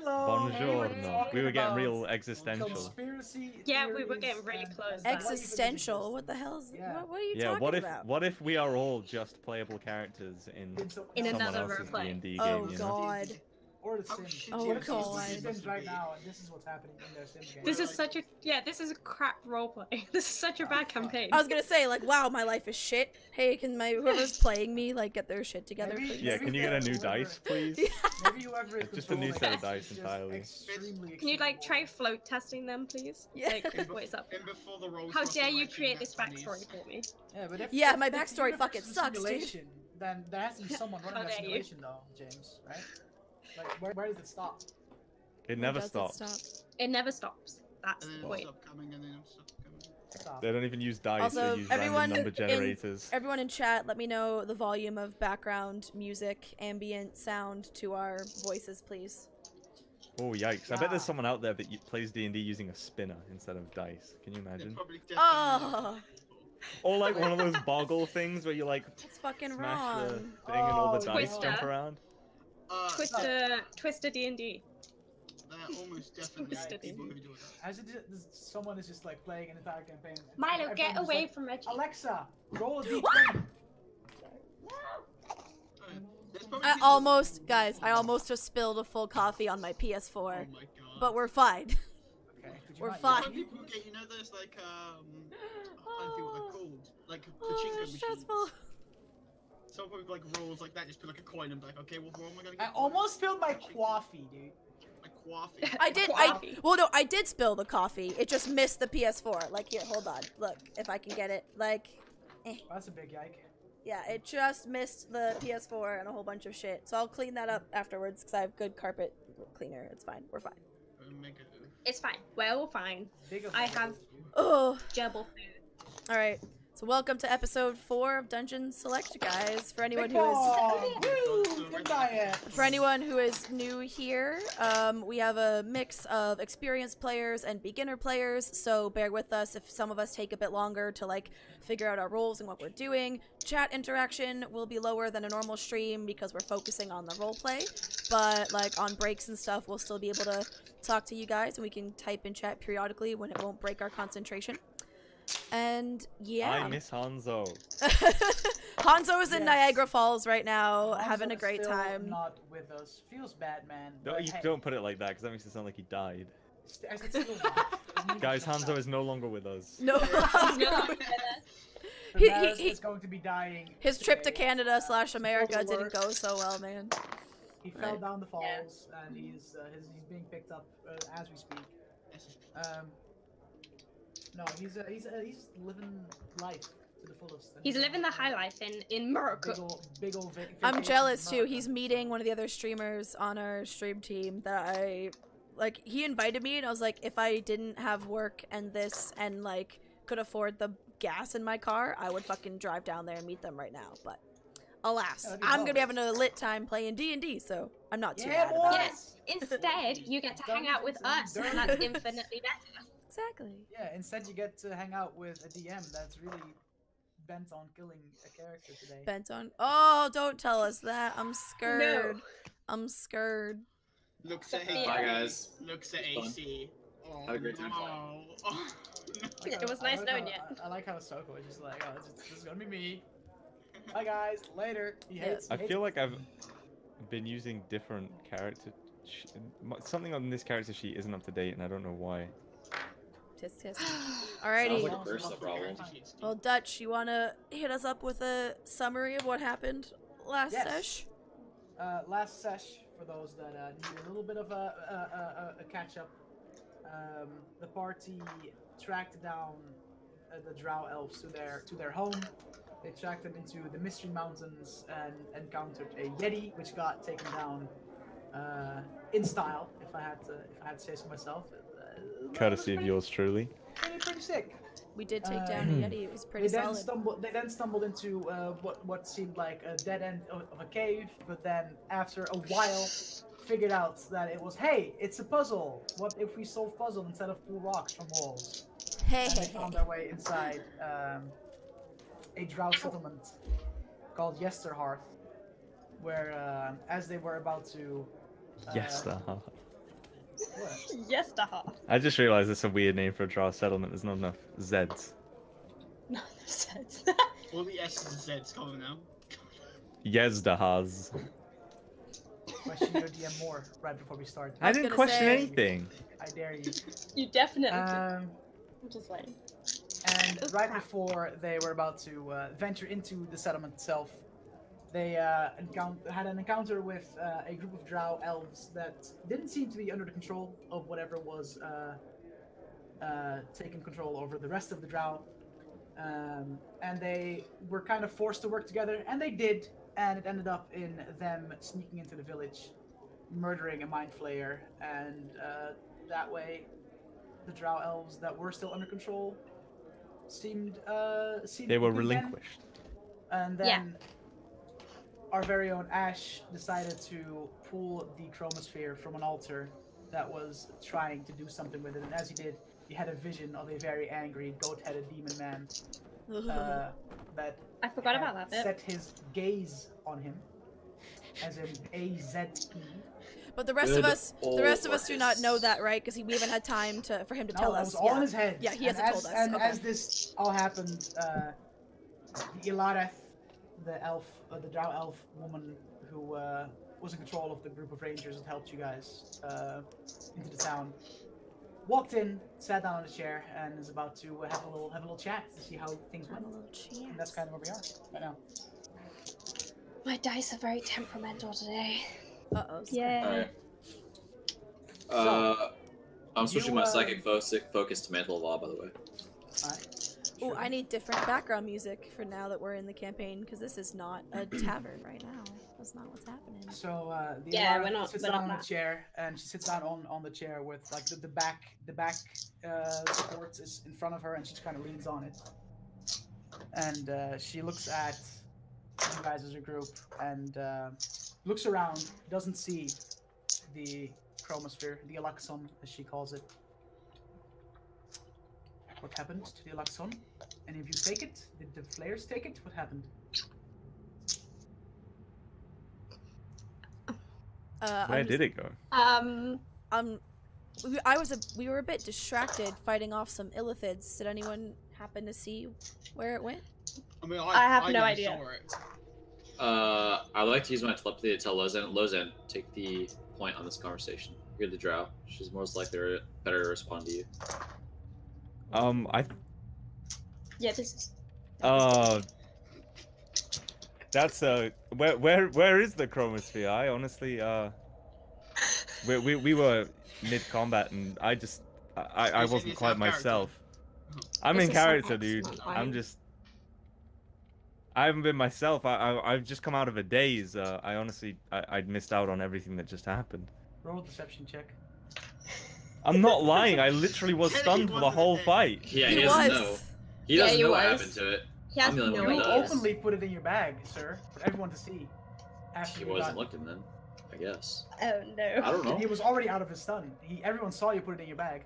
Hello. Buongiorno. We were getting real existential. Conspiracy yeah, we were getting really close. Existential? What the hell's? Yeah. What are you talking about? What if we are all just playable characters in someone another else's roleplay? D&D Oh game? God. Or the Sims. Oh, What if God. someone's in Sims right now, and this is what's happening in their Sims game. This is such a this is a crap roleplay. This is such a bad campaign. I was gonna say, like, wow, my life is shit. Hey, can whoever's playing me, like, get their shit together, please? Yeah, can you get a new dice, please? Maybe whoever is Just a new set of controlling dice is entirely. extremely Can you like try float testing them, please? Yeah. Like, what is up? And before the rolls How drop, dare I'm you actually create this net backstory for me? Yeah, but if, Yeah, if, my if the backstory universe fucking is a sucks, dude. simulation, then there has to be someone running How that dare you. simulation, though, James, right? Like, where does it stop? It never Does it stops. stop? It never stops. That's and the then point. it'll stop coming, and then it'll stop coming. Stop. They don't even use dice, Also, they use everyone random number in- generators. Everyone in chat, let me know the volume of background music, ambient sound to our voices, please. Oh, yikes. I bet there's someone out there that plays D&D using a spinner instead of dice. Can you They're imagine? probably definitely Oh, Or like one of those boggle things where you like that's fucking smash the wrong. thing and all the Oh, dice Twister. jump around. Twister D&D. They're almost definitely Twisted people in. who do that. As it is, someone is just like playing an entire campaign. and Milo, everyone get is away like, from Reggie. Alexa, roll a d20. There's probably I people- almost, guys, I almost just spilled a full coffee on my PS4, Oh my god. but we're fine. Okay, could you We're not fine. Some people get, you know, those like I don't think what they're called, like Oh, pachinko that's machines. stressful. Some people like rolls like that, just put like a coin and be like, okay, what roll am I gonna I get? almost spilled my coffee, dude. Like coffee. Well, no, I did spill the coffee. It just missed the PS4. Like, here, hold on. Look, if I can get it. Like, That's a big yike. yeah, it just missed the PS4 and a whole bunch of shit. So I'll clean that up afterwards because I have good carpet cleaner. It's fine. We're fine. It's fine. Well, fine. Big of I a- have Oh, gerbil food. all right. So welcome to episode 4 of Dungeon Select, guys. For anyone who is Oh, woo, good diet. For anyone who is new here, we have a mix of experienced players and beginner players, so bear with us if some of us take a bit longer to like figure out our roles and what we're doing. Chat interaction will be lower than a normal stream because we're focusing on the roleplay, but like on breaks and stuff, we'll still be able to talk to you guys and we can type in chat periodically when it won't break our concentration. And yeah. I miss Hanzo. Hanzo is in Yes. Niagara Falls right now, Hanzo having a is great still time. Not with us. Feels bad, man. No, but you hey, don't put it like that because that makes it sound like he died. I said still not. Guys, Hanzo is no longer with us. No. Ramirez he- is going to be dying. His trip to today. Canada / America Spoiler didn't go so well, man. He fell Right. down the falls, and he's being picked up as we speak. No, he's living life to the fullest. and He's living the high life in Morocco. Big old I'm vacation jealous in too. America. He's meeting one of the other streamers on our stream team that he invited me and I was like, if I didn't have work and this and like could afford the gas in my car, I would fucking drive down there and meet them right now. But alas, that'd be I'm gonna be lovely. having a lit time playing D&D, so I'm not too Yeah, mad about it. Yes. Instead, you get to hang out with us, and that's infinitely better. Exactly. Yeah, instead you get to hang out with a DM that's really bent on killing a character today. Bent on. Oh, don't tell us that. I'm scared. I'm scared. Looks at Bye, guys. Looks at It was fun. AC. Oh, Have a great time. no. Oh, It was nice knowing you. I like how Soko is just like, oh, this is gonna be me. Bye guys, later. He hates. I he feel hates like I've been using different character. Something on this character sheet isn't up to date, and I don't know why. Tisk tisk. Sounds Alrighty. like a personal problem. Well, Dutch, you wanna hit us up with a summary of what happened last Yes. sesh? Last sesh, for those that need a little bit of a catch up, the party tracked down the Drow elves to their home. They tracked them into the Mystery Mountains and encountered a Yeti, which got taken down in style. If I had to say so myself. Courtesy of yours truly. Pretty sick. We did take down a Yeti. It was pretty solid. They then stumbled into what seemed like a dead end of a cave, but then after a while figured out that it was, hey, it's a puzzle. What if we solve puzzle instead of pull rocks from walls? Hey, And they found their way inside a drow settlement called Yesterhearth, where as they were about to Yes, What? Yestaha. I just realized it's a weird name for a drow settlement. There's not enough Zeds. No, that sense. All the S's and Z's coming now. Yezdahaz. Question your DM more right before we start. I was didn't gonna question say- anything. I dare you. You definitely did. Um, I'm just saying. and Oh, right crap. before they were about to venture into the settlement itself, they had an encounter with a group of drow elves that didn't seem to be under the control of whatever was taking control over the rest of the drow. And they were kind of forced to work together, and they did, and it ended up in them sneaking into the village, murdering a mind flayer, and that way the drow elves that were still under control seemed They were good then. relinquished. And Yeah. then our very own Ash decided to pull the chromosphere from an altar that was trying to do something with it, and as he did, he had a vision of a very angry goat-headed demon man that I forgot had about that bit. set his gaze on him, as in A-Z-E. But the rest of us, do not know that, right? Because we haven't had time for him to tell No, that us. was all in his head. Yeah, he And hasn't told us. And Okay. as this all happened, Ilareth, the elf, the drow elf woman who was in control of the group of rangers that helped you guys into the town, walked in, sat down on a chair, and is about to have a little chat to see how things went. Have a little chance. And that's kind of where we are right now. My dice are very temperamental today. Uh-oh. Yeah. Alright. I'm switching my You, psychic focus to Mantle of Awe, by the way. Ooh, I need different background music for now that we're in the campaign, because this is not a tavern right now. That's not what's happening. So the Yeah, Ilareth we're not- sits we're down not on a that. chair, and she sits down on the chair with like the back support is in front of her, and she just kind of leans on it. And she looks at you guys as a group, and looks around, doesn't see the chromosphere, the Alaxon, as she calls it. What happened to the Alaxon? Any of you take it? Did the flayers take it? What happened? Where did it go? We were a bit distracted fighting off some illithids. Did anyone happen to see where it went? I mean, I have no never idea. saw it. I'd like to use my telepathy to tell Lozen, take the point on this conversation. You're the drow. She's most likely better to respond to you. Yeah, this is. That's where is the chromosphere? I honestly we were mid combat and I wasn't It's quite out of character. myself. I'm This in is some character, dude. excellent I'm writing. just I haven't been myself. I've just come out of a daze. I honestly I'd missed out on everything that just happened. Roll a deception check. I'm not lying. I literally was stunned for the whole fight. Yeah, He he doesn't was. know. He Yeah, doesn't he know what was. happened to it. He has I'm the only no one You that idea. does. openly put it in your bag, sir, for everyone to see. After He you wasn't got... looking then, I guess. Oh no. I don't know. He was already out of his stun. Everyone saw you put it in your bag.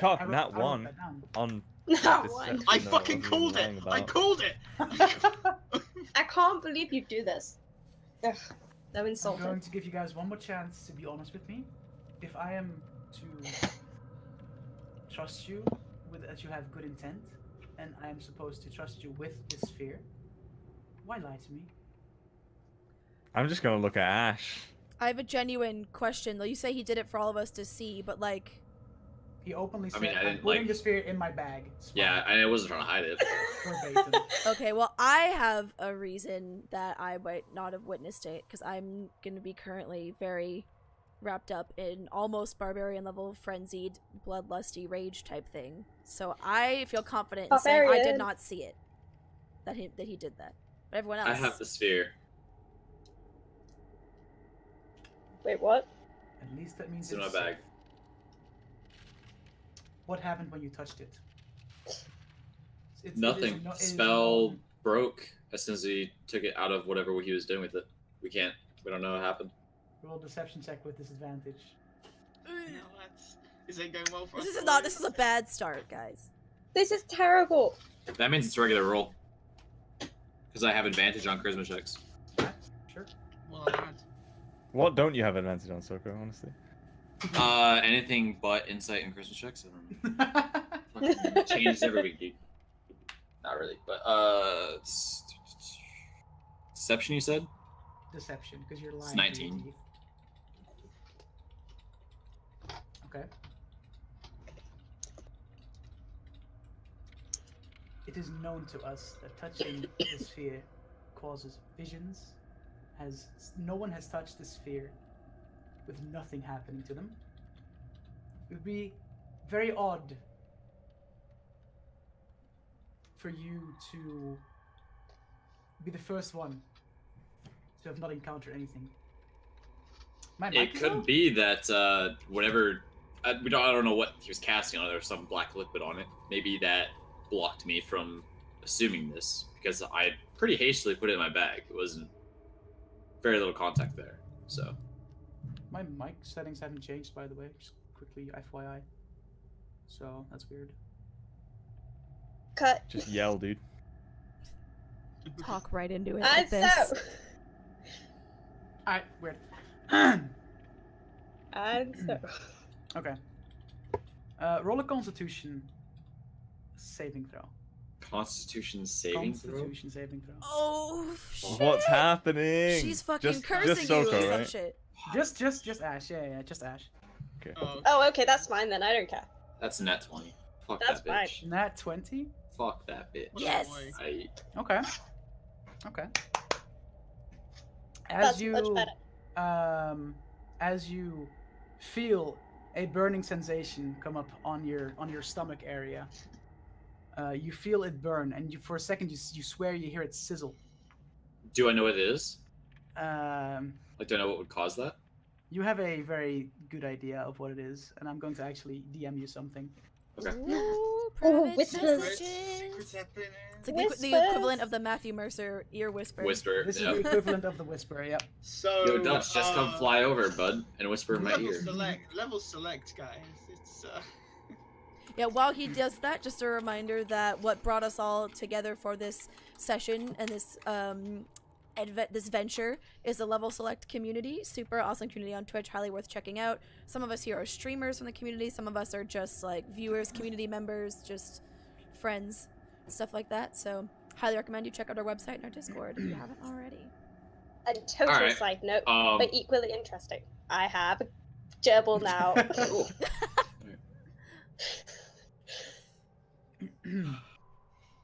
Oh, I wrote- nat I wrote one that down. on. Not this one. section I that fucking wasn't called lying it! I about. called it! I can't believe you do this. Ugh, I'm I'm insulted. going to give you guys one more chance to be honest with me. If I am to trust you with that you have good intent, and I am supposed to trust you with this fear, why lie to me? I'm just gonna look at Ash. I have a genuine question, though. You say he did it for all of us to see, but like, He openly said, I mean, I I'm didn't, putting like- this fear in my bag. Yeah, I wasn't trying to hide it. Verbatim. okay, well, I have a reason that I might not have witnessed it, because I'm gonna be currently very wrapped up in almost barbarian level, frenzied, bloodlusty rage type thing. So I feel confident in saying I did Barbarian. not see it. That he did that. But everyone else. I have the sphere. Wait, what? At least that means It's in my it's bag. safe. What happened when you touched it? Nothing. It is Spell known. broke as soon as he took it out of whatever he was doing with it. We don't know what happened. Roll deception check with disadvantage. No, this ain't going well for us. This is a bad start, guys. This is terrible. That means it's a regular roll. Because I have advantage on charisma checks. Sure. Well, I had. What don't you have advantage on, Soko, honestly? Anything but insight and charisma checks. I don't know. Fucking changes every week, dude. Not really, but deception. You said Deception, because you're lying. it's through your 19. teeth. Okay. It is known to us that touching the sphere causes visions. No one has touched the sphere with nothing happening to them. It would be very odd for you to be the first one to have not encountered anything. My mic It is could on? be that whatever I don't know what he was casting on it. There was some black liquid on it. Maybe that blocked me from assuming this because I pretty hastily put it in my bag. It wasn't very little contact there. So My mic settings haven't changed, by the way. Just quickly, FYI. So that's weird. Cut. Just yell, dude. Talk right into it And like this. so. Alright, weird. And so. Okay. Roll a Constitution saving throw. Constitution saving throw. Constitution saving throw. Oh, shit. What's happening? She's fucking just cursing you Soko, or some right? shit. Just Ash. Yeah, just Ash. Oh, Oh, okay, that's fine then. I don't care. That's a nat 20. Fuck That's that bitch. Nat 20. Fuck that bitch. Yes. I Okay. Okay. That's much better. As you feel a burning sensation come up on your stomach area, you feel it burn, and for a second you swear you hear it sizzle. do I know what it is? Um, Like, do I know what would cause that? you have a very good idea of what it is, and I'm going to actually DM you something. Okay. Ooh, private whispers. secrets messages. happening. It's like the Whispers. equivalent of the Matthew Mercer ear whisper. Whisper. This is Yep. the equivalent of the whisper. Yep. So. Yo, Dutch, just come fly over, bud, and whisper in my Level ear. level select, guys. It's Yeah, while he does that, just a reminder that what brought us all together for this session and this this venture is a level select community. Super awesome community on Twitch, highly worth checking out. Some of us here are streamers from the community, some of us are just like viewers, community members, just friends, stuff like that. So highly recommend you check out our website and our Discord if you haven't already. And total Alright, side note, Um, but equally interesting. I have a gerbil now.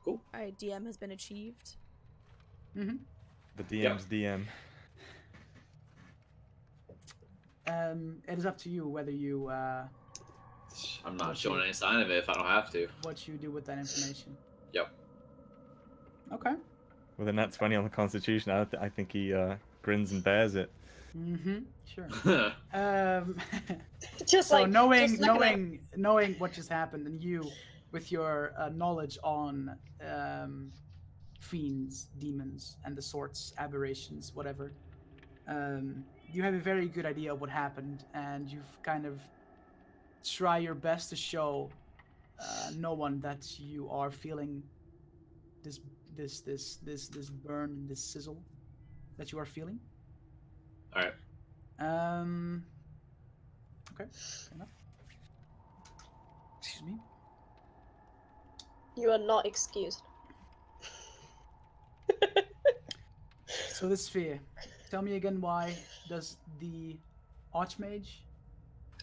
cool. Alright, DM has been achieved. Mm-hmm. The DM's DM. It is up to you whether you I'm not showing any sign of it if I don't have to. what you do with that information. Yep. Okay. With a nat 20 on the Constitution, I think he grins and bears it. Mm-hmm. Sure. That's Just So like knowing just looking at- knowing what just happened, and you, with your knowledge on fiends, demons, and the sorts, aberrations, whatever, you have a very good idea of what happened, and you've kind of try your best to show no one that you are feeling this burn, this sizzle that you are feeling. All right. Okay. Fair enough. Excuse me. You are not excused. So this sphere. Tell me again, why does the Archmage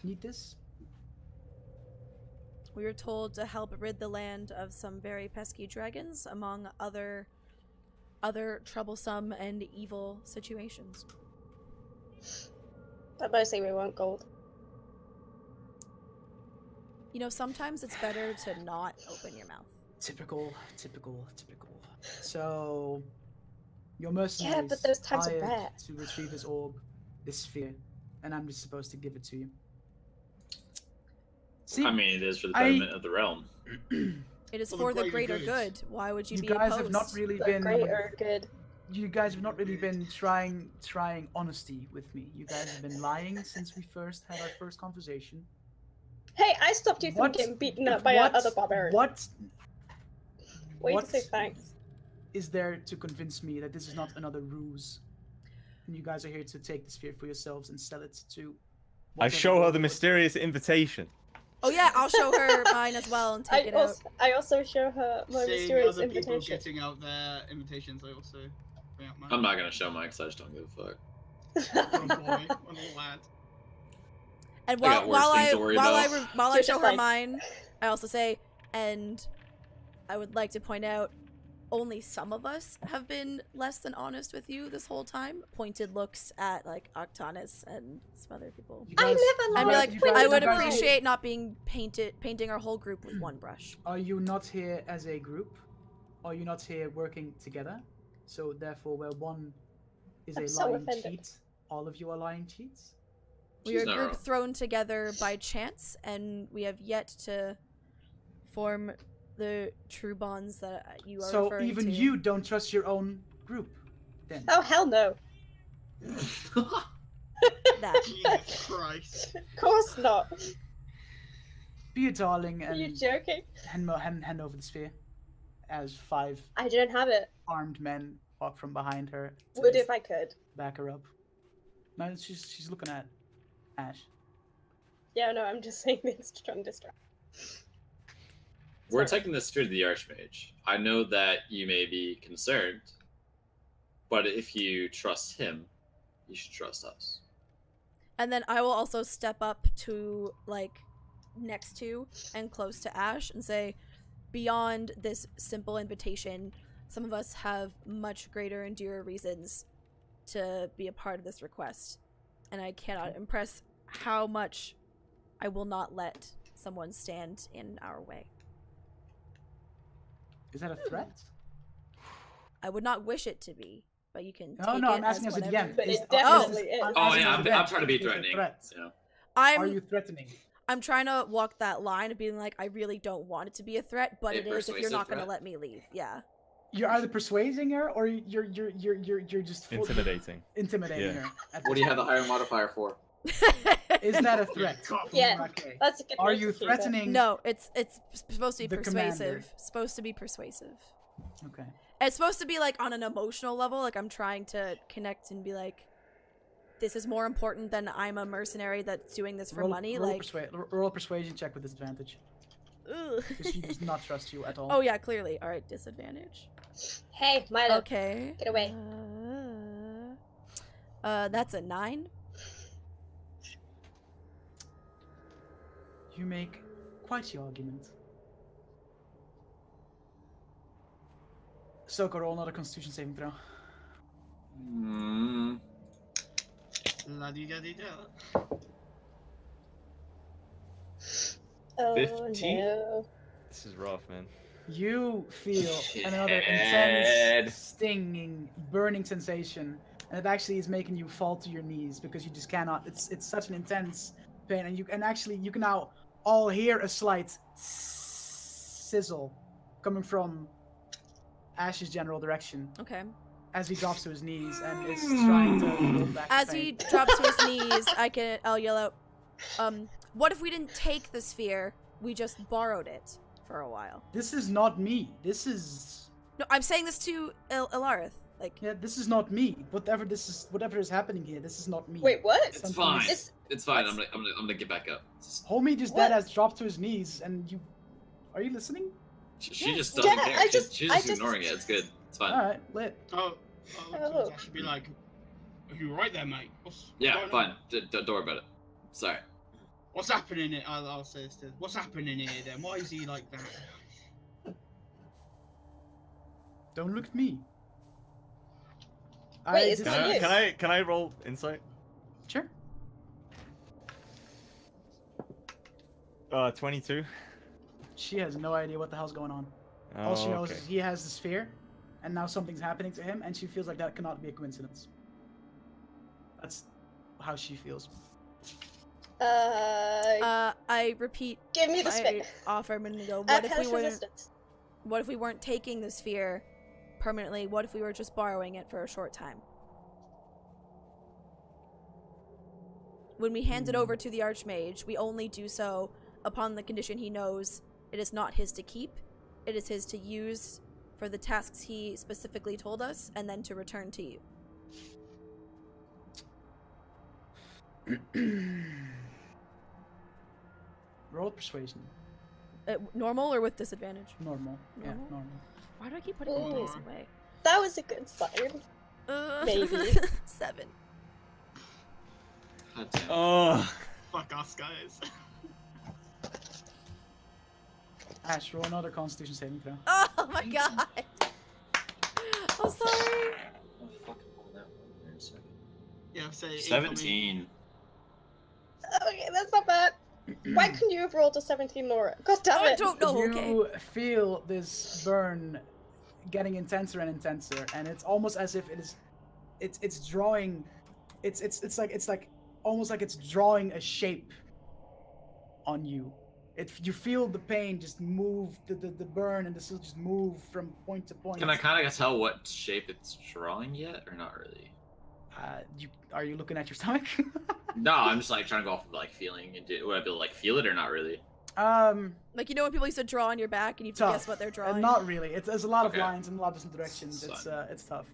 need this? We were told to help rid the land of some very pesky dragons, among other troublesome and evil situations. But mostly we want gold. You know, sometimes it's better to not open your mouth. Typical. So, your mercenaries but those times are hired rare. to retrieve this orb, this sphere, and I'm just supposed to give it to you. See, I mean, it is for the betterment of the realm. It is For for the the greater greater good. Why would you, you be guys opposed? have not really The been. greater good. You guys have not really been trying honesty with me. You guys have been lying since we first had our first conversation. Hey, I stopped you from What- getting beaten up by our other barbarian. What Way what to say thanks. is there to convince me that this is not another ruse? and you guys are here to take the sphere for yourselves and sell it to. I whatever show her the Lord- mysterious invitation. Oh yeah, I'll show her mine as well and take it out. I also show her my Seeing mysterious other people invitation. getting out their invitations, I also bring out mine. I'm not gonna show mine because I just don't give a fuck. Oh boy, what a lad. And I got worse things to worry while about. I You're show just her like- mine, I also say, and I would like to point out, only some of us have been less than honest with you this whole time. Pointed looks at like Octanus and some other people. You I guys- never I'd lied. be like, you guys- I would you guys- appreciate not being painting our whole group with one brush. Are you not here as a group? Are you not here working together? So therefore, where one is I'm a so lying offended. cheat, all of you are lying cheats. We She's are a not group wrong. thrown together by chance, and we have yet to form the true bonds that you are So referring even to. you don't trust your own group, then. Oh hell no. That. Jesus Christ. Of course not. Be a darling Are you and joking? hand over the sphere. As 5 I don't have it. armed men walk from behind her. to Would if I could. back her up. No, she's looking at Ash. Yeah, no, I'm just saying this to try and distract. We're Sorry. taking this through to the Archmage. I know that you may be concerned, but if you trust him, you should trust us. And then I will also step up to, like, next to and close to Ash and say, beyond this simple invitation, some of us have much greater and dearer reasons to be a part of this request. And I cannot impress how much I will not let someone stand in our way. Is that a threat? I would not wish it to be, but you can No, take no, it I'm asking as as a whatever. DM. But it Is- definitely is. I'm Oh, asking yeah, as a I'm DM. trying to be Is it a threatening. threat? Yeah. Are I'm you threatening? I'm trying to walk that line of being like, I really don't want it to be a threat, but A it is if you're persuasive not going to threat? let me leave. Yeah. You're either persuading her or you're just Intimidating. intimidating Yeah. her. at What this do you have the point. higher modifier for? Is that a threat? Yeah. Okay. That's a good Are way you to keep it. threatening? No, it's supposed to be The persuasive. commander. Supposed to be persuasive. Okay. It's supposed to be like on an emotional level, like I'm trying to connect and be like, this is more important than I'm a mercenary that's doing this for money. Like, roll a persuasion check with disadvantage ugh. because she does not trust you at all. Oh yeah, clearly. All right, disadvantage. Hey, Milo. Okay. Get away. That's a 9. You make quite the argument. Soko, roll another Constitution saving throw. Mm, La-di-da-di-da. Oh 15? no. This is rough, man. You feel another Shithead. intense, stinging, burning sensation, and it actually is making you fall to your knees because you just cannot. It's such an intense pain, and you can now all hear a slight sizzle coming from Ash's general direction Okay. as he drops to his knees and is trying to hold back the As pain. he drops to his knees, I'll yell out, what if we didn't take the sphere, we just borrowed it for a while? This is not me. This is No, I'm saying this to Ilarith. Like, yeah. This is not me. Whatever is happening here. This is not me. Wait, what? it's Something fine. is- It's fine. I'm gonna get back up. Homie just What? dead has dropped to his knees, and you. Are you listening? She Yeah. just doesn't Yeah, care. I just- she's I just just- ignoring it. It's good. It's fine. All right, lit. Oh, Oh. I should be like, are you right there, mate? What's Yeah, going fine. on? Don't worry about it. Sorry. What's happening here? I'll say this to. What's happening here then? Why is he like that? Don't look at me. Wait, is this- that you? Can I roll insight? Sure. 22. She has no idea what the hell's going on. All she knows is he has the sphere, and now something's happening to him, and she feels like that cannot be a coincidence. That's how she feels. I repeat, Give me the I spit. offer a minute ago, At hellish resistance. what if we weren't taking the sphere permanently? What if we were just borrowing it for a short time? When we hand it over to the Archmage, we only do so upon the condition he knows it is not his to keep, it is his to use for the tasks he specifically told us, and then to return to you. Roll persuasion. Normal or with disadvantage? Normal. Yeah, Normal? normal. Why do I keep putting all these Ooh. away? That was a good sign. Maybe. 7. God damn. Oh. Fuck us, guys. Ash, roll another Constitution saving throw. Oh my god! I'm sorry. I'll fucking pull that one in a second. Yeah, say 17. Okay, that's not bad. Why couldn't you have rolled a 17, Laura? God damn I it. don't know. You Okay. feel this burn getting intenser and intenser, and it's almost as if it's drawing. It's like almost like it's drawing a shape on you. You feel the pain just move, the burn and the sill just move from point to point. Can I kind of tell what shape it's drawing yet, or not really? Are you looking at your stomach? No, I'm just like trying to go off of like feeling. Would I be able to like feel it or not really? Like, you know when people used to draw on your back and you have to Tough. guess what they're drawing? Not really. There's a lot of Okay. lines in a lot of different directions. Son. It's tough.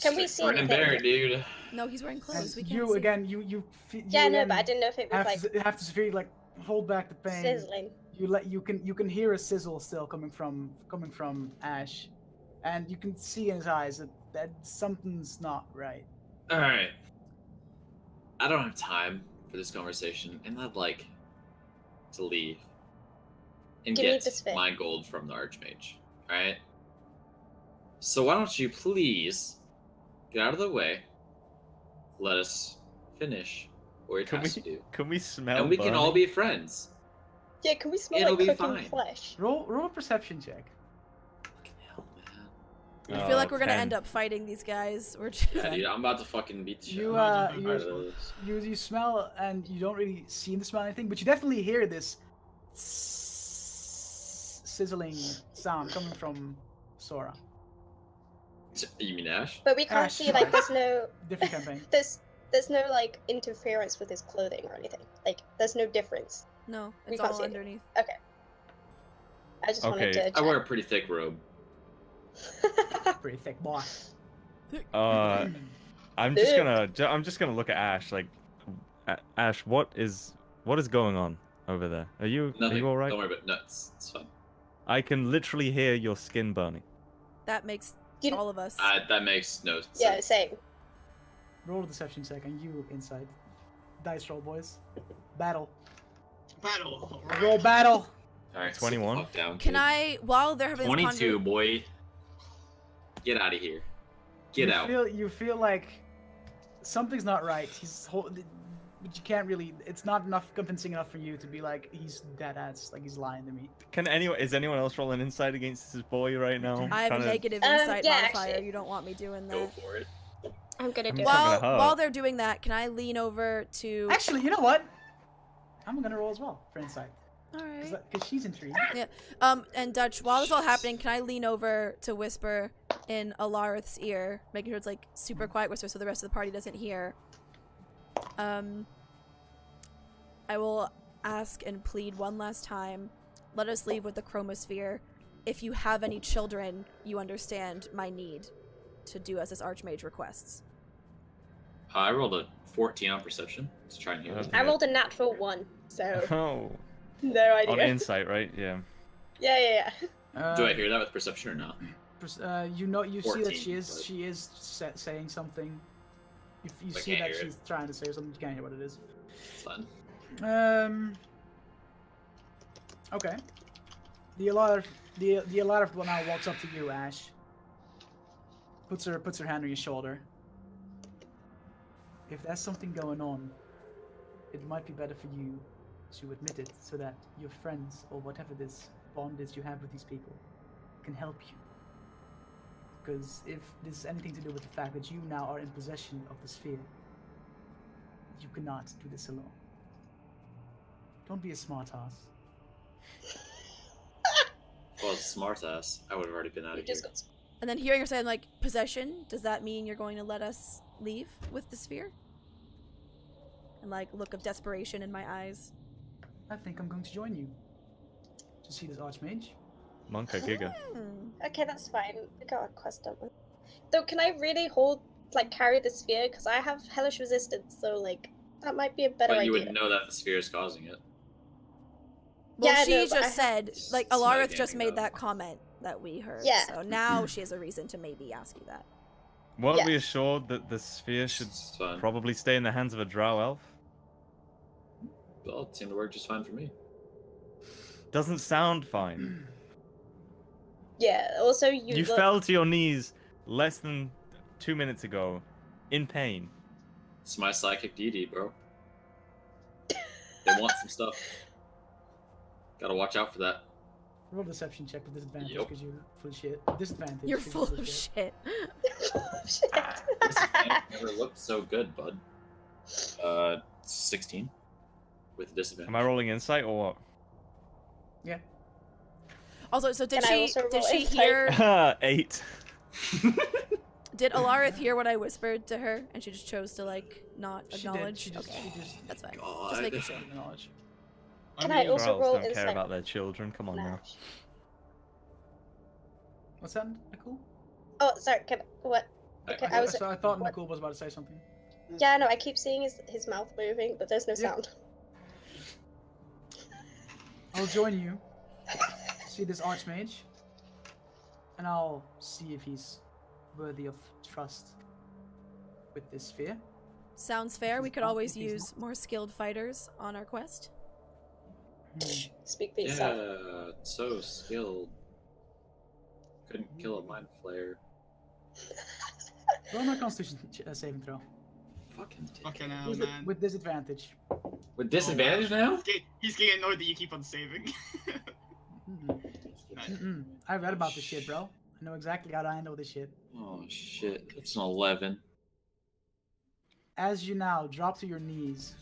Can we see Grin and anything? bear, dude. No, he's wearing clothes. And We can't you see. again, you Yeah, no, again but I didn't know if it was have like to have to severely like hold back the pain. sizzling. You can hear a sizzle still coming from Ash, and you can see in his eyes that something's not right. All right. I don't have time for this conversation, and I'd like to leave and Give me get the spit. my gold from the Archmage. All right. So why don't you please get out of the way? Let us finish what it Can has to do, Can we smell? and we can all burning? be friends. Yeah, can we smell It'll like be cooking fine. flesh? Roll a perception check. Fucking hell, man. I feel like Oh, we're gonna 10. end up fighting these guys. We're just... Yeah, dude, I'm about to fucking beat the shit You out of you smell and you don't really seem to smell anything, but you definitely hear this sizzling sound coming from Sora. You mean Ash? But we can't Ash, see like there's no Different campaign. there's no like interference with his clothing or anything. Like there's no difference. No, We it's can't all see it. underneath. Okay. I just wanted Okay. to I wear a pretty thick robe. check. Pretty thick boy. I'm just gonna look at Ash like, Ash, what is going on over there? Are you Nothing. all right? Don't worry about it. No, it's fine. I can literally hear your skin burning. That makes You- all of us. That makes no sense. Yeah, same. Roll a deception check and you inside. Dice roll, boys. Battle. Battle. Roll battle. All right, 21? sit the fuck down, Can kid. I, while they're having this 22, boy. Get out of here. Get out. You feel like something's not right. But you can't really. It's not enough convincing enough for you to be like he's dead ass, like he's lying to me. Is anyone else rolling insight against this boy right now? I have a Kinda- negative Um, insight yeah, modifier. actually. You don't want me doing Go that. for it. I'm gonna I'm do not it. gonna hurt. While they're doing that, can I lean over to? Actually, you know what? I'm gonna roll as well for insight All right. because she's intrigued. And Dutch, while this is all happening, can I lean over to whisper in Alarith's ear, making sure it's like super quiet whisper so the rest of the party doesn't hear. I will ask and plead one last time. Let us leave with the chromosphere. If you have any children, you understand my need to do as this Archmage requests. I rolled a 14 on perception to try and hear. Okay. I rolled a natural 1, so Oh, no idea. on insight, right? Yeah. Yeah. Do I hear that with perception or not? You see that 14, but- she is saying something. You I see can't that hear it. she's trying to say something. You can't hear what it is. Fun. Okay. The Alarith now walks up to you, Ash. Puts her hand on your shoulder. If there's something going on, it might be better for you to admit it, so that your friends or whatever this bond is you have with these people can help you. Because if this is anything to do with the fact that you now are in possession of the sphere, you cannot do this alone. Don't be a smartass. Well, smart ass. I would have already been out You of here. just got And then hearing her say, like, possession, does that mean you're going to let us leave with the sphere? And, like, look of desperation in my eyes. I think I'm going to join you to see this Archmage. Monka Giga. Hmm. Okay, that's fine. We got a quest, don't we? Though, can I really hold like carry the sphere? Because I have hellish resistance, so like that might be a better But you idea. wouldn't know that the sphere is causing it. Well, Yeah, she no, but I just said, like, It's Alarith not just gaming, made though. that comment that we heard. Yeah. So now she has a reason to maybe ask you that. Weren't we Yes. assured that the sphere should It's fine. probably stay in the hands of a drow elf? Well, it seemed to work just fine for me. Doesn't sound fine. Yeah. Also, You fell to your knees less than 2 minutes ago, in pain. It's my psychic deity, bro. They want some stuff. Gotta watch out for that. Roll deception check with disadvantage Yup. because you're full of shit. Disadvantage. You're 'cause full of shit. Shit. This never looked so good, bud. 16 with disadvantage. Am I rolling insight or what? Yeah. Also, so did Can I she also did roll she insight? hear 8. did Alarith hear what I whispered to her and she just chose to like not She did. acknowledge? She just, Okay. she just That's fine. God. Just making sure. acknowledged. Can I also Drowls roll don't care insight? about their children. Come on now. What's that, Nicole? Oh, sorry. What? Okay, I was. I thought Nicole was about to say something. Yeah, no, I keep seeing his mouth moving, but there's no Yeah. sound. I'll join you. See this archmage, and I'll see if he's worthy of trust with this sphere. Sounds fair. We could not- always if he's use more skilled fighters on our quest. Speak for yourself. Yeah, so skilled. Couldn't kill a mind flayer. Roll my Constitution saving throw Fucking dick. Fucking hell, with, man. with disadvantage. With disadvantage now? He's getting annoyed that you keep on saving. I read about this shit, bro. I know exactly how to handle this shit. Oh shit, it's an 11. As you now drop to your knees,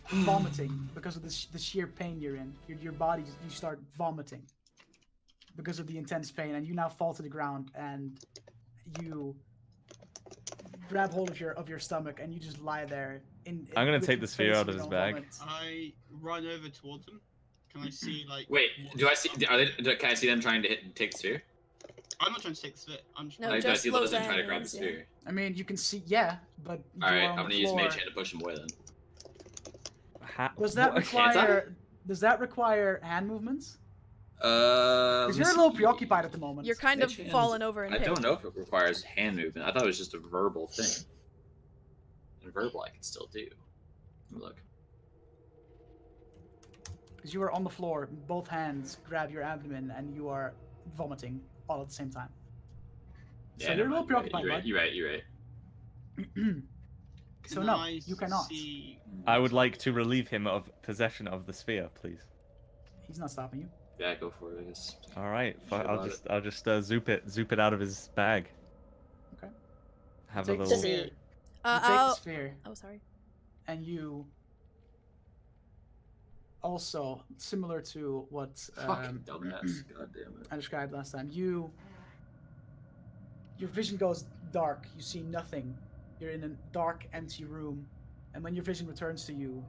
vomiting because of the sheer pain you're in, your body, you start vomiting because of the intense pain, and you now fall to the ground, and you grab hold of your stomach, and you just lie there. I'm gonna with take your the sphere face out in of your his own bag. vomit. I run over towards him. Can I see, like... Wait, what- do I see? Are they? Can I see them trying to take the sphere? I'm not trying to take the sphere. I'm just... No, I just see Lo's Lozen trying to grab the enemies, yeah. sphere. I mean, you can see, yeah, but All right, you are I'm on gonna the use floor. Mage Hand to push him away then. Does that What, can't I? require hand movements? Because Because you're a little preoccupied at the moment. You're kind of Mage hands- falling over in I pain. don't know if it requires hand movement. I thought it was just a verbal thing. And verbal I can still do. Let me look. Because you are on the floor, both hands grab your abdomen, and you are vomiting all at the same time. So you're a little preoccupied, bud. You're right. So Can no, I you cannot. see- I would like to relieve him of possession of the sphere, please. He's not stopping you. Yeah, go for it, I guess. All right, Sure I'll about just zoop it out of his bag. Okay. Have a Take the little. Does he- sphere. You take the I'll... sphere, Oh, sorry. and you also, similar to what Fucking dumbass. God damn it. I described last time, your vision goes dark. You see nothing. You're in a dark, empty room, and when your vision returns to you,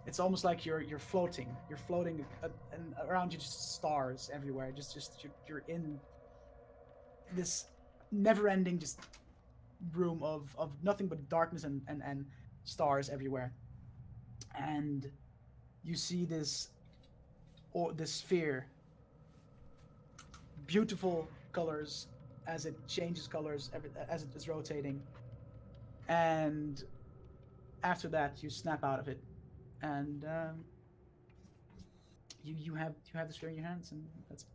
it's almost like you're floating. You're floating, and around you just stars everywhere. You're in this never-ending just room of nothing but darkness and stars everywhere. And you see this sphere, beautiful colors as it changes colors as it is rotating, and after that you snap out of it, and you have the sphere in your hands, and that's it.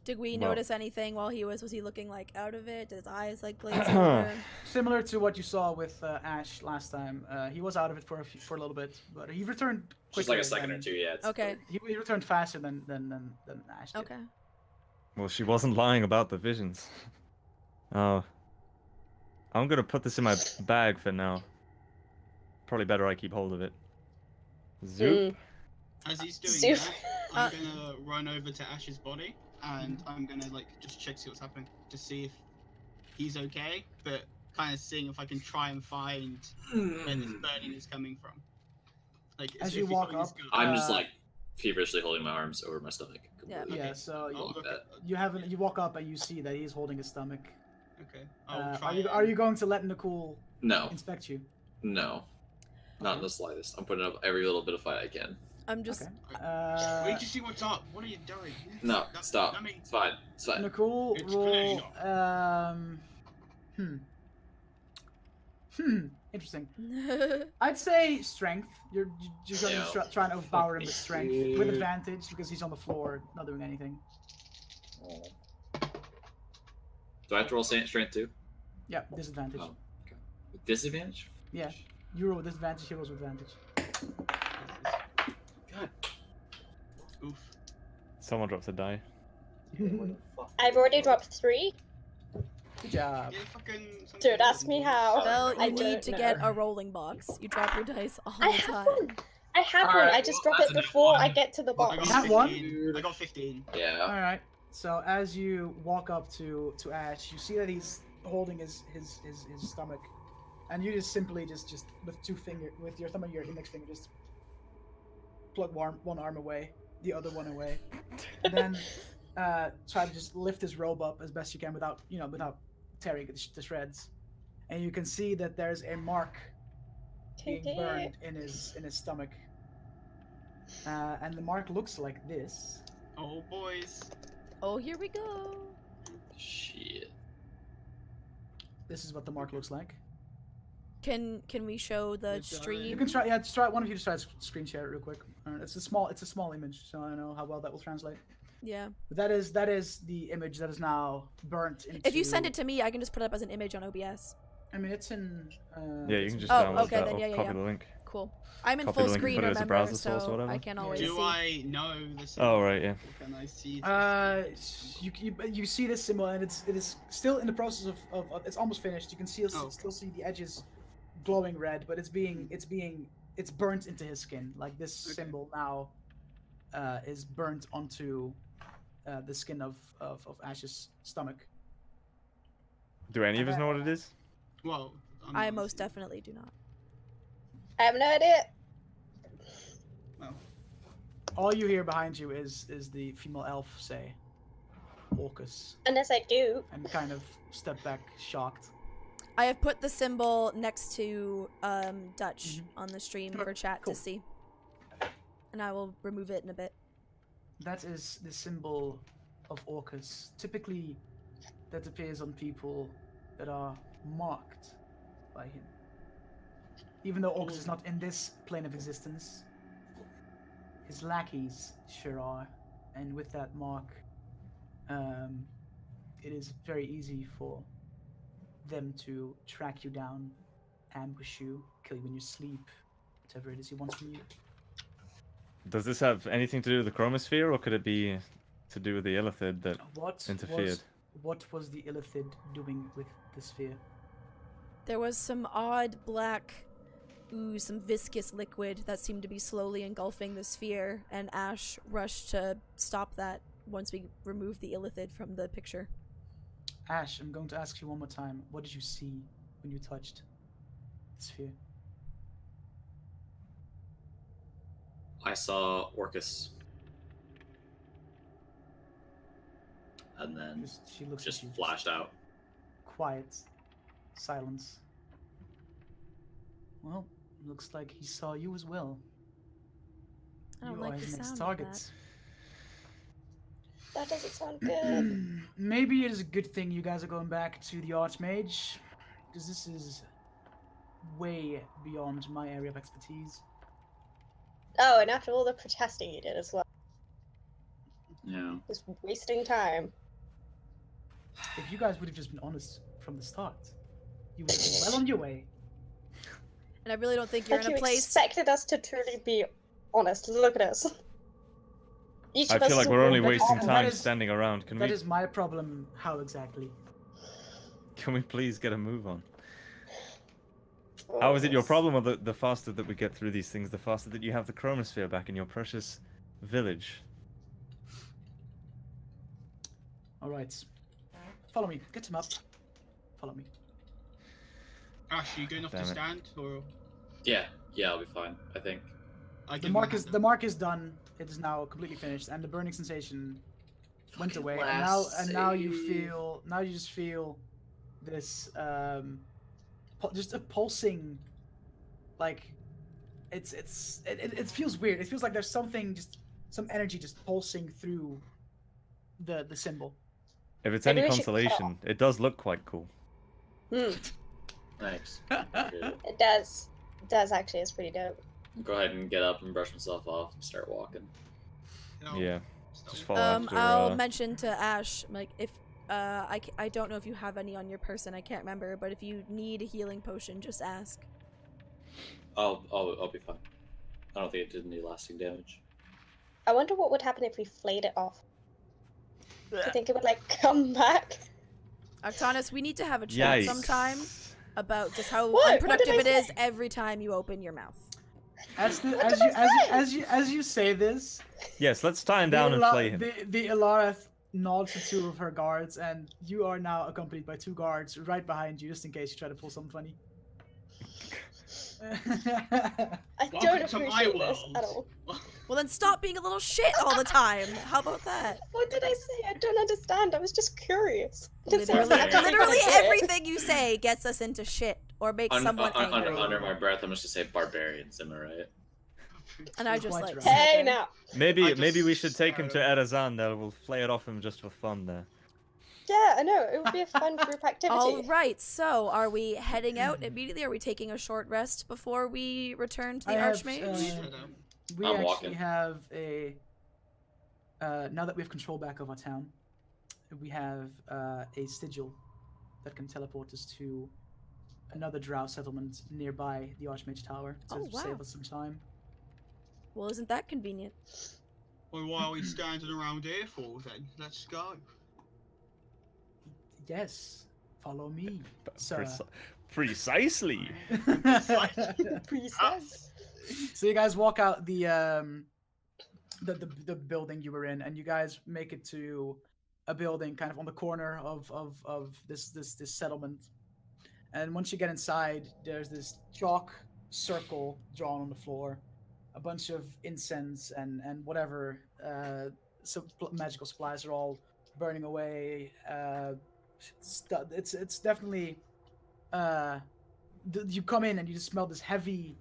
Did we Well- notice anything while was he looking like out of it? Did his eyes like glaze over? Similar to what you saw with Ash last time. He was out of it for a little bit, but he returned quicker. Just like a second or two, yeah. It's Okay. He returned faster than Ash did. Okay. Well, she wasn't lying about the visions. Oh. I'm gonna put this in my bag for now. Probably better I keep hold of it. Zoop. As he's doing Zoop. that, I'm gonna run over to Ash's body, and I'm gonna like just check see what's happening, to see if he's okay, but kind of seeing if I can try and find where this burning is coming from. Like As if you he's walk on his up, gut. I'm just Uh, like feverishly holding my arms over my stomach. Yeah. completely. Yeah, so I'll Fuck look that. at- you walk up and you see that he's holding his stomach. Okay. I'll try. Are you going to let Nicole No, inspect you? no, not in Okay. the slightest. I'm putting up every little bit of fight I can. I'm just. Okay. Wait to see what's up. What are you doing? No, That- stop. I mean, It's fine. It's fine. Nicole, It's roll. pleasure. Interesting. I'd say strength. You're going Yeah. to try and overpower him with strength with Dude. advantage because he's on the floor, not doing anything. Do I have to roll strength too? Yeah, disadvantage. Oh, okay. With disadvantage? Yeah, you roll with disadvantage. He rolls with advantage. God. Oof. Someone drops a die. I've already dropped 3. Good job. Yeah, fucking. Dude, ask me how. Well, I you need don't to know. get a rolling box. You drop your dice all I the have time. one. I have one. Alright, I just well, drop that's it a before one. I get to the I box. got That one? 15. I got 15. Yeah. All right. So as you walk up to Ash, you see that he's holding his stomach, and you just simply just with with your thumb and your index finger just plug one arm away, the other one away, and then try to just lift his robe up as best you can without tearing it to shreds. And you can see that there's a mark being burned in his stomach, and the mark looks like this. Oh, boys. Oh, here we go. Shit. This is what the mark looks like. Can we show the Good job. stream? You can try. Yeah, just try. One of you just try to screen share it real quick. It's a small image, so I don't know how well that will translate. Yeah. But that is the image that is now burnt into. If you send it to me, I can just put it up as an image on OBS. I mean, it's in. Yeah, you it's can in- just Oh, download okay, that then or yeah, copy yeah. the link. Cool. I'm in Copy full the link and screen, put it as a remember, browser source or so whatever. I can't always Do see. I know this? Oh, right, yeah. Can I see? You see this symbol, and it is still in the process of it's almost finished. You can still see the edges glowing red, but it's burnt into his skin. Like this symbol now is burnt onto the skin of Ash's stomach. Do any of us know what it is? Well, I most definitely do not. I have no idea. Well, All you hear behind you is the female elf say, "Orcus," Unless I do. and kind of step back, shocked. I have put the symbol next to Dutch on the stream Okay, for chat cool. to see. And I will remove it in a bit. That is the symbol of Orcus. Typically, that appears on people that are marked by him. Even though Orcus is not in this plane of existence, his lackeys sure are. And with that mark, it is very easy for them to track you down, ambush you, kill you in your sleep, whatever it is he wants from you. Does this have anything to do with the chromosphere, or could it be to do with the illithid that interfered? What was the illithid doing with the sphere? There was some odd black ooze, some viscous liquid that seemed to be slowly engulfing the sphere, and Ash rushed to stop that once we removed the illithid from the picture. Ash, I'm going to ask you one more time. What did you see when you touched the sphere? I saw Orcus. And then She looks just at you, flashed out. Quiet. Silence. Well, looks like he saw you as well. I don't You like are the his next sound of target. That doesn't sound good. Maybe it is a good thing you guys are going back to the Archmage, because this is way beyond my area of expertise. Oh, and after all the protesting you did as well. Yeah. Just wasting time. If you guys would have just been honest from the start, you would have been well on your way. And I really don't think you're Like in you a place. expected us to truly be honest. Look at us. Each I of us feel like is a we're only woman. wasting that time is- standing around. Can That we? is my problem. How exactly? Can we please get a move on? How is it your Yes. problem, or the faster that we get through these things, the faster that you have the chromosphere back in your precious village? All right. Follow me. Get him up. Follow me. Ash, you good enough Damn to it. stand, or Yeah, I'll be fine, I think. I The give mark him a is hand the mark is done. It is now completely finished, and the burning sensation went Fucking away. last And now you save. feel. Now you just feel this just a pulsing, like it feels weird. It feels like there's something, just some energy just pulsing through the symbol. If it's Maybe any we should cut consolation, it does look quite cool. Thanks. It does. It does actually. It's pretty dope. Go ahead and get up and brush myself off and start walking. No, Yeah. stop. Just follow after. I'll mention to Ash, like, if I don't know if you have any on your person, I can't remember, but if you need a healing potion, just ask. I'll be fine. I don't think it did any lasting damage. I wonder what would happen if we flayed it off. Do you think it would like come back? Octanus, we need to have a chat Yikes. sometime about just how What? What unproductive did I it is say? every time you open your mouth. As What did I say? you say this, Yes, let's tie him down and flay him. the Ilareth nods to two of her guards, and you are now accompanied by two guards right behind you, just in case you try to pull something funny. I Welcome don't to my appreciate this world. at all. Well, then stop being a little shit all the time. How about that? What did I say? I don't understand. I was just curious. It seems Literally, like I'm literally gonna do it. everything you say gets us into shit or makes someone angry. Under my breath, I'm just gonna say barbarians. Am I right? And I You're just quite like, right. Hey now. Maybe I maybe we just- should take him to Erazan. There, we'll flay it off him just for fun there. Yeah, I know. It would be a fun group activity. all right. So, are we heading out immediately? Are we taking a short rest before we return to the I have, Archmage? we I'm actually walking. have a now that we have control back of our town, we have a sigil that can teleport us to another drow settlement nearby the Archmage Tower to Oh, wow. save us some time. Well, isn't that convenient? Well, why are we standing around here for then? Let's go. Yes, follow me, sir. Precisely. Precise. So you guys walk out the building you were in, and you guys make it to a building kind of on the corner of this settlement. And once you get inside, there's this chalk circle drawn on the floor, a bunch of incense and whatever magical supplies are all burning away. It's definitely you come in and you just smell this heavy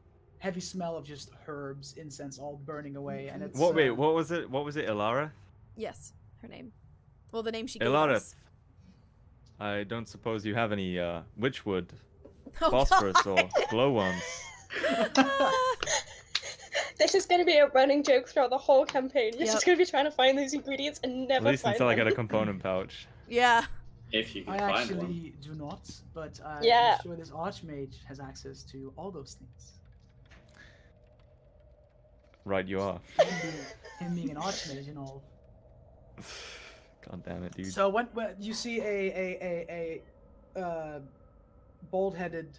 smell of just herbs, incense, all burning away, and it's What? Wait, what was it? What was it? Ilara? Yes, her name. Well, the name she gave Ilara. us. I don't suppose you have any witchwood, Oh, phosphorus, or God. glowworms. This is going to be a running joke throughout the whole campaign. You're Yep. just going to be trying to find those ingredients and At never least find until I them. get a component pouch. Yeah. If you can I find actually one. do not, but Yeah. I'm sure this Archmage has access to all those things. Right, you are. Him being an Archmage and all. God damn it, dude. So when you see a bald-headed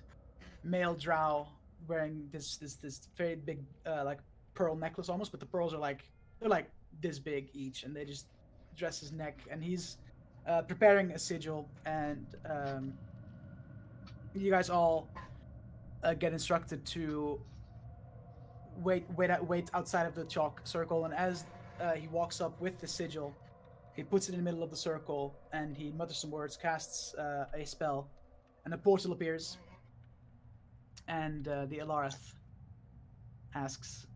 male drow wearing this very big like pearl necklace almost, but the pearls are they're like this big each, and they just dress his neck, and he's preparing a sigil, and you guys all get instructed to wait outside of the chalk circle, and as he walks up with the sigil, he puts it in the middle of the circle, and he mutters some words, casts a spell, and a portal appears. And the Ilareth asks,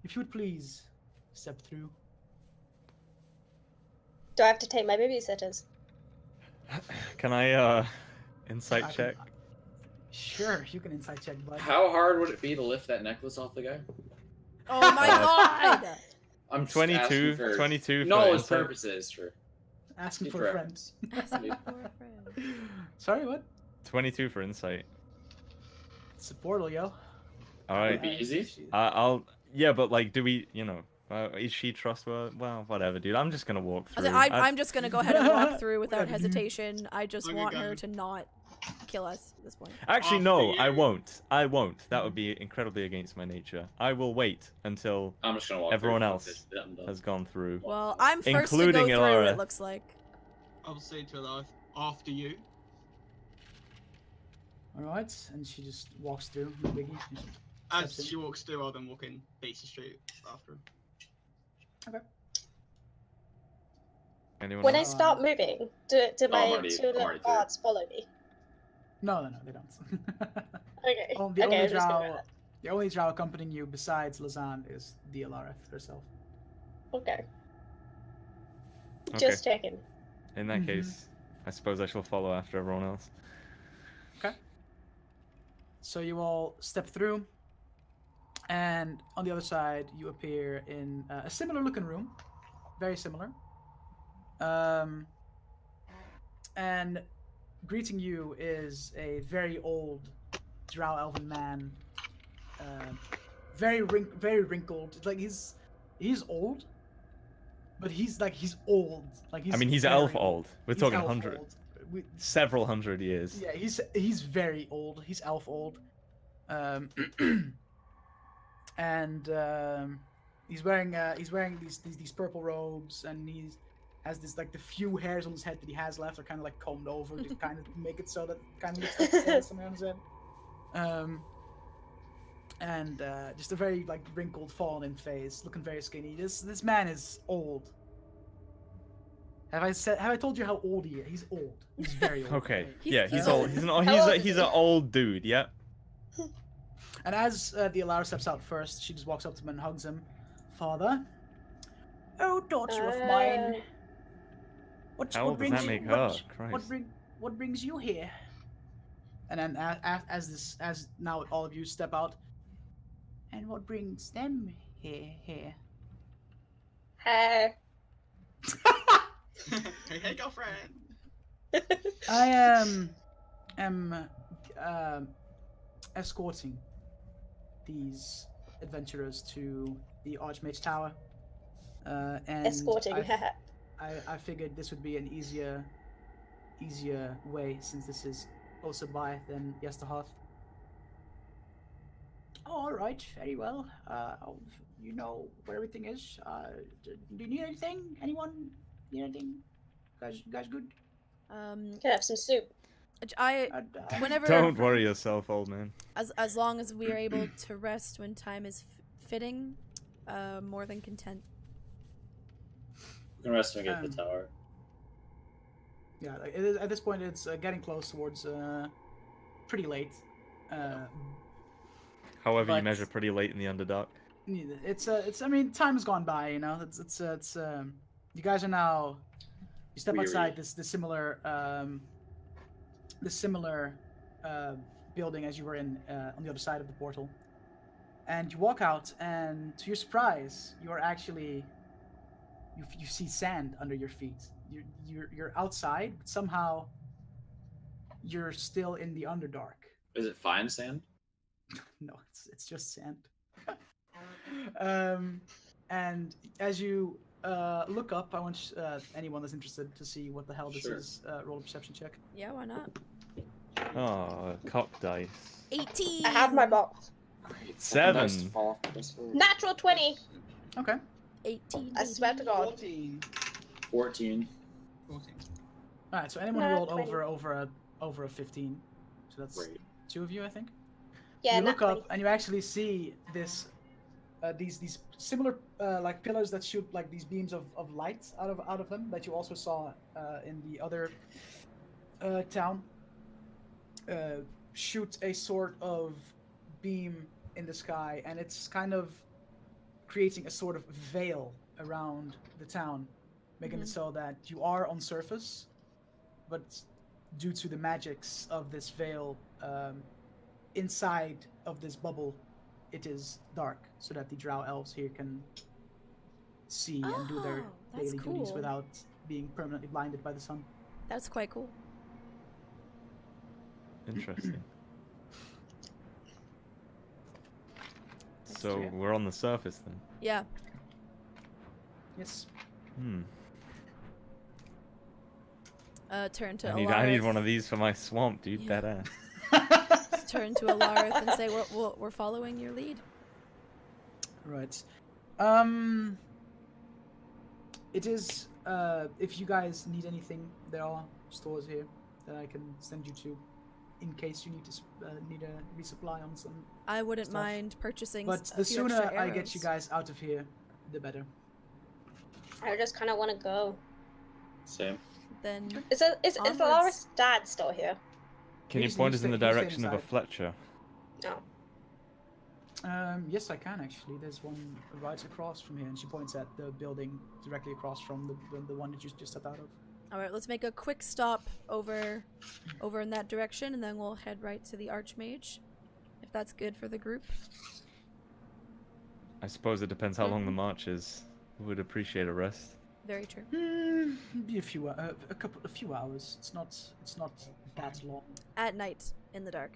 "If you would please step through." Do I have to take my babysitters? Can I I insight can- check? Sure, you can insight check, bud. How hard would it be to lift that necklace off the guy? Oh my God. I'm just 22, asking for 22 for knowledge insight. purposes. For Asking future for a friend. reference. Sorry, what? 22 for insight. It's a portal, yo. All right. Would be easy. I'll. Yeah, but like, do we? You know, is she trustworthy? Well, whatever, dude. I'm just gonna walk through. I'm just gonna go ahead and walk through without Whatever, dude. hesitation. I just Okay, want go. her to not kill us at this point. Actually, After no, I you. won't. I won't. That would be incredibly against my nature. I will wait until I'm just gonna walk. Everyone through. else I'm done. has gone through. Well, I'm first to go Including through, Ilara. it looks like. I'll say to Alive, after you. All right, and she just walks through. No biggie. She just As steps in. she walks through, I'll then walk in Basie Street after her. Anyone When I else? start moving, do I'm my already- two I'm little already through. guards follow me? No, they don't. Okay. The Okay, only I'm just drow, gonna. the only drow accompanying you besides Lazan is the Alareth herself. Okay. Okay. Just checking. In that Mhm. case, I suppose I shall follow after everyone else. Okay. So you all step through, and on the other side, you appear in a similar-looking room, very similar. And greeting you is a very old drow elven man, very wrinkled. Like he's old, but he's old. Like he's. I mean, he's very elf old. We're He's talking elf 100, old. We, several hundred years. yeah, he's very old. He's elf old. Um, and he's wearing these purple robes, and he's has this like the few hairs on his head that he has left are kind of like combed over to kind of make it so that it kind of looks like he has something on his head. And just a very like wrinkled, fallen-in face, looking very skinny. This man is old. Have I told you how old he is? He's old. He's very old. Okay. He's- Yeah, he's he's old. old. He's an How old is he's he? an old dude. Yep. And as the Alara steps out first, she just walks up to him and hugs him. Father, oh daughter of mine, How old does that make her? Christ. What brings you here? And then as now all of you step out, and what brings them here? Hey. Hey, girlfriend. I am escorting these adventurers to the Archmage Tower. And Escorting. I figured this would be an easier way, since this is closer by than Yesterhearth. All right, very well. You know where everything is. Do you need anything? Anyone need anything? Guys, good. Can I have some soup? Whenever Don't worry yourself, old man. as long as we are able to rest when time is fitting, more than content. We can rest when we get to the tower. Yeah, like, it is, at this point, it's getting close towards pretty late. However you But- measure pretty late in the Underdark. It's I mean, time has gone by. You know, it's you guys are now. You step Weary. outside this similar building as you were in on the other side of the portal, and you walk out, and to your surprise, you are actually you see sand under your feet. You're outside, but somehow you're still in the Underdark. Is it fine sand? No, it's just sand. And as you look up, I want anyone that's interested to see what the hell this Sure. is. Roll a perception check. Yeah, why not? Oh, cock dice. 18. I have my box. Great. 7. Nice to fall off this one. Natural 20. Okay. 18. I swear to God. 14. 14. 14. All right. So anyone who Nat rolled 20. over a 15. So that's Great. 2 of you, I think. Yeah, You nat look up 20. and you actually see this, these similar like pillars that shoot like these beams of light out of them that you also saw in the other town. Shoot a sort of beam in the sky, and it's kind of creating a sort of veil around the town, making it so that you are on surface, but due to the magics of this veil, inside of this bubble, it is dark, so that the drow elves here can see and do their Oh, that's daily duties cool. without being permanently blinded by the sun. That's quite cool. Interesting. That's So true. we're on the surface then. Yeah. Yes. Turn to I need Alarith. one of these for my swamp, dude. Yeah. Badass. Turn to Alarith and say we're following your lead. Right. It is. If you guys need anything, there are stores here that I can send you to, in case you need a resupply on some. I wouldn't Stuff. mind purchasing. But a the few sooner extra I get you arrows. guys out of here, the better. I just kind of want to go. Same. Then Is Onwards. Alaris' dad still here? Can you Please, point us in the stay direction of a inside. Fletcher? No. Yes, I can actually. There's one right across from here, and she points at the building directly across from the one that you just stepped out of. All right, let's make a quick stop over in that direction, and then we'll head right to the Archmage, if that's good for the group. I suppose it depends how long the march is. We would appreciate a rest. Very true. Be a few hours. It's not that long. At night, in the dark.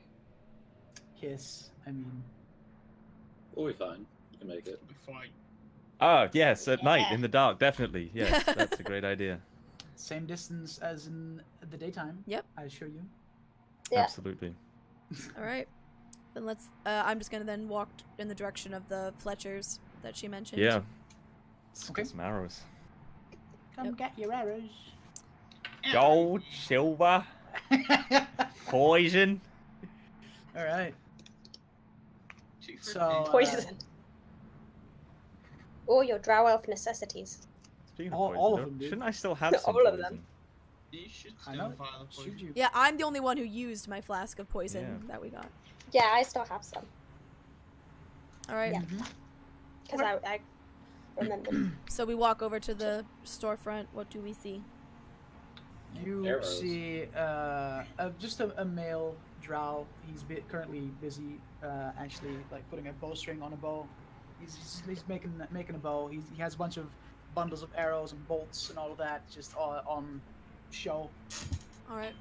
Yes, I mean. We'll be fine. You can make it. Fine. Ah, yes, at night, Yeah. in the dark, definitely. Yes, that's a great idea. Same distance as in the daytime. Yep. I assure you. Yeah. Absolutely. All right. Then let's. I'm just gonna then walk in the direction of the Fletchers that she mentioned. Yeah. Let's Okay. get some arrows. Come get your arrows. Gold, silver, poison. All right. So, Poison. All your drow elf necessities. Speaking All- of all poison, of them, dude. shouldn't I still have some All of poison? them. You should I still know. file a Should poison. you? Yeah, I'm the only one who used my flask of poison Yeah. that we got. Yeah, I still have some. All right. Yeah. Because I remember. So we walk over to the storefront. What do we see? You Arrows. see just a male drow. He's currently busy actually like putting a bowstring on a bow. He's making a bow. He has a bunch of bundles of arrows and bolts and all of that just on show. All right.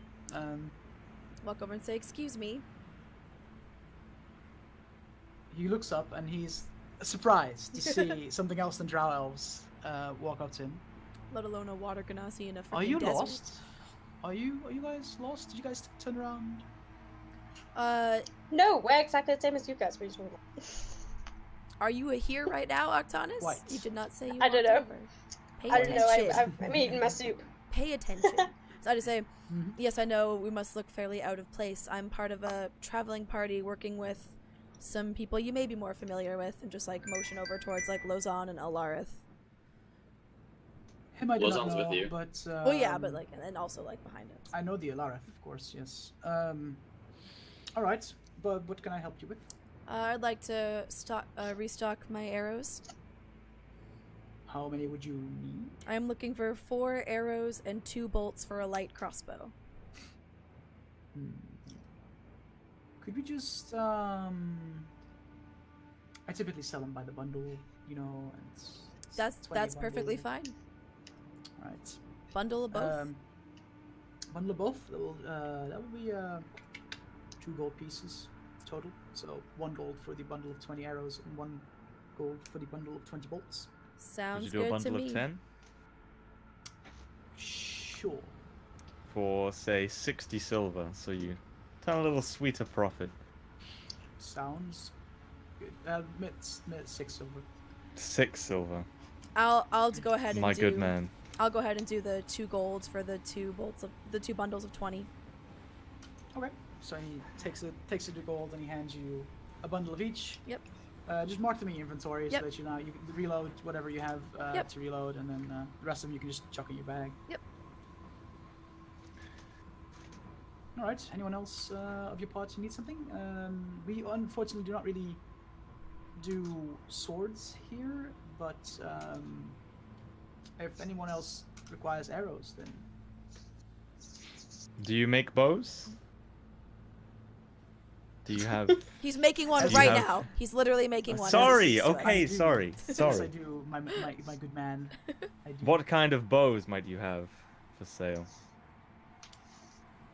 Walk over and say, "Excuse me." He looks up and he's surprised to see something else than drow elves walk up to him. Let alone a water ganassi in a freaking Are you desert. lost? Are you guys lost? Did you guys turn around? No, we're exactly the same as you guys. We just Are you here right now, Octanus? White. You did not say you I don't walked know. over. Pay I don't know. attention. I'm eating my soup. Pay attention. So I just say, Mhm. yes, I know we must look fairly out of place. I'm part of a traveling party working with some people you may be more familiar with, and just like motion over towards like Lozan and Alarith. Him I do not Lozan's know, with you. but Well, yeah, but like, and then also like behind it. I know the Alareth, of course. Yes. All right, but what can I help you with? I'd like to restock my arrows. How many would you need? I'm looking for 4 arrows and 2 bolts for a light crossbow. Could we just I typically sell them by the bundle, you know. And it's That's 20 a perfectly bundle. fine. Right. Bundle of both. Bundle of both. That will be 2 gold pieces total. So 1 gold for the bundle of 20 arrows and 1 gold for the bundle of 20 bolts. Sounds Would you do a good to bundle me. of 10? Sure. For, say, 60 silver, so you turn a little sweeter profit. Sounds good. It's 6 silver. 6 silver. I'll go ahead and My do. good man. I'll go ahead and do the 2 golds for the 2 bolts of the 2 bundles of 20. Okay. So he takes it to gold and he hands you a bundle of each. Yep. Just mark them in your inventory Yep. so that you know you can reload whatever you have Yep. to reload, and then the rest of them you can just chuck in your bag. Yep. All right. Anyone else of your party need something? We unfortunately do not really do swords here, but if anyone else requires arrows, then Do you make bows? Do you have... He's making one Do you right have- now. He's literally making one. as Sorry, he speaks to us. okay, I do. sorry, yes, sorry. I do. My good man. I do. What kind of bows might you have for sale?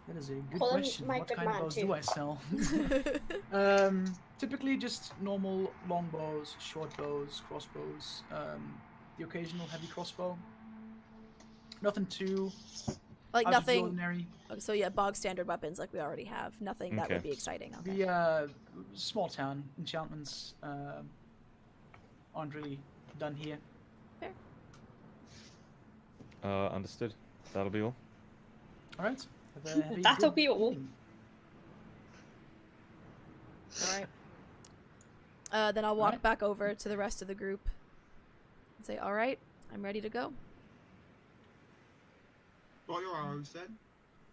That is a good Call him question. my What good kind of man, bows too. do I sell? Typically just normal long bows, short bows, crossbows, the occasional heavy crossbow. Nothing too Like out of the nothing. ordinary. So yeah, bog standard weapons like we already have. Nothing that would Okay. be exciting. Okay. The small town enchantments aren't really done here. Understood. That'll be all. All right. Have a That'll good be all. evening. All right. Then I'll walk Alright. back over to the rest of the group and say, "All right, I'm ready to go." Got your arrows then?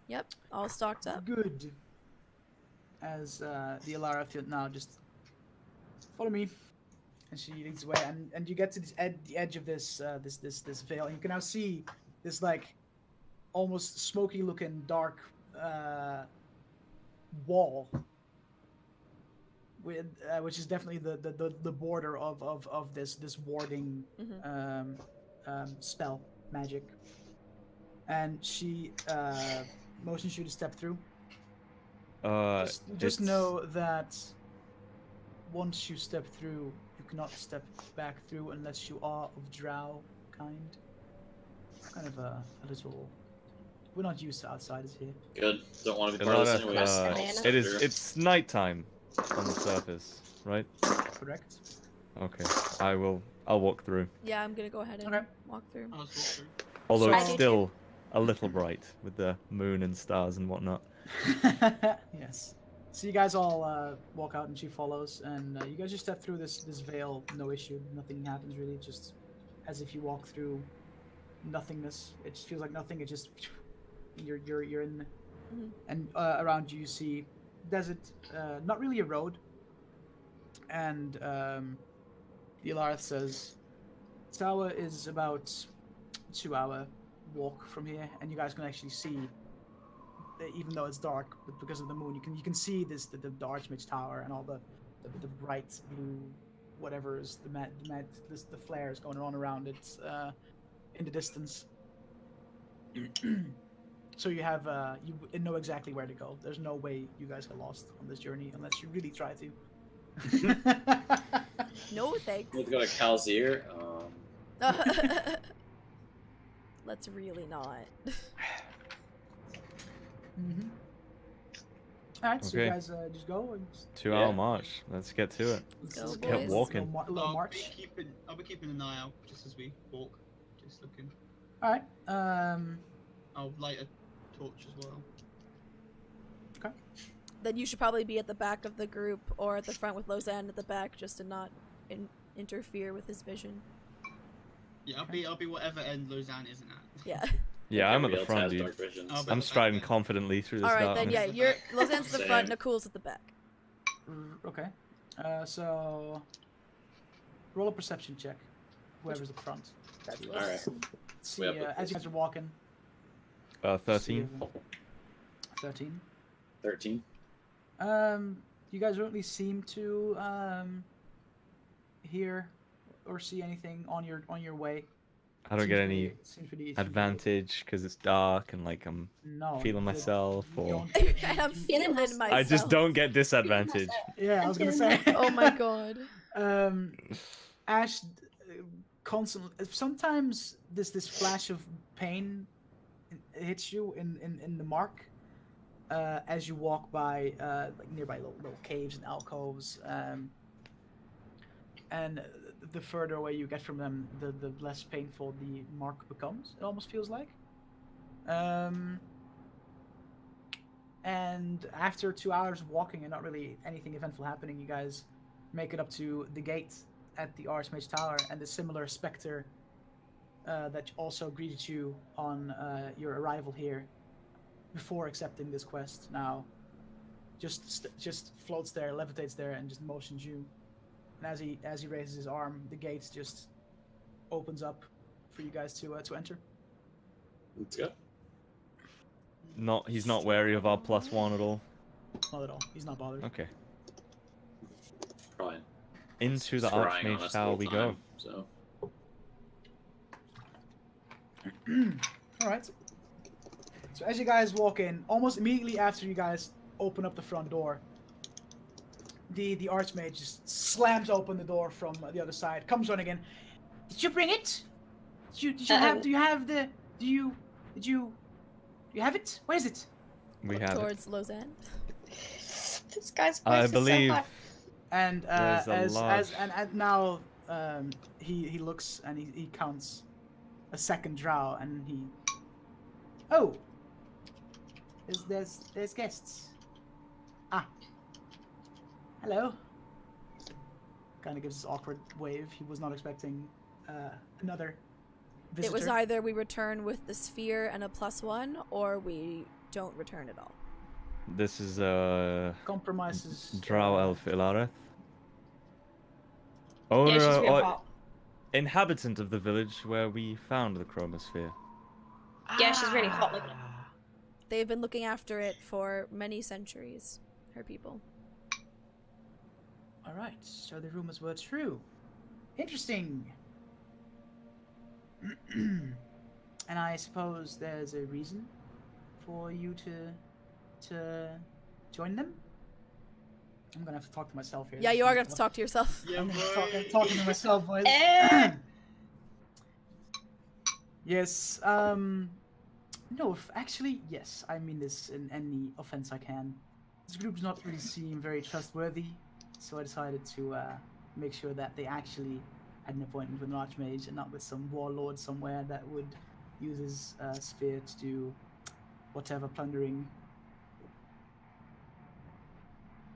Yep, all stocked up. Good. as the Alara now just follow me, and she leads the way, and you get to the edge of this this veil, and you can now see this like almost smoky looking dark wall with which is definitely the border of this warding spell magic, and she motions you to step through. Just know that once you step through, you cannot step back through unless you are of drow kind. Kind of a little. We're not used to outsiders here. Good. Don't want to be part of this anyways. It's nighttime on the surface, right? Correct. Okay. I'll walk through. Yeah, I'm gonna go ahead and walk through. I'll just walk through. Although So- it's still a little bright with the moon and stars and whatnot. Yes. So you guys all walk out, and she follows, and you guys just step through this veil, no issue. Nothing happens really, just as if you walk through nothingness. It just feels like nothing. It just you're in, and around you see desert, not really a road. And the Alarth says, Tower is about 2-hour walk from here, and you guys can actually see. Even though it's dark, but because of the moon, you can see the Archmage Tower and all the bright blue, whatever is the flares going on around it in the distance. So you have you know exactly where to go. There's no way you guys get lost on this journey unless you really try to. No thanks. Let's go to Calzir. Let's really not. Mm-hmm. All right, so you Okay. guys just go and 2-hour march. Let's get to it. Let's go, let's get boys. walking. A little march. I'll be keeping an eye out just as we walk, just looking. All right. I'll light a torch as well. Then you should probably be at the back of the group or at the front with Lozan at the back, just to not interfere with his vision. Yeah, I'll be whatever end Lausanne isn't at. Yeah. Yeah, I'm at the Everybody else front, has dude. dark vision, Oh, so- but- I'm striding confidently through this All right, darkness. then yeah, darkness. you're Lozan's the front, Same. Nicole's at the back. Okay. So roll a perception check. Whoever's at the front. All right. See, We have the as you guys are walking. 13. 13. 13. You guys don't really seem to hear or see anything on your way. I don't Seems get pretty- any seems pretty- advantage because it's dark and like I'm No. feeling you myself, you or don't- I'm feeling myself. I just don't get disadvantage. Yeah, I was gonna say. Oh my god. Ash constantly. Sometimes this flash of pain hits you in the mark as you walk by like nearby little caves and alcoves, and the further away you get from them, the less painful the mark becomes. It almost feels like. And after 2 hours of walking and not really anything eventful happening, you guys make it up to the gate at the Archmage Tower, and the similar specter that also greeted you on your arrival here before accepting this quest now just floats there, levitates there, and just motions you. And as he raises his arm, the gate just opens up for you guys to enter. Let's go. He's not wary of our +1 at all. Not at all. He's not bothered. Okay. Probably. Into the scrying on Archmage us the Tower whole we time, go. So. All right. So as you guys walk in, almost immediately after you guys open up the front door, the Archmage just slams open the door from the other side, comes running in. Did you bring it? Did you have? Do you have the? Did you have it? Where is it? We have it. Towards Lozan. This guy's I voice is so believe high. And There's a as large- and now he looks and he counts a second drow, and he there's guests. Ah, hello. Kind of gives this awkward wave. He was not expecting another visitor. It was either we return with the sphere and a +1, or we don't return at all. This is Compromises. Drow Elf Ilareth. Yeah, Owner she's real or hot. inhabitant of the village where we found the chromosphere. Yeah, she's really hot looking. They've been looking after it for many centuries, her people. All right, so the rumors were true. Interesting. And I suppose there's a reason for you to join them. I'm gonna have to talk to myself here. Yeah, you are gonna have to talk to yourself. Yeah, I'm boy. talking to myself, boys. Eh. Yes. No, actually, yes. I mean this in any offense I can. This group does not really seem very trustworthy, so I decided to make sure that they actually had an appointment with an archmage and not with some warlord somewhere that would use his spear to do whatever plundering.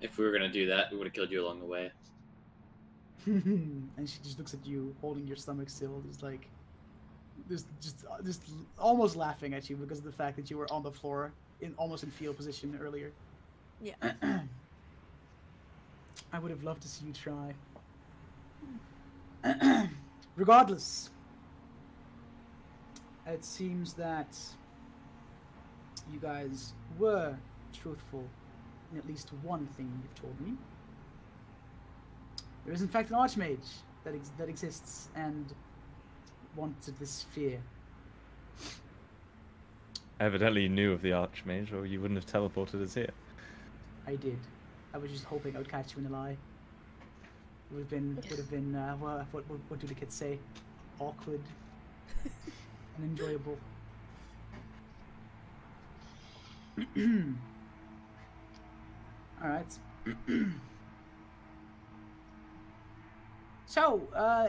If we were gonna do that, we would have killed you along the way. And she just looks at you, holding your stomach still, just like, just almost laughing at you because of the fact that you were on the floor, almost in fetal position earlier. Yeah. I would have loved to see you try. Regardless, it seems that you guys were truthful in at least one thing you've told me. There is in fact an archmage that exists and wanted this sphere. Evidently you knew of the Archmage, or you wouldn't have teleported us here. I did. I was just hoping I would catch you in a lie. Would have been what do the kids say? Awkward and enjoyable. All right. So,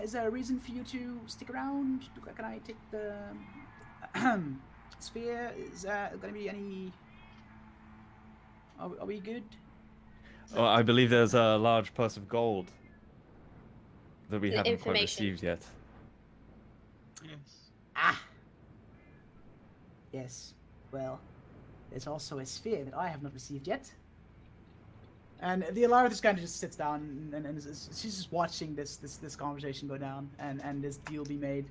is there a reason for you to stick around? Can I take the sphere? Is there going to be any? Are we good? Oh, I believe there's a large purse of gold that we The haven't quite information. received yet. Yes. Ah. Yes. Well, there's also a sphere that I have not received yet. And the Alara just kind of just sits down and she's just watching this conversation go down and this deal be made.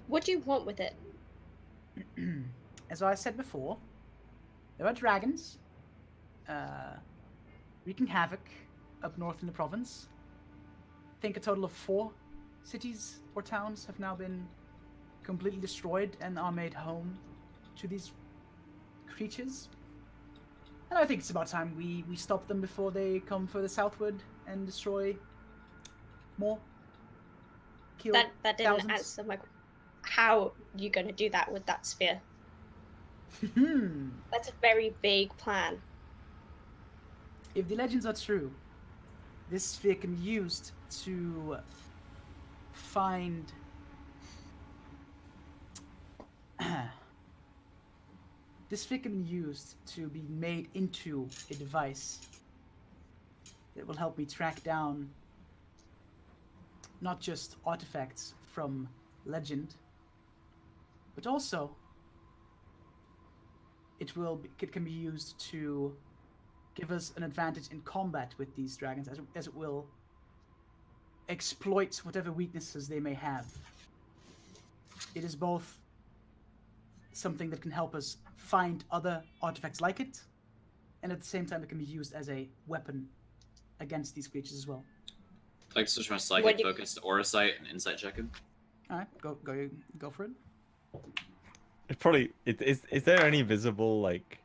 What do you want with it? As I said before, there are dragons wreaking havoc up north in the province. I think a total of 4 cities or towns have now been completely destroyed and are made home to these creatures. And I think it's about time we stop them before they come further southward and destroy more. Kill That didn't thousands. answer my. How are you going to do that with that sphere? That's a very vague plan. If the legends are true, this sphere can be used to find this sphere can be used to be made into a device that will help me track down not just artifacts from legend, but also it can be used to give us an advantage in combat with these dragons, as it will exploit whatever weaknesses they may have. It is both something that can help us find other artifacts like it, and at the same time it can be used as a weapon against these creatures as well. I'd like to switch my psychic focus to aura sight and insight checking. All right, go for it. It probably is there any visible like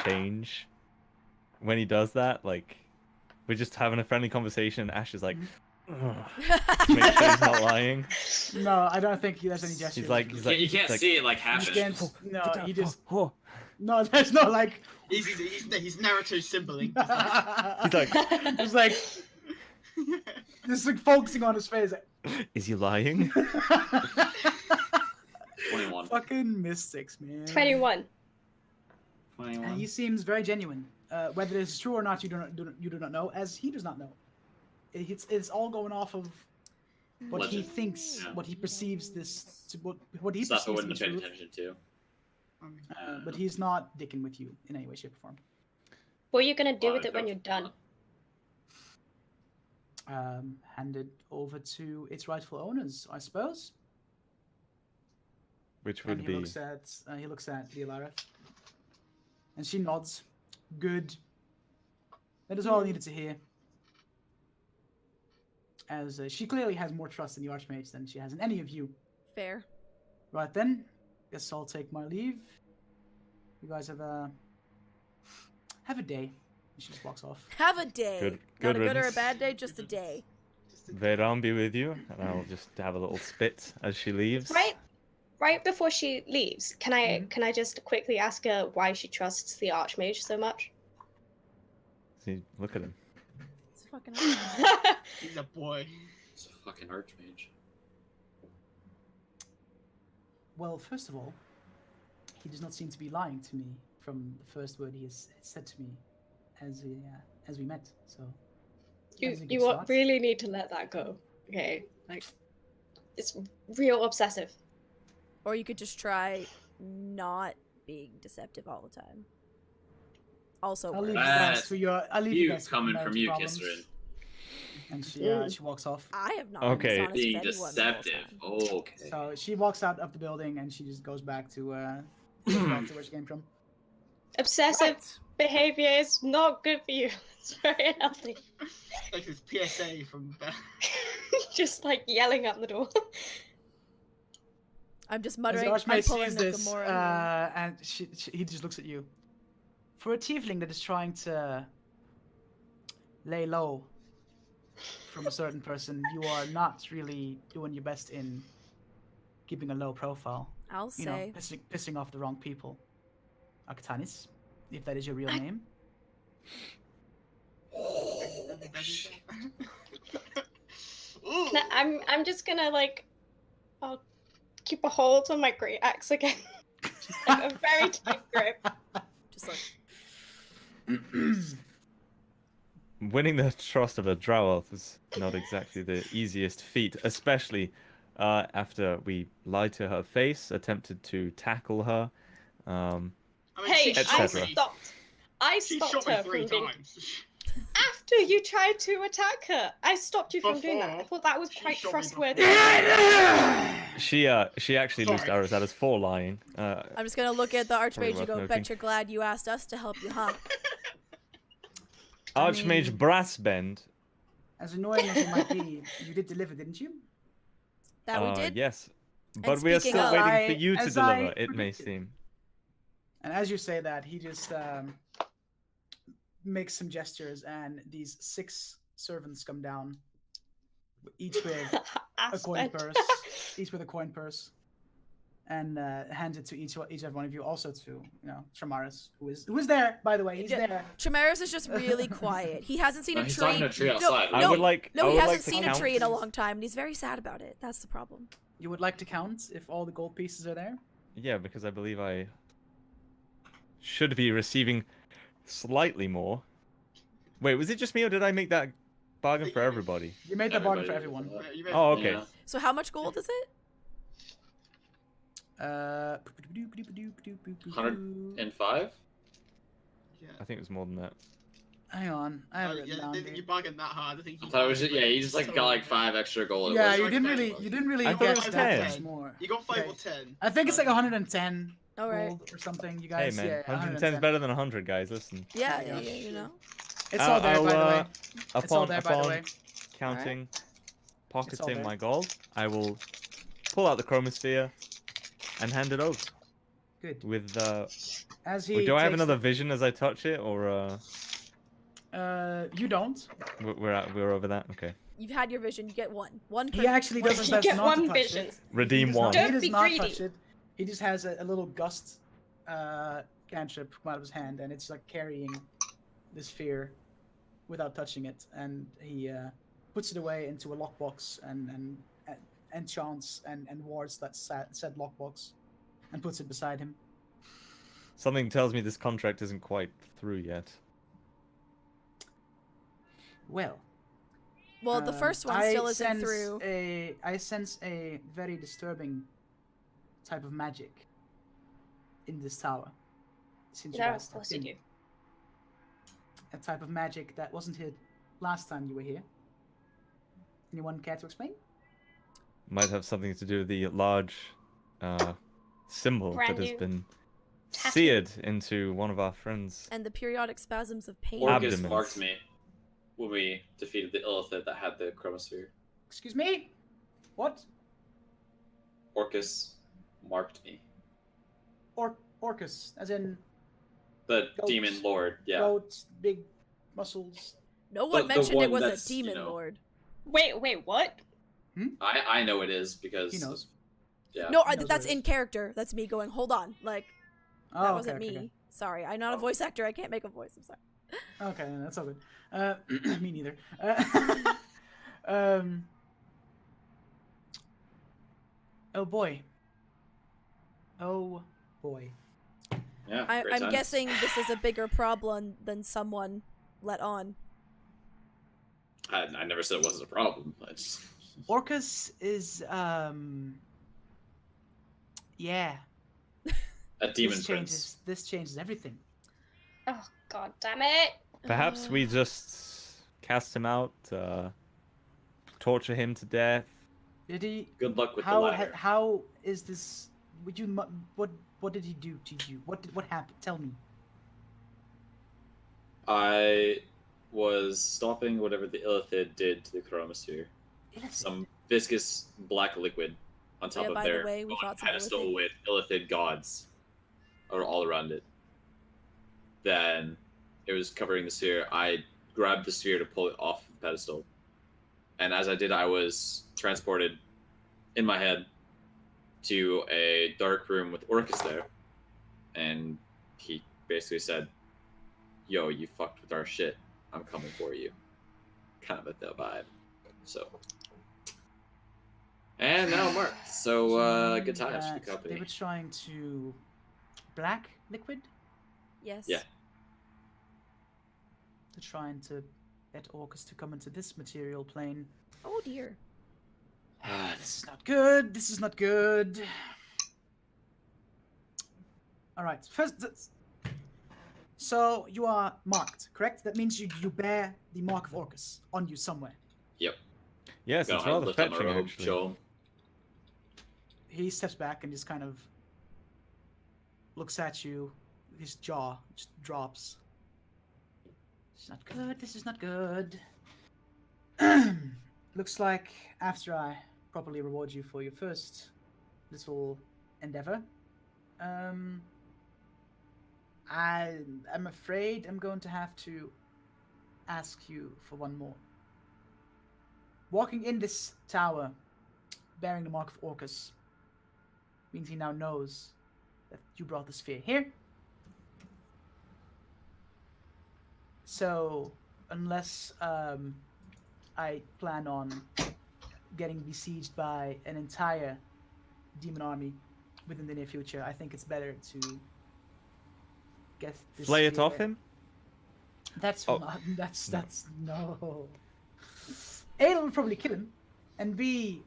change when he does that? Like we're just having a friendly conversation and Ash is like ugh, to make sure he's not lying. No, I don't think there's any gesture. He's like You can't see it like happen. No, he just. No, there's no like. He's Naruto symboling. He's like It's like just like focusing on his face. Like, is he lying? 21. fucking mystics, man. 21. 21. He seems very genuine. Whether this is true or not, you do not know, as he does not know. It's all going off of what he Legend. thinks, Yeah. what he perceives what he Stuff I perceives to wouldn't be have paid truth. attention to. But he's not dicking with you in any way, shape, or form. What are you gonna do Wow, with it when no. you're done? Hand it over to its rightful owners, I suppose. Which And would he be looks at Lialareth. And she nods. Good. That is all I needed to hear. As she clearly has more trust in the Archmage than she has in any of you. Fair. Right then, guess I'll take my leave. You guys have a day. And she just walks off. Have a day. Good- Not good a good or a riddance. bad day, just a day. Veram be with you, and I'll just have a little spit as she leaves. Right before she leaves, can I just quickly ask her why she trusts the Archmage so much? See, look at him. It's fucking He's a boy. It's a fucking archmage. Well, first of all, he does not seem to be lying to me from the first word he has said to me as we met. So that is a good start. really need to let that go. Okay, like it's real obsessive. Or you could just try not being deceptive all the time. Also, I'll leave you works. guys to your. I'll leave you You guys to coming your from marriage you, problems. Kisserin. And she Mm. she walks off. I have not Okay. been dishonest Being with anyone the whole deceptive. time. Oh, okay. So she walks out of the building and she just goes back to where she came from. Obsessive Right. behavior is not good for you. It's very unhealthy. Like this PSA from Just like yelling out the door. I'm just As the muttering. I'm Archmage pulling sees the this, Gamora. and he just looks at you. For a tiefling that is trying to lay low from a certain person, you are not really doing your best in keeping a low profile. I'll You know, say. pissing off the wrong people. Arctanis, if that is your real name. Ooh. I'm just gonna like, I'll keep a hold on my great axe again. Just like a very tight grip. Just like. Winning the trust of a drow elf is not exactly the easiest feat, especially after we lied to her face, attempted to tackle her. I mean, Hey, she I shot etc. me. stopped. I She stopped shot me her 3 from being. times. After you tried to attack her, I stopped you from doing that. I Before, thought that was she quite shot me trustworthy. She actually loosed arrows at us for lying. I'm just gonna look at the Probably Archmage and worth go, noting. bet you're glad you asked us to help you, huh? Archmage mean- Brassbend. As annoying as it might be, you did deliver, didn't you? That we did. Yes. But we are speaking still of- waiting for you to As deliver, I it may predicted. seem. And as you say that, he just makes some gestures, and these 6 servants come down, each with a coin Aspect. purse, each with a coin purse, and hands it to each every one of you. Also to Tramaris, who is there, by the way. He's Yeah. there. Tremaris is just really quiet. He hasn't seen No, a he's tree. talking to a tree No, outside. no, I would like. no, I he would hasn't like to seen a count. tree in a long time, and he's very sad about it. That's the problem. You would like to count if all the gold pieces are there? Yeah, because I believe I should be receiving slightly more. Wait, was it just me, or did I make that bargain for everybody? You made the bargain for Everybody everyone. did You read- Oh, okay. Yeah. So how much gold is it? 105? Yeah. I think it was more than that. Hang on, I have it Yeah, written down. you dude. bargained that hard. I think I thought it was just, yeah, you just like got like 5 extra gold. It Yeah, was you like didn't 10 really, bucks. you didn't really I thought it get was that 10. much more. You got 5 Okay. or 10. I think it's like 110 All right. gold or something. You Hey guys, man, yeah, 110 is better than 100, guys. Listen. Yeah, There yeah, you go. you know. It's all there, by the way. It's all Upon there, by the way. counting, pocketing there. my gold, I will pull out the chromosphere and hand it over. Good. With As wait, he do I have takes another vision as I touch it, or You don't. we're over that? Okay. You've had your vision. You get one. One. He actually does his You best get not to one touch vision. it. Redeem He does not- one. He Don't does be not greedy. touch it. He just has a little gust cantrip come out of his hand, and it's like carrying the sphere without touching it, and he puts it away into a lockbox and enchants and wards that said lockbox, and puts it beside him. Something tells me this contract isn't quite through yet. Well. Well, the first one still isn't through. I sense a very disturbing type of magic in this tower. Since you Yeah, guys of course stepped you in. do. a type of magic that wasn't hid last time you were here. Anyone care to explain? Might have something to do with the large symbol Brand that has new been tattoo. seared into one of our friends. And the periodic spasms of pain. Orcus Abdomens. marked me when we defeated the Illithid that had the chromosphere. Excuse me? What? Orcus marked me. Orcus, as in The Goats. demon lord, yeah. goats, big muscles. No one The mentioned one it was a that's, you demon know- lord. Wait, what? I know it is because He knows. Yeah. No, He knows that's what it in is. charter. That's me going, hold on. Like, Oh, that wasn't okay, me. okay. Sorry, I'm not a Oh. voice actor. I can't make a voice. I'm sorry. Okay, that's all good. Me neither. Oh boy. Oh boy. Yeah. I'm great times. guessing this is a bigger problem than someone let on. I never said it wasn't a problem. I just Orcus is yeah. a demon This prince. changes everything. Oh god damn it! Perhaps we Uh, just cast him out, torture him to death. Did he Good luck with the how latter. how is this would you what did he do to you? What happened? Tell me. I was stopping whatever the Illithid did to the chromosphere. Some viscous black liquid on top Yeah, of by the their way, we fought some pedestal Illithid. with Illithid gods all around it. Then it was covering the sphere. I grabbed the sphere to pull it off the pedestal. And as I did, I was transported in my head to a dark room with Orcus there. And he basically said, yo, you fucked with our shit. I'm coming for you. Kind of a vibe. So. And now I'm marked. So, good times for the That company. They were trying to black liquid. Yes. Yeah. They're trying to get Orcus to come into this material plane. Oh dear. This is not good. This is not good. All right. So you are marked, correct? That means you bear the mark of Orcus on you somewhere. Yep. Yes, Gonna it's have to rather lift up my fetching, robe, actually. show 'em. He steps back and just kind of looks at you. His jaw just drops. It's not good. This is not good. Looks like after I properly reward you for your first little endeavor, I'm afraid I'm going to have to ask you for one more. Walking in this tower, bearing the mark of Orcus, means he now knows that you brought the sphere here. So, unless I plan on getting besieged by an entire demon army within the near future, I think it's better to get this Flay it off sphere- him? That's Oh. not, that's no. A, will probably kill him, and B,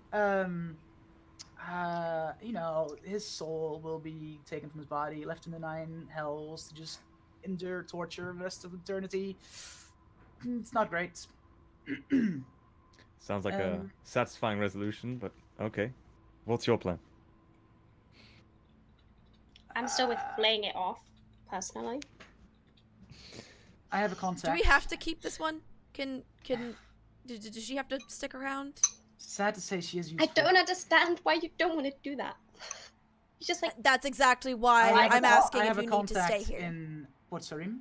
his soul will be taken from his body, left in the 9 hells to just endure torture the rest of eternity. It's not great. Sounds like a Um, satisfying resolution, but okay. What's your plan? I'm still with flaying it off, personally. I have a contact. Do we have to keep this one? Does she have to stick around? Sad to say, she is I useful. don't understand why you don't want to do that. You just like That's exactly why I have I'm a- asking I if have you a need to stay contact here. in Port Sarim.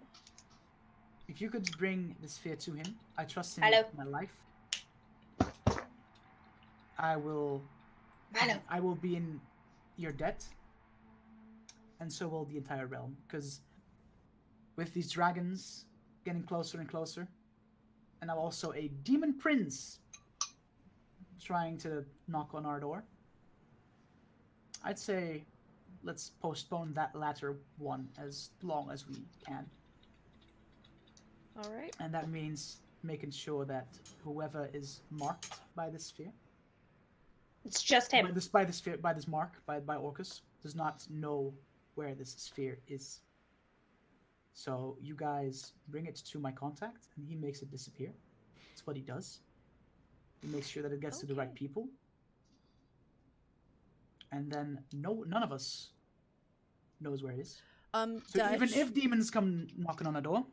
If you could bring the sphere to him, I trust him Hello. with my life. I will be in your debt, and so will the entire realm. Because with these dragons getting closer and closer, and now also a demon prince trying to knock on our door, I'd say let's postpone that latter one as long as we can. All right. And that means making sure that whoever is marked by this sphere, it's just him. by this mark, by Orcus, does not know where this sphere is. So you guys bring it to my contact, and he makes it disappear. That's what he does. He makes sure that it gets to the right Okay. people. And then none of us knows where it is. So even Dutch, if demons come knocking on a door,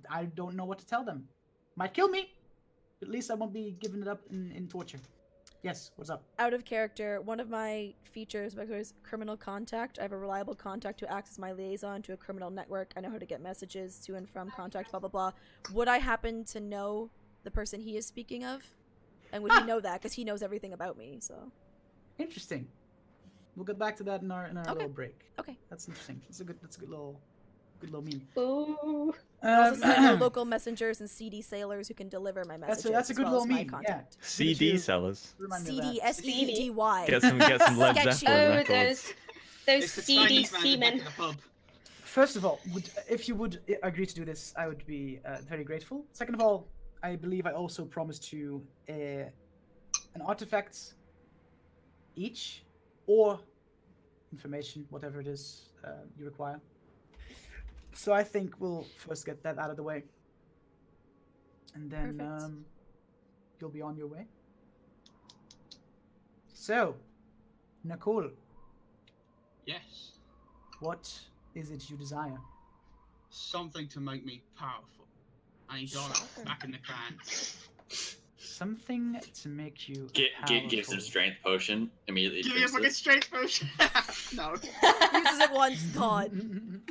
I don't know what to tell them. Might kill me. At least I won't be giving it up in torture. Yes, what's up? out of character, one of my features is criminal contact. I have a reliable contact who acts as my liaison to a criminal network. I know how to get messages to and from contact, blah, blah, blah. Would I happen to know the person he is speaking of? And would he know that? Because he knows everything about me, so. Interesting. We'll get back to that in our Okay. little break. Okay. That's interesting. That's a good little meme. Ooh. Also, since I know local messengers and CD sailors who can deliver my messages. That's a good as well little as my meme. Yeah. contact. CD sellers. Remind me of CD, that. SEEDY. Get some Led Sketchy. Zeppelin Oh, records. those It's the seedy Chinese man in the back seamen. of the pub. First of all, if you would agree to do this, I would be very grateful. Second of all, I believe I also promised you an artifact each, or information, whatever it is you require. So I think we'll first get that out of the way, and then Perfect. you'll be on your way. So, Nicole, Yes. what is it you desire? Something to make me powerful. I need dollars back in the clan. Something to make you Gives him powerful. strength potion. Immediately Give me a drinks fucking it. straight potion. No. Uses it once, gone.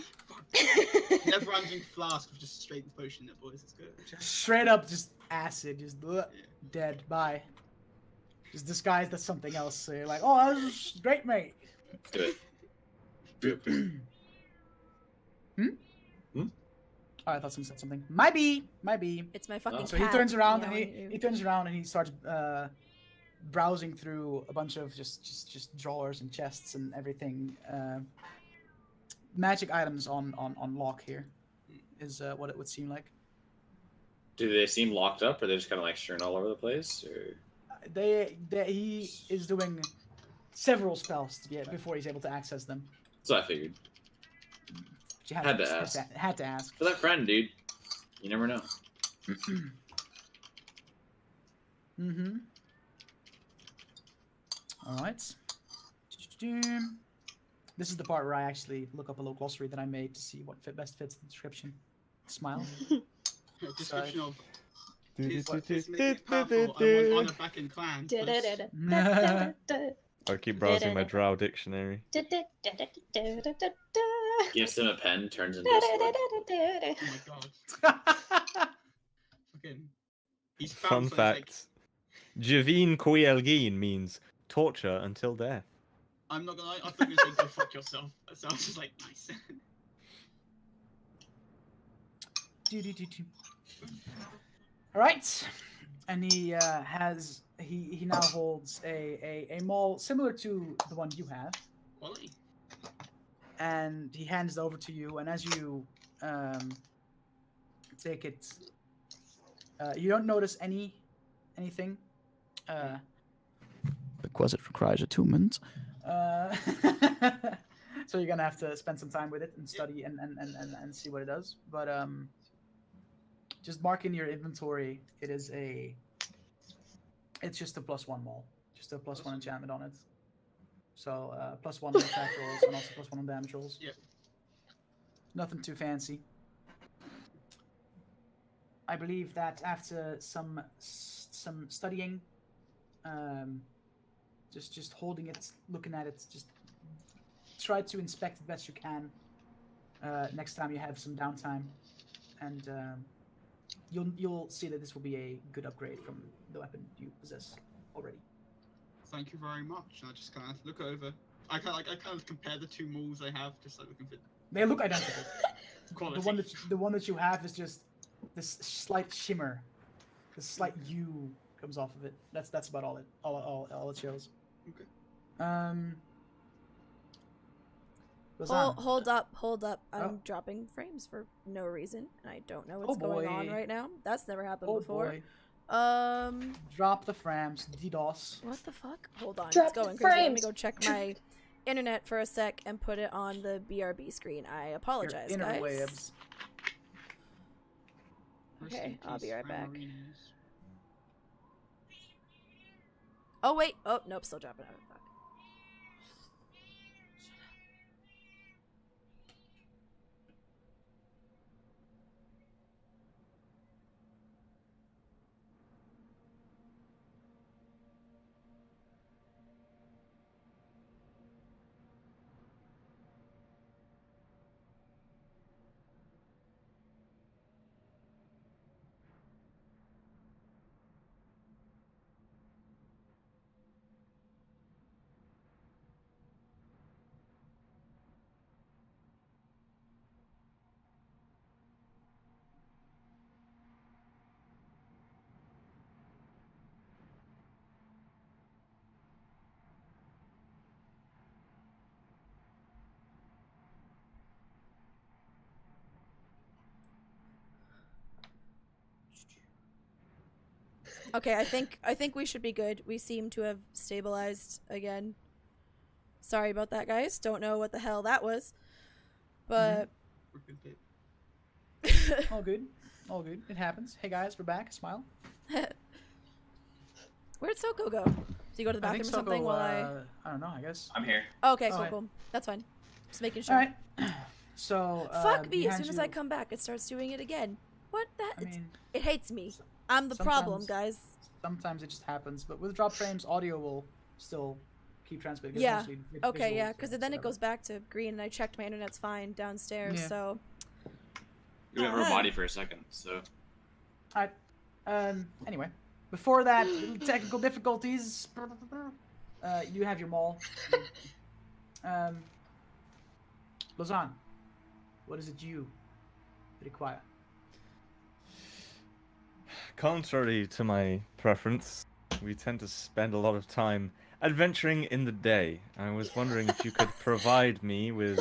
Never runs in flask with just straight potion, that boys. It's good. Straight up, just acid, just dead. Bye. Just disguised as something else. So you're like, oh, that was great, mate. Do it. Oh, I thought someone said something. Might be. It's my fucking So cat. he turns around and meowing at you. he turns around and he starts browsing through a bunch of just drawers and chests and everything. Magic items on lock here is what it would seem like. Do they seem locked up, or they're just kind of like strewn all over the place? Or He is doing several spells before he's able to access them. so I figured. You Had to ask. Had to ask. For that friend, dude. You never know. Mm-hmm. All right. This is the part where I actually look up a little glossary that I made to see what best fits the description. Smile. Description of Do, his do, do, his do, make me do, powerful. do, I do. want honor back in clan. plus- I keep browsing my Drow dictionary. Gives him a pen, turns into a sword. Oh my god. Fucking. He's Fun found something, like, fact. Javine Koyelgin means torture until death. I'm not gonna lie, I thought you were saying go fuck yourself. So I was just like, nice. All right, and he has he now holds a maul similar to the one you have, Quality. and he hands it over to you. And as you take it, you don't notice anything. Because it requires attunement. So you're gonna have to spend some time with it and study and see what it does. But just mark in your inventory. It's just a +1 maul, just a +1 enchantment on it. So +1 on attack rolls and also +1 on damage rolls. Yep. Nothing too fancy. I believe that after some studying, just holding it, looking at it, just try to inspect it best you can. Next time you have some downtime, and you'll see that this will be a good upgrade from the weapon you possess already. Thank you very much. And I just kind of look over. I kind of compare the two mauls I have, just like looking for They look identical. quality. The one that you have is just this slight shimmer, this slight hue comes off of it. That's about all it shows. Okay. Lazan. Hold up. I'm Oh. dropping frames for no reason, and I don't know Oh, what's going on boy. right now. That's never happened Oh before. boy. Um, Drop the frames. DDoS. what the fuck? Hold on, Drop it's the going crazy. Let me frames. go check my internet for a sec and put it on the BRB screen. I apologize, Your guys. interwebs. Rest Okay, in I'll be peace, right back. Ramarinos. Oh wait. Oh nope, still dropping out. Fuck. Okay, I think we should be good. We seem to have stabilized again. Sorry about that, guys. Don't know what the hell that was. But We're good, babe. All good. All good. It happens. Hey guys, we're back. Smile. Where'd Soko go? Did he go to the I bathroom think or something Soko, while I don't know. I guess. I'm here. I... Okay, Oh, cool, hi. cool. That's fine. Just making sure. All right. So. Fuck me, as behind soon as I you- come back, it starts doing it again. What the... I mean, It hates me. I'm the problem, sometimes- guys. sometimes it just happens, but with drop frames, audio will still keep transmitting. It's Yeah. mostly Okay, visuals, yeah, because so then it whatever. goes back to green, and I checked my internet's fine downstairs, Yeah. so... You went body for a second, so. Alright. Anyway, before that, little technical difficulties. You have your maul. Lausanne, what is it you require? Contrary to my preference, we tend to spend a lot of time adventuring in the day. I was wondering if you could provide me with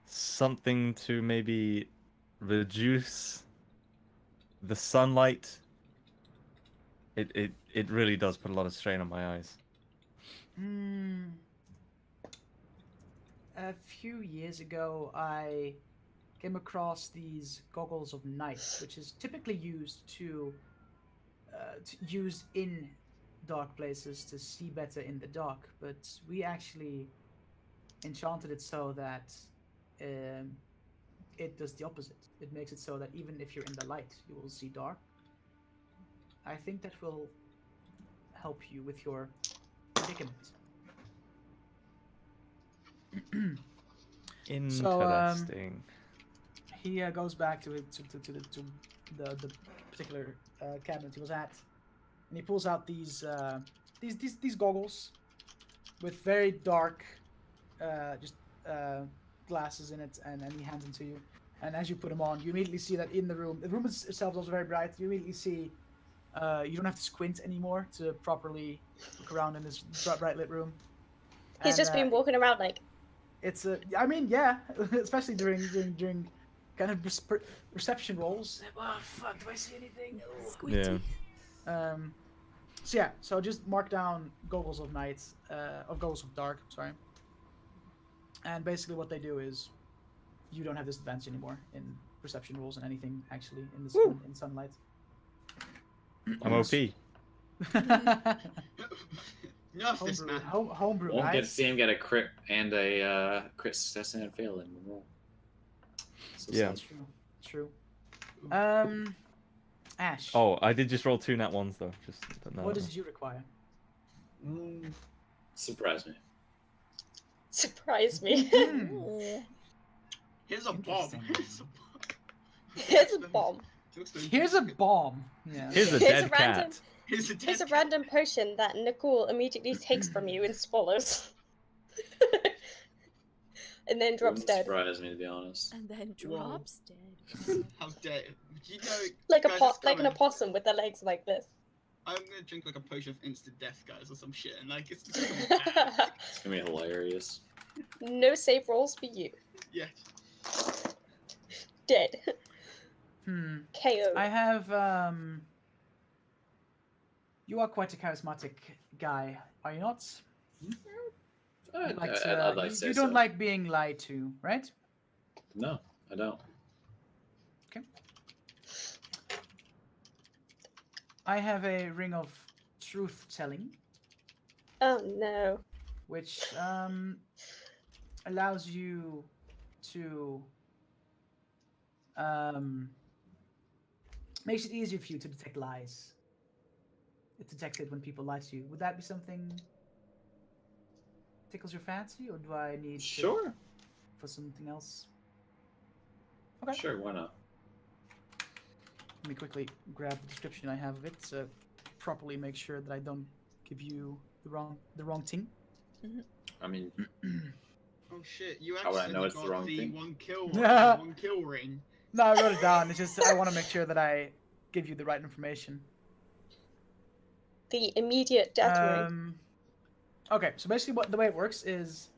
something to maybe reduce the sunlight. It really does put a lot of strain on my eyes. A few years ago, I came across these goggles of night, which is typically used to use in dark places to see better in the dark. But we actually enchanted it so that it does the opposite. It makes it so that even if you're in the light, you will see dark. I think that will help you with your predicament. Interesting. He goes back to the particular cabinet he was at, and he pulls out these goggles with very dark, glasses in it, and he hands them to you. And as you put them on, you immediately see that in the room itself is also very bright. You immediately see you don't have to squint anymore to properly look around in this bright lit room. He's And, just been walking around like, It's I mean, yeah, especially during kind of reception rolls. Oh fuck! Do I see anything? Oh. Squinty. Yeah. So yeah, so just mark down goggles of night, of goggles of dark. Sorry. And basically, what they do is, you don't have this advantage anymore in perception rolls and anything actually in the sun, in sunlight. I'm OP. Enough this Homebrew, man. homebrew, Won't get to guys. see him get a crit and a crit success and a fail in the roll. So Yeah. That's true. True. Ash. Oh, I did just roll 2 nat ones though. Just no. What does you require? surprise me. surprise me. Ooh. Here's a bomb. Interesting. Here's a bomb. Here's a bomb. Yeah. Here's a Here's dead a random- cat. Here's a Here's a dead random potion that Nicole immediately takes from you and swallows. And then drops Wouldn't dead. surprise me, to be honest. And then Whoa. drops dead. How dare you know? Like a guys, it's like an coming. opossum with the legs like this. I'm gonna drink like a potion of instant death, guys, or some shit, and like it's gonna be bad. It's gonna be hilarious. No save rolls for you. Yeah. Dead. KO. I have you are quite a charismatic guy, are you not? You, like I'd like to you say don't so. like being lied to, right? No, I don't. Okay. I have a ring of truth telling, Oh no. which allows you to makes it easier for you to detect lies. It detects it when people lie to you. Would that be something tickles your fancy, or do I need to Sure. for something else? Okay. Sure, why not? Let me quickly grab the description I have of it to properly make sure that I don't give you the wrong thing. I mean, Oh shit! You How would I know accidentally it's the got wrong the thing? one kill ring. No, I wrote it down. It's just I want to make sure that I give you the right information. The immediate death ring. Okay, so basically, what the way it works is,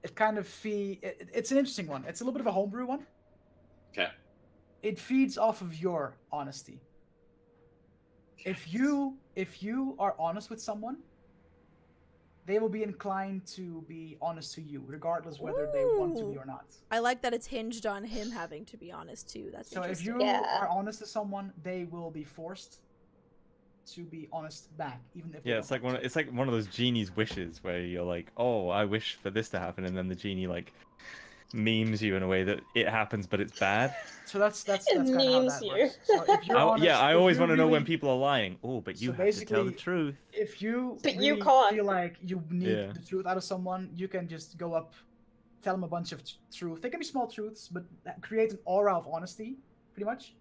it kind of it's an interesting one. It's a little bit of a homebrew one. okay. It feeds off of your honesty. If you are honest with someone, they will be inclined to be honest to you, regardless whether they want to be Ooh. or not. I like that it's hinged on him having to be honest too. That's So if interesting. you Yeah. are honest to someone, they will be forced to be honest back, even if they Yeah, don't want to. it's like one of those genie's wishes where you're like, oh, I wish for this to happen, and then the genie like memes you in a way that it happens, but it's bad. So that's It kind of how memes that you. works. So if you're honest, Yeah, I if always you want to know when really- people are lying. Oh, but you So have to tell the basically, truth. if you But you really can't. feel like you need Yeah. the truth out of someone, you can just go up, tell them a bunch of truth. They can be small truths, but that create an aura of honesty, pretty much.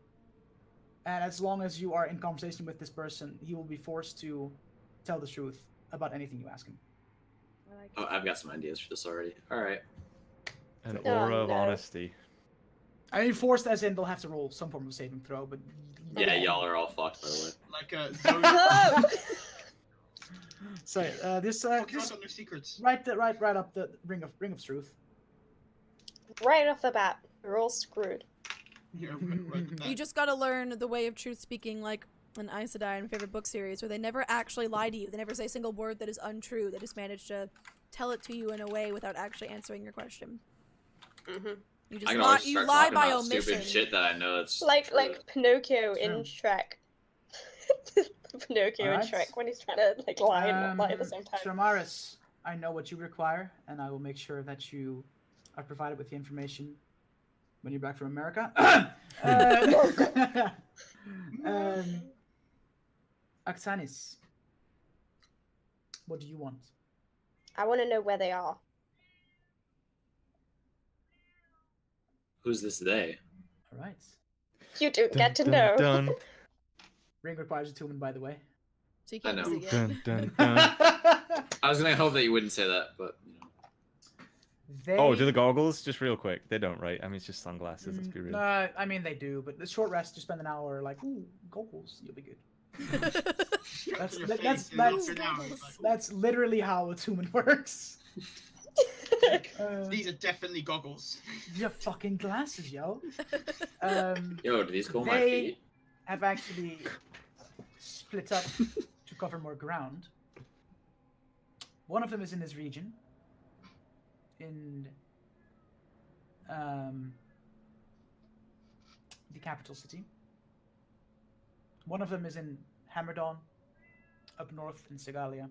And as long as you are in conversation with this person, he will be forced to tell the truth about anything you ask him. I like Oh, it. I've got some ideas for this already. All right. An Oh, aura of no. honesty. I mean, forced as in they'll have to roll some form of saving throw, but Yeah, y'all are all fucked, by the way. Like a No! So this Fuck just out no secrets. right up the ring of truth. Right off the bat, we're all screwed. Yeah, right with that. You just gotta learn the way of truth speaking, like an Aes Sedai, my favorite book series, where they never actually lie to you. They never say a single word that is untrue. They just manage to tell it to you in a way without actually answering your question. Mm-hmm. You I just can lie. always You start lie talking by about omission. stupid shit that I know it's Like true. Pinocchio in True. Shrek. Pinocchio in Alright. Shrek when he's trying to like lie and not lie at the same time. Tramaris, I know what you require, and I will make sure that you are provided with the information when you're back from America. Aksanis, what do you want? I want to know where they are. Who's this they? All right. You don't get to Dun, know. dun, Ring requires attunement, by the way. So you I can't know. use it yet. dun, dun, dun. I was gonna hope that you wouldn't say that, but you know. They... Oh, do the goggles? Just real quick. They don't, right? I mean, it's just sunglasses. Let's be real. No, I mean they do, but the short rest, you spend an hour like, ooh, goggles, you'll be good. That's- Your that's- face, that's- you're looking down, it's like, That's literally how attunement works. These are definitely goggles. Your fucking glasses, yo. Yo, do these go on my They feet? have actually split up to cover more ground. One of them is in this region, in the capital city. One of them is in Hammerdon, up north in Segalia.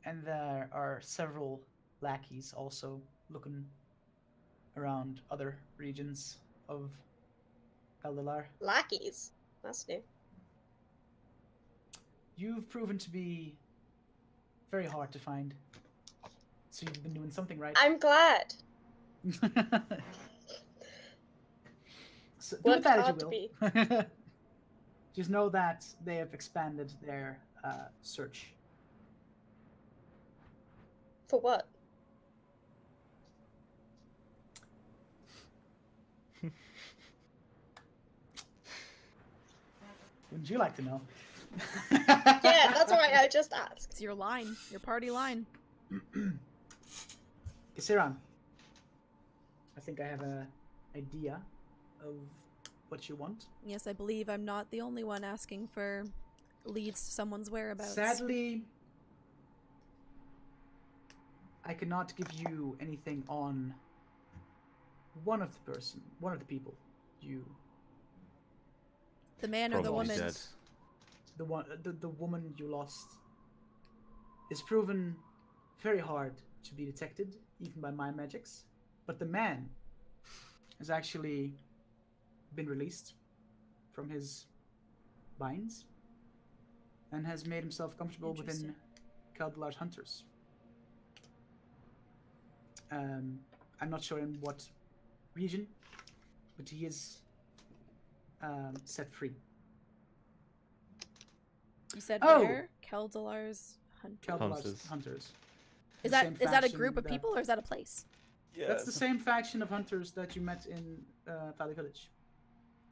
And there are several lackeys also looking around other regions of Eldalar. Lackeys. That's new. You've proven to be very hard to find. So you've been doing something right. I'm glad. So do Work with that as hard to you will. Just know that they have expanded their search. For what? Wouldn't you like to know? Yeah, that's why I just asked. It's your line, your party line. Kisiran, I think I have an idea of what you want. Yes, I believe I'm not the only one asking for leads to someone's whereabouts. Sadly, I cannot give you anything on one of the people you The man or the Probably woman? dead. the woman you lost is proven very hard to be detected, even by my magics. But the man has actually been released from his binds and has made himself comfortable within Interesting. Keldalar's hunters. I'm not sure in what region, but he is set free. You said Oh! where? Keldalar's hunters. Keldalar's Hunters. hunters. Is The that same is that a faction group of that- people or is that a place? That's the same faction of hunters that you met in Valley Village.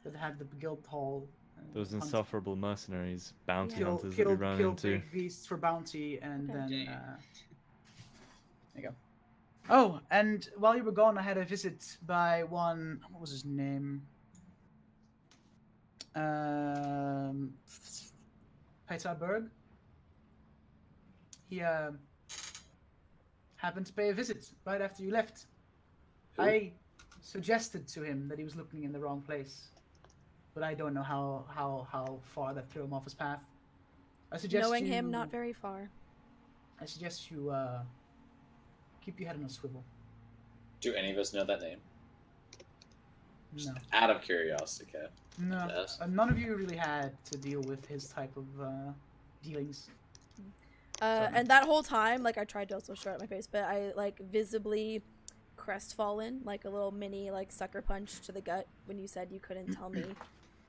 That had the guild hall. and Those hunt- insufferable mercenaries, bounty Yeah. hunters that we ran kill into. big beasts for bounty, and Okay. then Dang. there you go. Oh, and while you were gone, I had a visit by one. What was his name? Peter Berg. He happened to pay a visit right after you left. Who? I suggested to him that he was looking in the wrong place, but I don't know how far that threw him off his path. I suggest Knowing you, him, not very far. I suggest you keep your head on a swivel. Do any of us know that name? No, Out of curiosity, okay. no. Yes. None of you really had to deal with his type of dealings. Sorry. And that whole time, like, I tried to also show it in my face, but I, like, visibly crestfallen, like a little mini, like, sucker punch to the gut when you said you couldn't tell me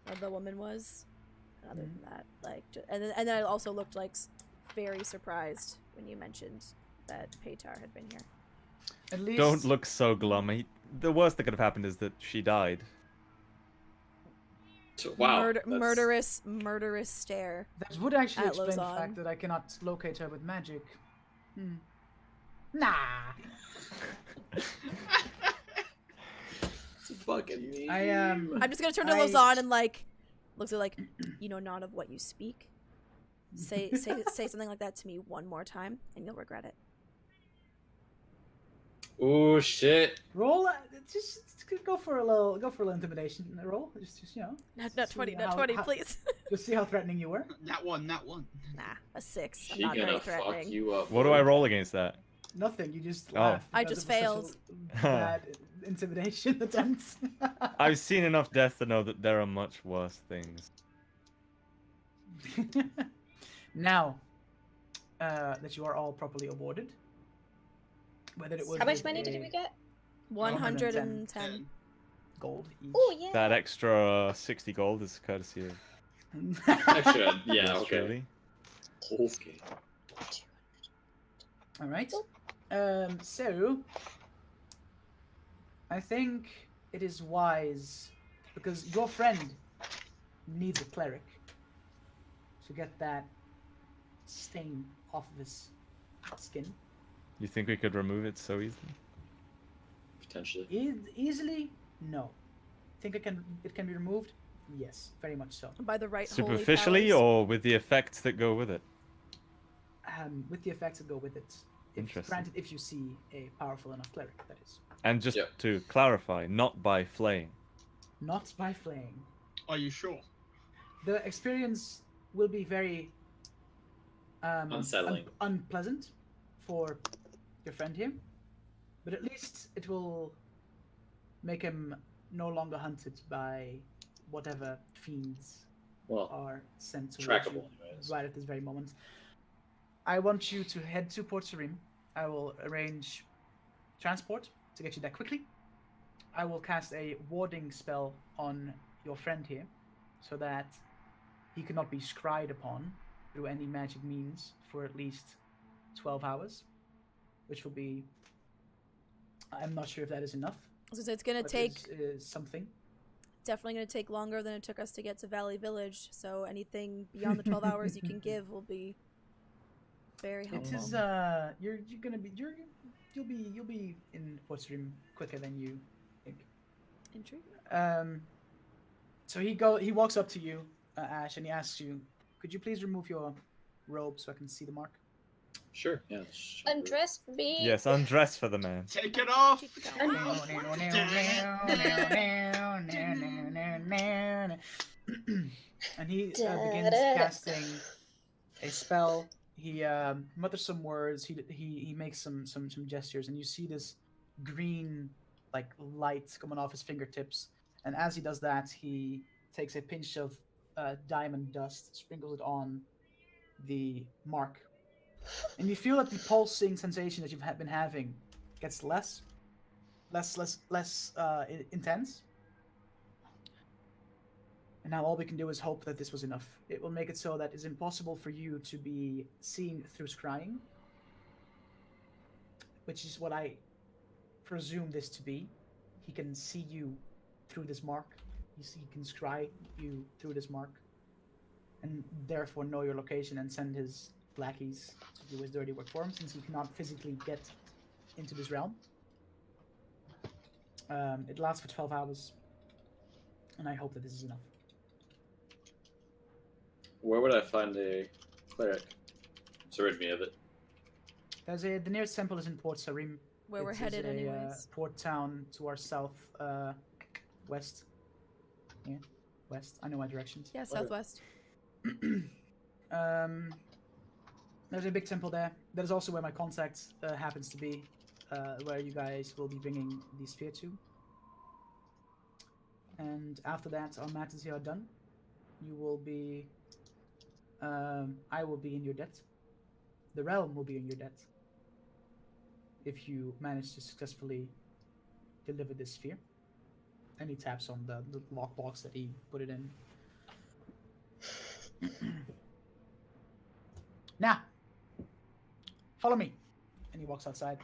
what the woman was. Other than that, like, and then I also looked, like, very surprised when you mentioned that Paytar had been here. At least Don't look so glum. The worst that could have happened is that she died. So, wow. Murderous stare. That would actually at explain the Lausanne. fact that I cannot locate her with magic. Nah. It's fucking me. I'm just gonna turn to I- Lausanne and, like, looks at, like, you know not of what you speak. Say something like that to me one more time, and you'll regret it. Oh shit. Roll. Just go for a little intimidation roll. Just you know. Not see 20, how- not 20, how- please. Just see how threatening you were. That one. Nah, a 6. I'm She not very gonna fuck threatening. you up. What do I roll against that? Nothing. You just Oh. laughed. I because just it was such a bad intimidation attempt. I've seen enough death to know that there are much worse things. Now that you are all properly awarded, whether it was How much with money did a we get? 110. gold each. Oh yeah. That extra 60 gold is courtesy of Actually, yeah, yours okay. truly. Okay. All right. So I think it is wise because your friend needs a cleric to get that stain off of his skin. You think we could remove it so easily? Potentially. Easily, no. Think it can be removed? Yes, very much so. By the right holy Superficially powers. or with the effects that go with it? With the effects that go with it. Interesting. Granted, if you see a powerful enough cleric, that is. And just Yep. to clarify, not by flaying. Not by flaying. Are you sure? The experience will be very Unsettling. unpleasant for your friend here, but at least it will make him no longer hunted by whatever fiends Well, are sent towards trackable you anyways. right at this very moment. I want you to head to Port Sarim. I will arrange transport to get you there quickly. I will cast a warding spell on your friend here, so that he cannot be scryed upon through any magic means for at least 12 hours, which will be. I'm not sure if that is enough. So it's gonna but take is something. definitely gonna take longer than it took us to get to Valley Village. So anything beyond the 12 hours you can give will be very It helpful. is you're gonna be you'll be in Port Sarim quicker than you think. Intriguing. So he walks up to you, Ash, and he asks you, "Could you please remove your robe so I can see the mark?" Sure. Yeah. Undress me. Yes, undress for the man. Take it off. And he begins casting a spell. He mutters some words. He makes some gestures, and you see this green like light coming off his fingertips. And as he does that, he takes a pinch of diamond dust, sprinkles it on the mark, and you feel that the pulsing sensation that you've been having gets less intense. And now all we can do is hope that this was enough. It will make it so that it's impossible for you to be seen through scrying, which is what I presume this to be. He can see you through this mark. He can scry you through this mark, and therefore know your location and send his lackeys to do his dirty work for him, since he cannot physically get into this realm. It lasts for 12 hours, and I hope that this is enough. Where would I find a cleric to rid me of it? The nearest temple is in Port Sarim. Where we're It is headed a, anyways. port town to our south, west. Yeah, west. I know my directions. Yeah, southwest. There's a big temple there. That is also where my contact happens to be, where you guys will be bringing the spear to. And after that, our matters here are done. You will be... I will be in your debt. The realm will be in your debt. If you manage to successfully deliver this sphere. And he taps on the lockbox that he put it in. Now, follow me. And he walks outside.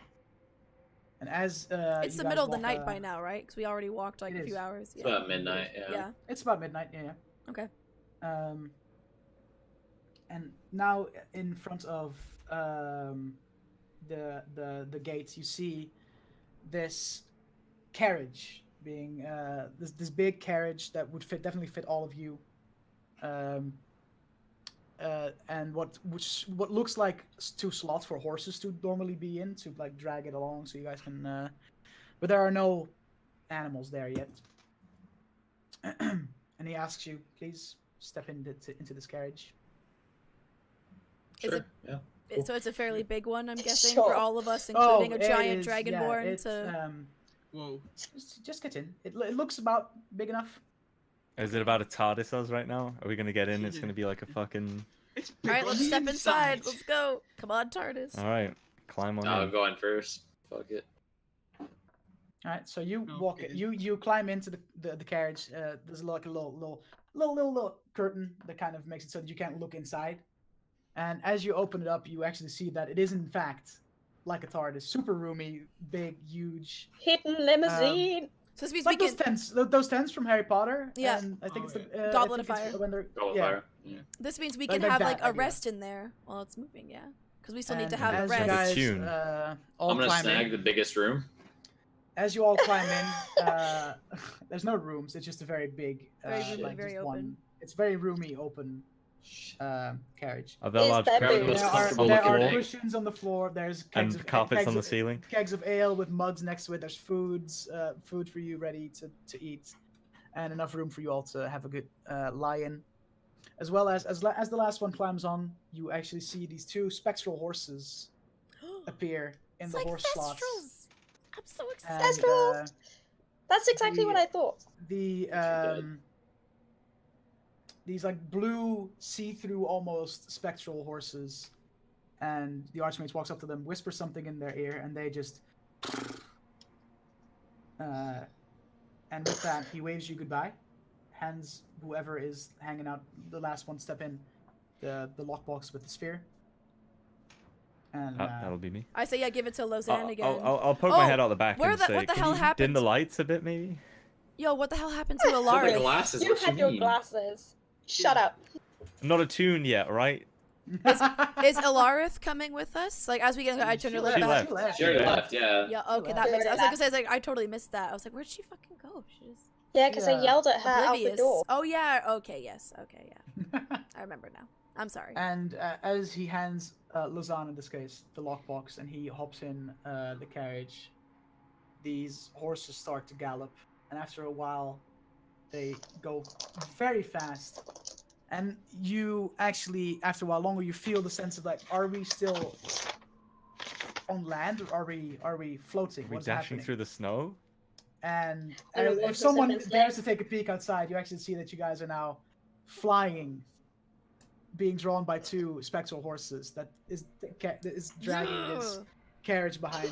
And as It's the middle of the night by now, right? Because we already walked like a few hours. It's about midnight. Yeah. It's about midnight. Yeah. Okay. And now in front of the gates, you see this carriage being this big carriage that would definitely fit all of you. And what looks like 2 slots for horses to normally be in, to like drag it along so you guys can but there are no animals there yet. And he asks you, please step into this carriage. Sure. Yeah. Cool. So it's a fairly big one, I'm guessing, Sure. for all of us, including a it giant is, dragonborn. yeah, it's, to... Whoa. just get in. It looks about big enough. Is it about a TARDIS us right now? Are we gonna get in? It's gonna be like a fucking... It's All big right, on let's the step inside. inside. Let's go. Come on, TARDIS. All right, climb on I'm in. going first. Fuck it. All right, so you No, walk it it. You climb into the carriage. There's like a little curtain that kind of makes it so that you can't look inside. And as you open it up, you actually see that it is in fact like a TARDIS, super roomy, big, huge. Hidden limousine. So this means Like we those can. tents, those tents from Harry Potter. Yeah. And I think Oh, it's the yeah. Goblet I of think it's Fire. when they're, Call it yeah. fire. Yeah. This means we Like can have that like a idea. rest in there while it's moving. Yeah, because we still need to And have a as rest. you guys, Tune. all I'm gonna climb snag in. the biggest room. As you all climb in, there's no rooms. It's just a very big, Very roomy, like very just open. one. It's very roomy, open carriage. Are there Is large that cushions big? Most There are, comfortable there are looking. cushions on the floor. There's and kegs of, carpets kegs on the of- ceiling? Kegs of ale with mugs next to it. There's food for you ready to eat, and enough room for you all to have a good lie-in. As well as the last one climbs on, you actually see these 2 spectral horses appear in It's the like horse slots. Thestrals. I'm so And, excited. Thestrals! That's exactly what I thought. the dead. these like blue see-through almost spectral horses, and the archmage walks up to them, whispers something in their ear, and they just and with that he waves you goodbye, hands whoever is hanging out the last one step in the lockbox with the sphere, and That'll be me. I say yeah, give it to Lausanne again. I'll poke my Oh, head out the back where and the- say, what the "Can hell you happened dim the to-" lights a bit, maybe?" Yo, what the hell happened to The Alara? glasses. You What had you your mean? glasses. Shut up. I'm not attuned yet, right? Is Alarith coming with us? Like as we get, I turned to look She back. left. She already left. Yeah. Yeah, okay, left. that makes sense. I was She gonna say, like, I totally missed that. I was like, where'd she fucking go? She just Yeah, because I Yeah. yelled at her out the oblivious. door. Oh yeah, okay, yes, okay, yeah. I remember now. I'm sorry. And as he hands Lausanne, in this case, the lockbox, and he hops in the carriage, these horses start to gallop, and after a while, they go very fast. And you actually, after a while longer, you feel the sense of like, are we still on land or are we floating? Are we What's dashing happening? through the snow? And Underwater if someone surfing dares to snakes. take a peek outside, you actually see that you guys are now flying, being drawn by two spectral horses that is dragging this carriage behind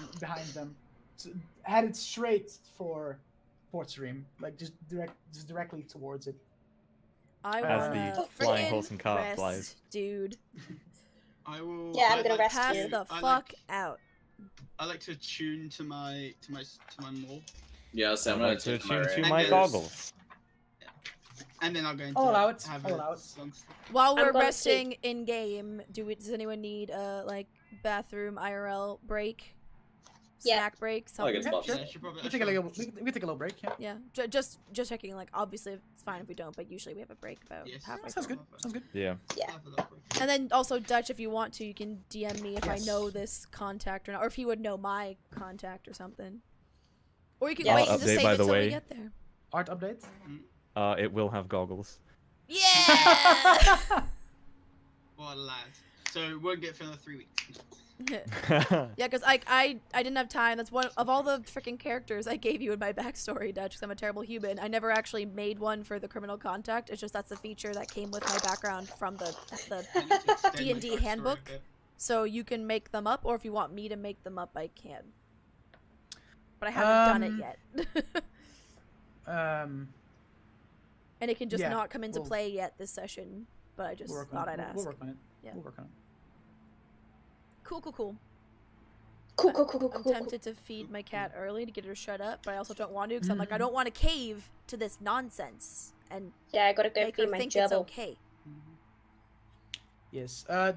them, so, headed straight for Port Stream, like just directly towards it. I As wanna the flying freaking horse and cart rest, flies. dude. I will. Yeah, I'm I'd gonna like rest Pass you. the I fuck out. I like to tune to my morph, Yeah, so I'm I'd gonna like to take my tune to range. my And goggles. and then I'll go into I'll allow it. have I'll a allow it. long sleep. While I'm we're gonna resting in game, does anyone need a like bathroom IRL break? Yeah. Snack break? I like Something? it. Spots. Sure. Yeah, I should probably. We can take a little break. Yeah. Yeah, just checking. Like, obviously, it's fine if we don't, but usually we have a break about Yes. halfway Sounds through. good. Sounds good. Yeah. Yeah. Have a little break. And then also, Dutch, if you want to, you can DM me if I Yes. know this contact or not, or if you would know my contact or something. Or you can Yes. wait and just Update, save by it the till we way. get there. Art update. It will have goggles. Yeah! What a lad. So it won't get for another 3 weeks. Yeah, because I didn't have time. That's one of all the freaking characters I gave you in my backstory, Dutch, because I'm a terrible human. I never actually made one for the criminal contact. It's just that's a feature that came with my background from the I need to extend my D&D backstory a handbook. bit. So you can make them up, or if you want me to make them up, I can. But I haven't done it yet. And it can just Yeah, not come into we'll- play yet this session. But I just We'll work thought on I'd it. ask. We'll work on it. Yeah. We'll work on it. Cool. Cool. I'm tempted to feed my cat early to get her shut up, but I also don't want to because I'm like, I don't want to cave to this nonsense and Yeah, I gotta go make her feed my think it's gerbil. okay. Yes. I'll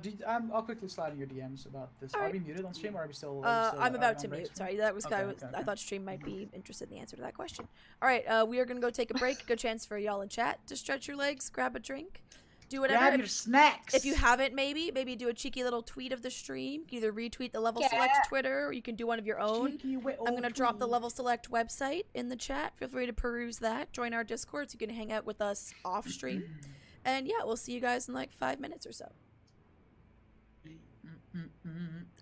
quickly slide in your DMs about this. Are Alright. we muted on stream, or are we still? I'm about on to break mute. stream? Sorry, that was Okay, I was okay, I okay. thought stream might be interested in the answer to that question. All right, we are gonna go take a break. Good chance for y'all in chat to stretch your legs, grab a drink, do whatever. Grab your snacks. If you haven't, maybe do a cheeky little tweet of the stream. You can either retweet the Level Yeah. Select Twitter, or you can do one of your own. Cheeky little I'm gonna drop the tweet. Level Select website in the chat. Feel free to peruse that. Join our Discord so you can hang out with us off stream. And yeah, we'll see you guys in like 5 minutes or so.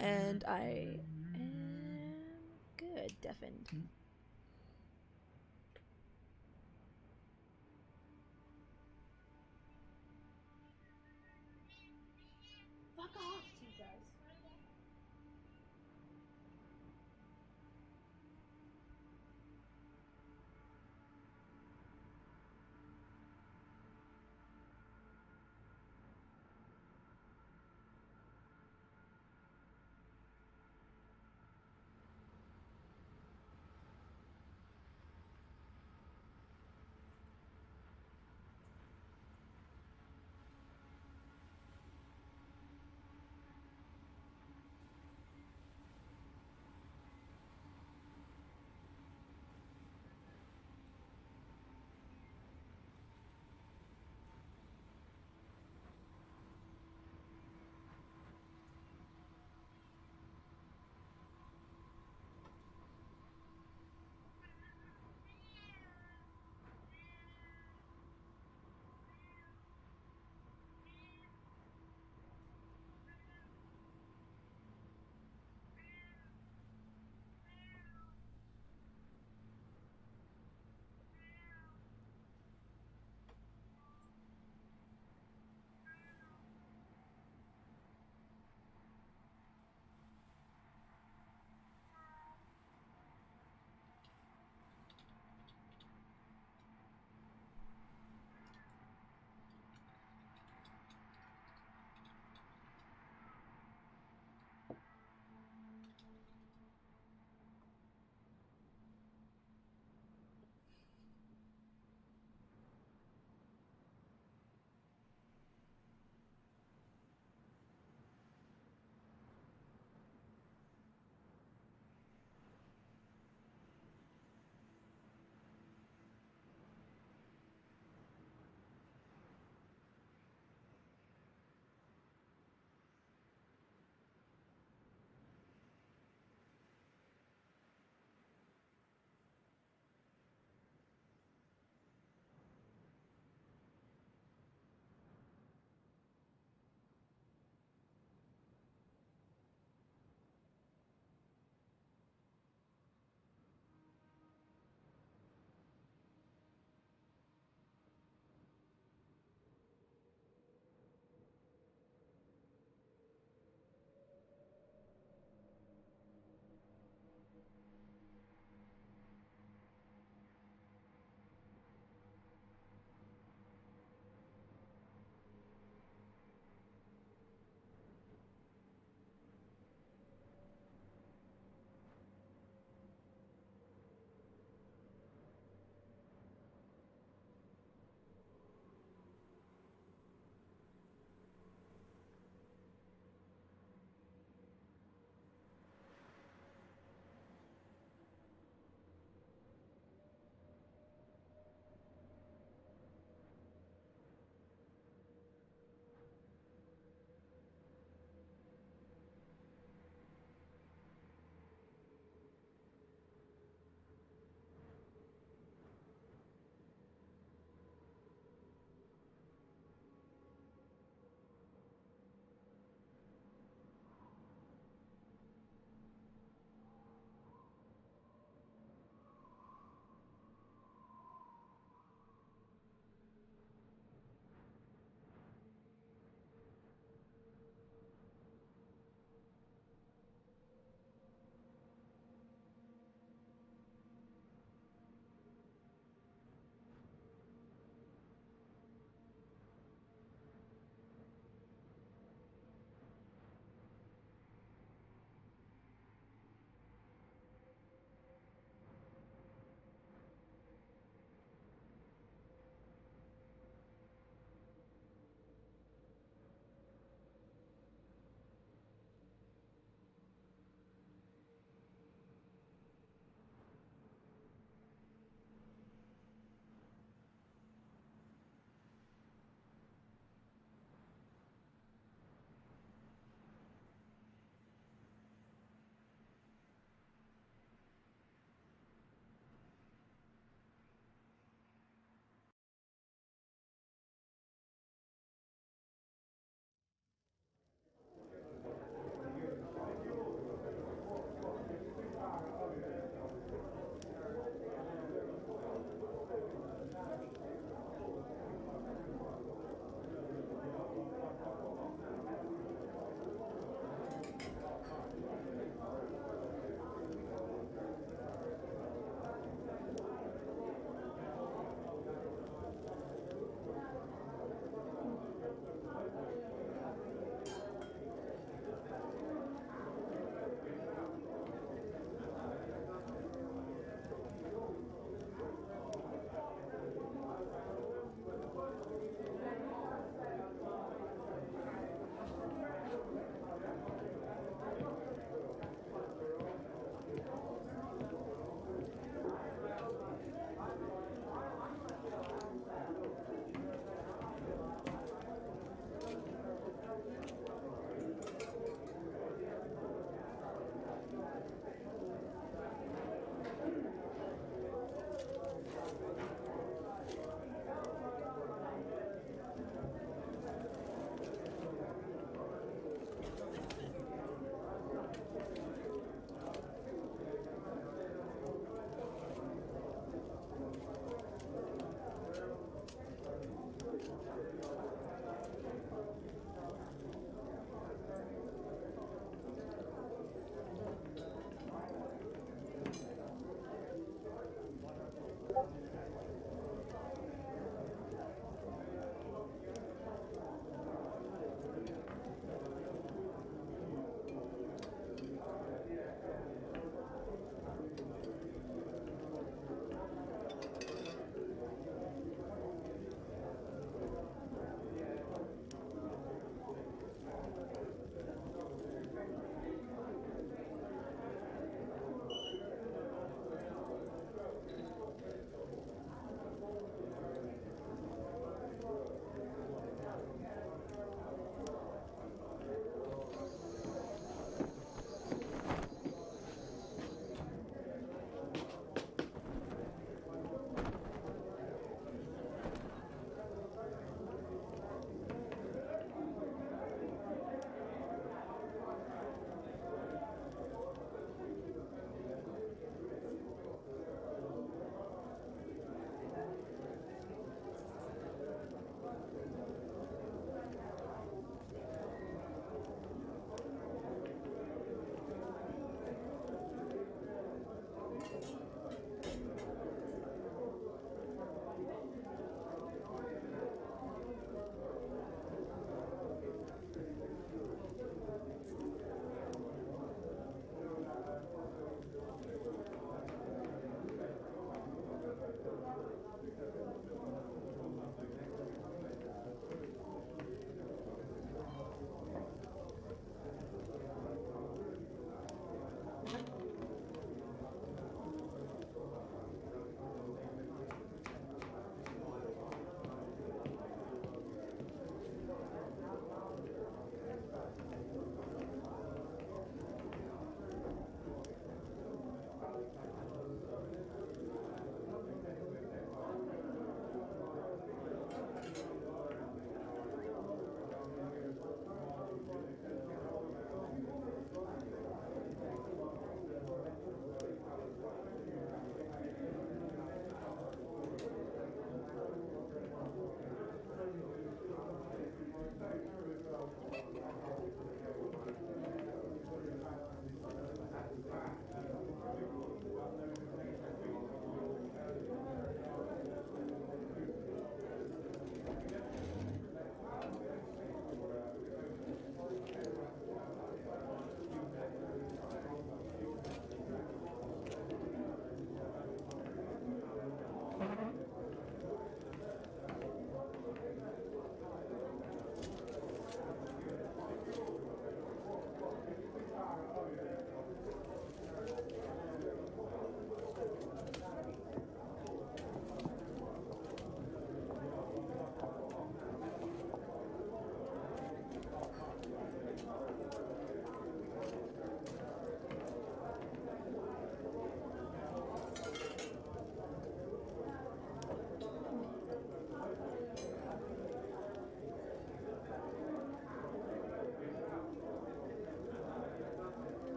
And I am good, deafened. Fuck off, you guys.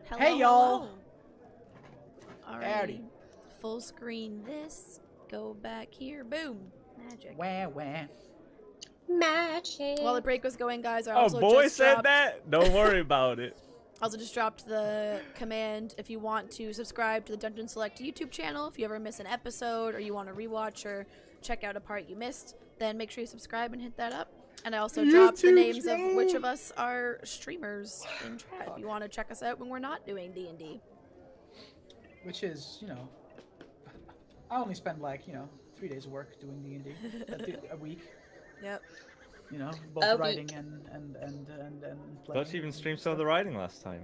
Hello, Hey, y'all. hello. Alrighty. Howdy. Full screen this. Go back here. Boom. Magic. Wah, wah. Magic. While the break was going, guys, I Oh, also boy just said dropped, that? Don't worry about it. also just dropped the command if you want to subscribe to the Dungeon Select YouTube channel. If you ever miss an episode or you want to rewatch or check out a part you missed, then make sure you subscribe and hit that up. And I also dropped the YouTube names of which channel. of us are streamers in chat if you want to check us out when we're not doing D&D. Which is, I only spend like, 3 days of work doing D&D a week. Yep. Both A writing week. and playing. Don't you even and stream some of stuff. the writing last night?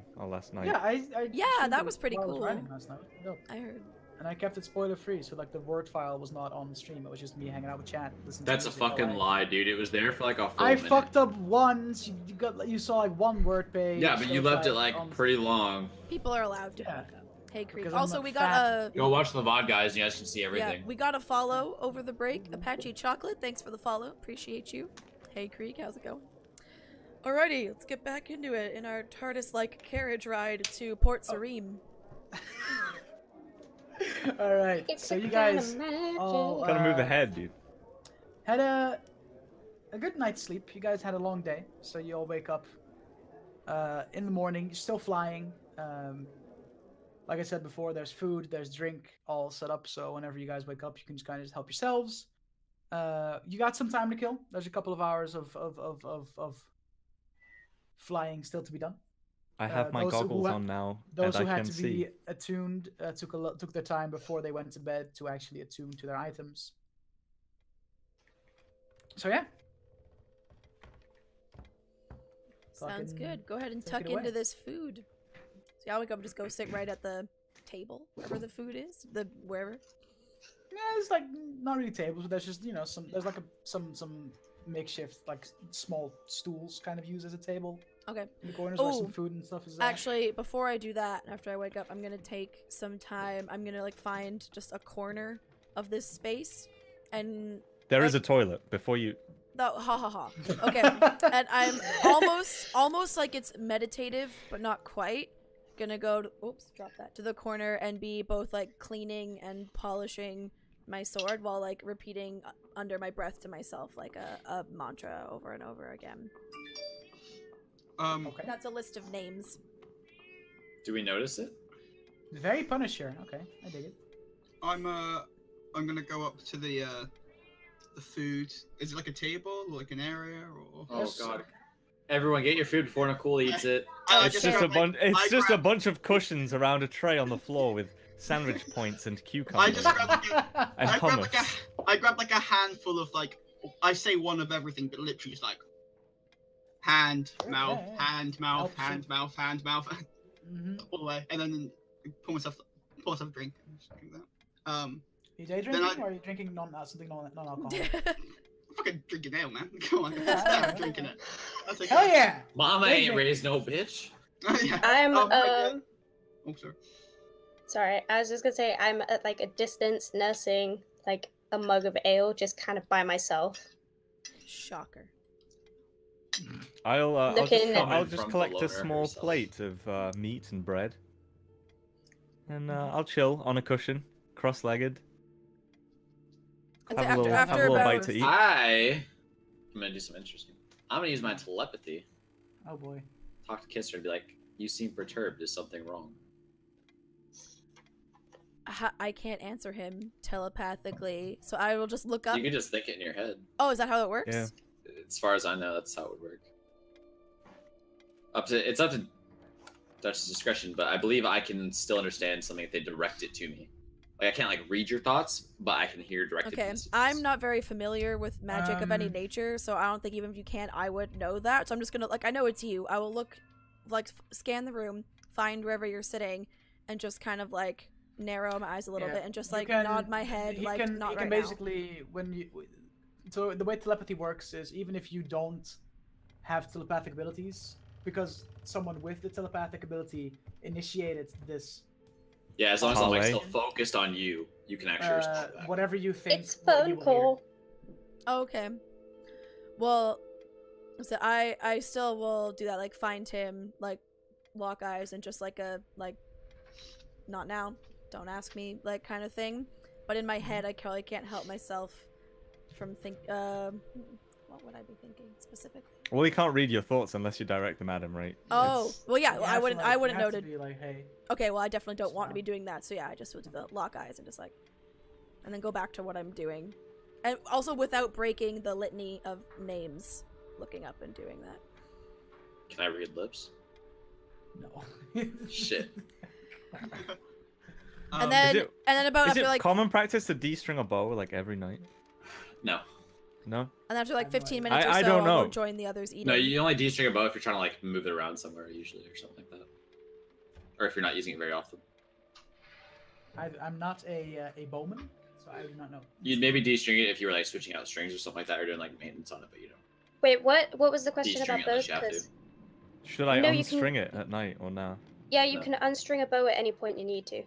Yeah, I Yeah, streamed that it was pretty while I was cool. writing last night. Dope. I heard. And I kept it spoiler free, so like the word file was not on the stream. It was just me hanging out with chat. Listening That's to a music while fucking I- lie, dude. It was there for like a full I minute. fucked up once. You saw like one word page. Yeah, but so you it's, left it like on- pretty long. People are allowed to Yeah. fuck up. Hey, Creek. Because I'm Also, not we got fat. Go watch the VOD, guys, and you guys can see yeah, everything. we got a follow over the break. Apache Chocolate, thanks for the follow. Appreciate you. Hey, Creek, how's it going? Alrighty, let's get back into it in our TARDIS-like carriage ride to Port Sareem. All right. It's So a you kind guys of magic. all Gotta move ahead, dude. had a good night's sleep. You guys had a long day, so you all wake up in the morning. You're still flying. Like I said before, there's food, there's drink, all set up. So whenever you guys wake up, you can just kind of help yourselves. You got some time to kill. There's a couple of hours of flying still to be done. I have my those who goggles ha- on now, Those and who I had can to see. be attuned took their time before they went to bed to actually attune to their items. So yeah. Sounds Fucking good. Go ahead and take tuck it away. into this food. So y'all wake up, just go sit right at the table, wherever the food is, wherever. Yeah, it's like not really tables, but there's just there's like some makeshift like small stools kind of used as a table Okay. in the corners where some Oh, food and stuff is there. Actually, before I do that, after I wake up, I'm gonna take some time. I'm gonna like find just a corner of this space, and There is a toilet before you. ha ha ha. Okay, and I'm almost like it's meditative, but not quite. Gonna go to, drop that to the corner and be both like cleaning and polishing my sword while like repeating under my breath to myself like a mantra over and over again. Okay. That's a list of names. Do we notice it? Very Punisher. Okay, I dig it. I'm gonna go up to the food. Is it like a table or like an area or? Oh Yes. god. Everyone, get your food before Nicole eats it. I It's just just a grab, bunch. like, It's I just a grab- bunch of cushions around a tray on the floor with sandwich points and I cucumbers. just grab like and I grab hummus. I grab like a handful of like I say one of everything, but literally just like hand, Sure, mouth, yeah, yeah. hand, mouth, Helps you. hand, mouth, hand, mouth, Mm-hmm. all the way, and then pour myself a drink. Just drink that. Are you day Then drinking I- or are you drinking something non-alcoholic? I'm fucking drinking ale, man. Come on, Yeah, I'm drinking it. That's okay. Hell yeah! Mama Hey, ain't Jake. raised no bitch. Yeah. I'm Oh, my God. Oh, sorry. sorry. I was just gonna say I'm at like a distance nursing like a mug of ale just kind of by myself. Shocker. I'll Looking just, at- I'll Coming just from collect the a loner small herself. plate of meat and bread, and I'll chill on a cushion, cross-legged. I'd Have say a little, after have a little about bite to eat. I'm gonna do some interesting. I'm gonna use my telepathy. Oh boy. Talk to Kisser and be like, "You seem perturbed. Is something wrong?" I can't answer him telepathically, so I will just look up. You can just think it in your head. Oh, is that how it works? Yeah. As far as I know, that's how it would work. It's up to Dutch's discretion, but I believe I can still understand something if they direct it to me. Like I can't like read your thoughts, but I can hear directed Okay, messages. I'm not very familiar with magic of any Um, nature, so I don't think even if you can, I would know that. So I'm just gonna I know it's you. I will look, scan the room, find wherever you're sitting, and just kind of like narrow my eyes a little Yeah, bit and just you like can- nod my head he like can, not he right can now. basically so the way telepathy works is even if you don't have telepathic abilities, because someone with the telepathic ability initiated this, Yeah, as long as I'm like Hallway. still focused on you, you can actually respond back. whatever you think. It's what you phone will hear. call. Okay. Well, so I still will do that, like find him, like lock eyes and just like a not now, don't ask me like kind of thing. But in my head, I probably can't help myself from what would I be thinking specifically? Well, he can't read your thoughts unless you direct them at him, right? Oh, It's- well, yeah, You well, have to, like, I wouldn't you know have to. be like, hey. Okay, well, I definitely don't want to be Stop. doing that. So yeah, I just would do the lock eyes and just like, and then go back to what I'm doing, and also without breaking the litany of names, looking up and doing that. Can I read lips? No. Shit. And then Is it- and then about Is after it like common practice to de-string a bow like every night? No. No. and after like I have no 15 idea. minutes or so, I don't I'll go know. join the others eating. No, you only de-string a bow if you're trying to like move it around somewhere usually or something like that. Or if you're not using it very often. I'm not a bowman, so I do not know. You'd maybe de-string it if you were like switching out strings or something like that or doing like maintenance on it, but you don't. Wait, what was the question De-string about it bows? unless you have to. 'Cause- Should I No, you can- unstring it at night or no? yeah, you No. can unstring a bow at any point you need to.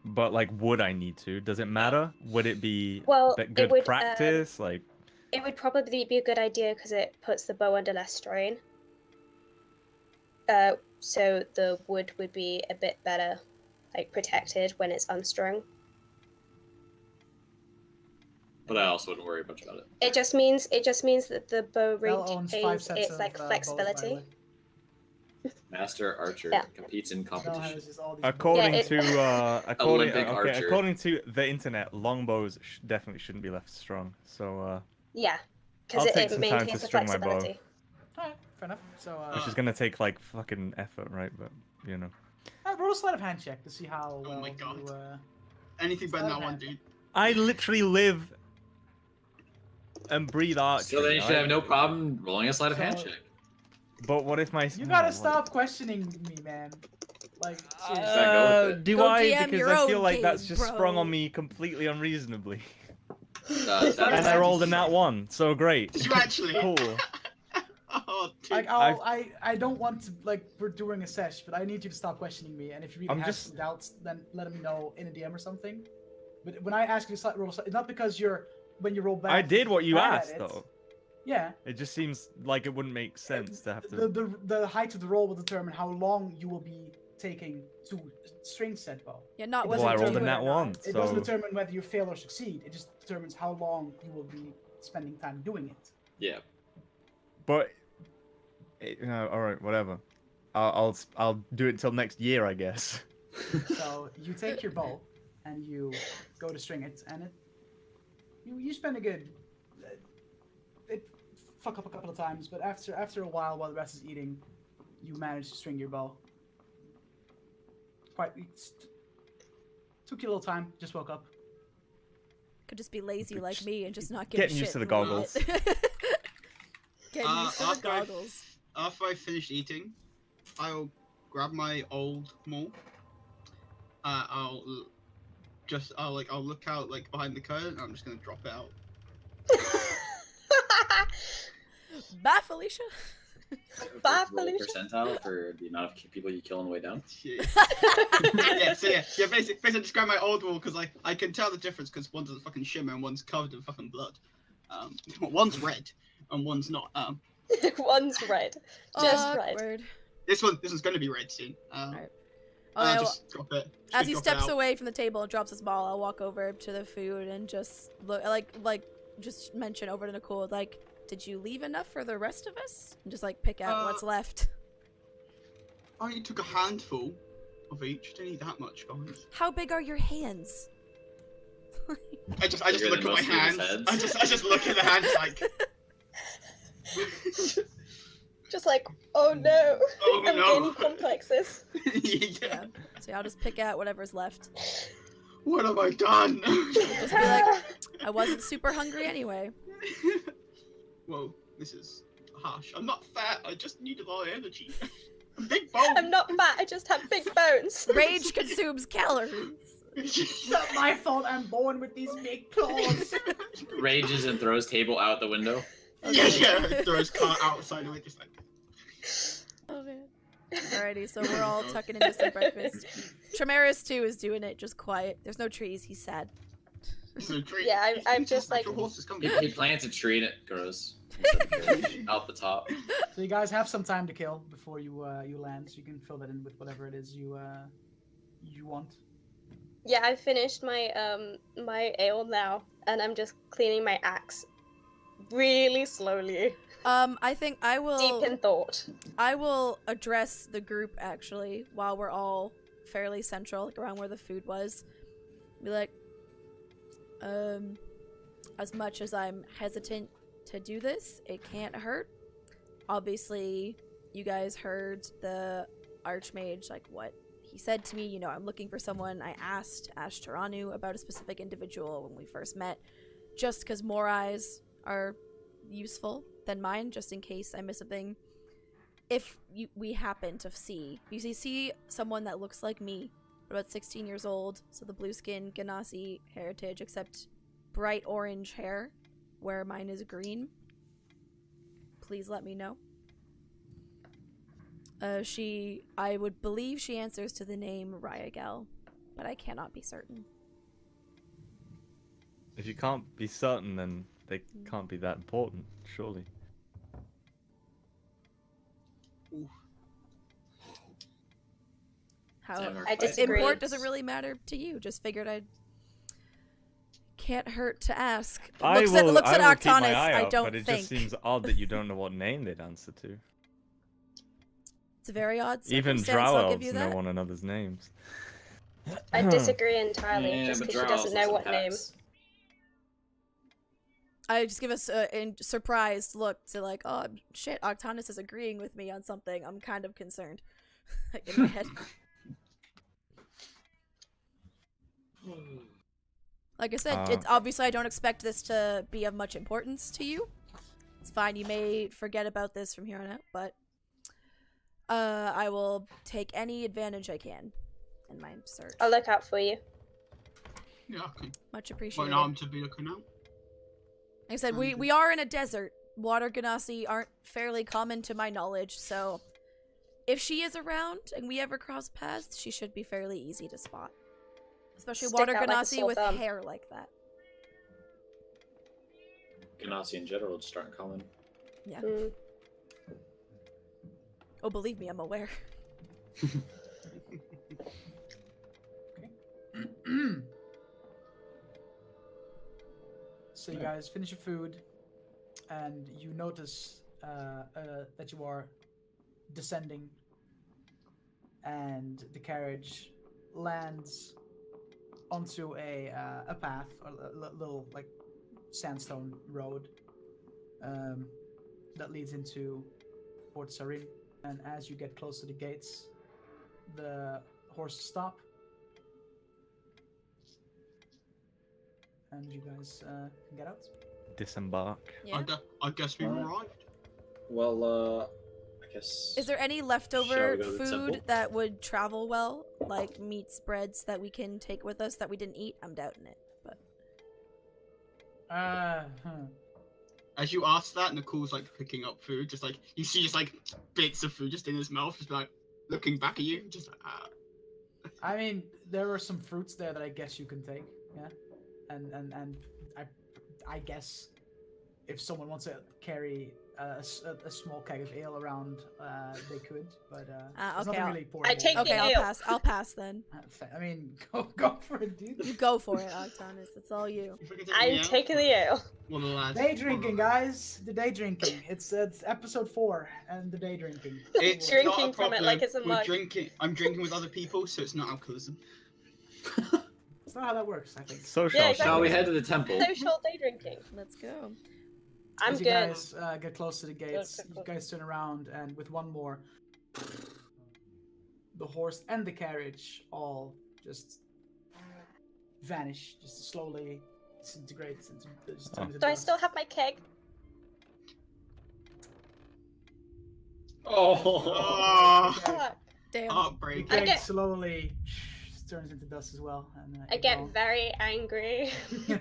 But like, would I need to? Does it matter? Would it be Well, good it would. practice? Like, It would probably be a good idea because it puts the bow under less strain. So the wood would be a bit better, like protected when it's unstrung. But I also wouldn't worry much about it. It just means that the bow Bell owns 5 retains sets its of like bows, by the flexibility. way. Master archer Yeah. competes in Bell competition. has just all these according it- to Olympic archer. according to the internet, longbows definitely shouldn't be left strung. So, Yeah, because I'll take it some time to maintains the string my bow. flexibility. Alright, fair enough. So, which is gonna take like fucking effort, right? But you know, roll a sleight of hand check to see how well my God. you. Anything better than that Okay. one, dude. I literally live and breathe archery. So then you should right? have no problem rolling a sleight of hand So- check. But what if my You gotta oh, stop questioning me, man. Like, seriously. go with it. do Go I? DM Because your I feel own like that's game, just bro. sprung on me completely unreasonably. That And is- I rolled a nat one, so great. Did you actually? Cool. Oh, dude. Like, I don't want to, like, we're doing a sesh, but I need you to stop questioning me. And if you really I'm have just- some doubts, then let me know in a DM or something. But when I ask you to roll, it's not because when you roll back. I did what you bad at asked, it. though. Yeah. It just seems like it wouldn't make sense to have to. The height of the roll will determine how long you will be taking to string said bow. Yeah, not It whether Well, I doesn't rolled a you do it nat or not. one, It doesn't so determine whether you fail or succeed. It just determines how long you will be spending time doing it. Yeah. but all right, whatever. I'll do it till next year, I guess. So you take your bow and you go to string it, and you spend a good. It fuck up a couple of times, but after a while the rest is eating, you manage to string your bow. Took you a little time. Just woke up. Could just be lazy like Just me and just not give getting a used shit to the and roll goggles. it. Getting used to the after I- goggles. After I finish eating, I'll grab my old maul. I'll look out like behind the curtain. And I'm just gonna drop it out. Bye, Felicia. Bye, Roll a Felicia. percentile for the amount of people you kill on the way down. Yeah, basically just grab my old maul because I can tell the difference because one's a fucking shimmer and one's covered in fucking blood. One's red and one's not. One's red. Just red. Awkward. This one's gonna be red soon. Alright. I'll Okay, just drop it. as he drop it steps out. away from the table and drops his ball, I'll walk over to the food and just look, like just mention over to Nicole, like, did you leave enough for the rest of us? And just like pick out what's left. I only took a handful of each. Don't need that much, guys. How big are your hands? I just Bigger look than at my most people's hands. heads. I just look at the hands like, Just like, oh no, oh I'm no. gaining complexes. Yeah. So I'll just pick out whatever's left. What have I done? Just be like, I wasn't super hungry anyway. Whoa, this is harsh. I'm not fat. I just need a lot of energy. I'm big bone. I'm not fat, I just have big bones. Rage consumes calories. It's not my fault. I'm born with these big claws. Rages and throws table out the window. Yeah. Throws car outside of it, just like. Oh man. Alrighty, so we're all tucking into some breakfast. Tremaris too is doing it, just quiet. There's no trees, he's sad. It's a tree. Yeah, I'm just like- Your horse is coming. He plants a tree and it grows out the top. So you guys have some time to kill before you you land, so you can fill that in with whatever it is you want. Yeah, I finished my my ale now, and I'm just cleaning my axe really slowly, I think I will. deep in thought. I will address the group actually while we're all fairly central, like around where the food was. Be like, as much as I'm hesitant to do this, it can't hurt. Obviously, you guys heard the Archmage, like what he said to me. You know, I'm looking for someone. I asked Ashtaranu about a specific individual when we first met, just because more eyes are useful than mine, just in case I miss something. If we happen to see, if you see someone that looks like me, about 16 years old, so the blue skin, Ganassi heritage, except bright orange hair, where mine is green, please let me know. I would believe she answers to the name Ryagel, but I cannot be certain. If you can't be certain, then they can't be that important, surely. How Damn, we're I fighting disagree. import birds. doesn't really matter to you. Just figured I'd can't hurt to ask. I Looks will, at I will keep my Octanus, eye I out, don't but it think. just seems odd that you don't know what name they'd answer to. It's a very odd Even circumstance, drow I'll give elves you know that. one another's names. I disagree entirely, Yeah, just but because she drow doesn't elves know have what name. packs. I just give us a surprised look to like, oh shit, Octanus is agreeing with me on something. I'm kind of concerned in my head. Like I said, it's obviously I don't expect this to be of much importance to you. It's fine, you may forget about this from here on out, but I will take any advantage I can in my search. I'll look out for you. Yeah, okay. Much Well, appreciated. now I'm to be looking out. Like I said, we are in a desert. Water Ganassi aren't fairly common to my knowledge, so if she is around and we ever cross paths, she should be fairly easy to spot. Especially Stick Water out like a Ganassi sore with thumb. hair like that. Ganassi in general just aren't common. Yeah. Mm. Oh, believe me, I'm aware. So you guys finish your food, and you notice that you are descending, and the carriage lands onto a path, or a little like sandstone road that leads into Port Sarim. And as you get close to the gates, the horses stop, and you guys can get out. Disembark. Yeah. I guess we Alright. arrived. Well, I guess. Is there any Shall leftover we go to the food temple? that would travel well? Like meats, breads that we can take with us that we didn't eat? I'm doubting it, but... As you ask that, Nicole's like picking up food, just like you see, just like bits of food just in his mouth, just like looking back at you, just like I mean, there are some fruits there that I guess you can take, yeah, and I guess if someone wants to carry a small keg of ale around, they could, but there's okay, nothing really I portable. take Okay, the I'll ale. pass. I'll pass then. I mean, go for it, dude. You go for it, Octanus. It's all you. if we could take I'm the ale, taking the ale. one of the lads. Day drinking, guys. The day drinking. It's episode 4 and the day drinking. It's Drinking not a from it problem. like it's a We're mug. drinking. I'm drinking with other people, so it's not alcoholism. It's not how that works, I think. Social. Yeah, exactly. Shall we head to the temple? Social day drinking. Let's go. I'm As you good. guys get close to the gates, Good, you good. guys turn around, and with one more, the horse and the carriage all just vanish, just slowly disintegrate into just turn into Do I dust. still have my keg? Oh. Oh, Fuck. Damn. The heartbreak. I keg get- slowly turns into dust as well. And, I it's get all- very angry, No,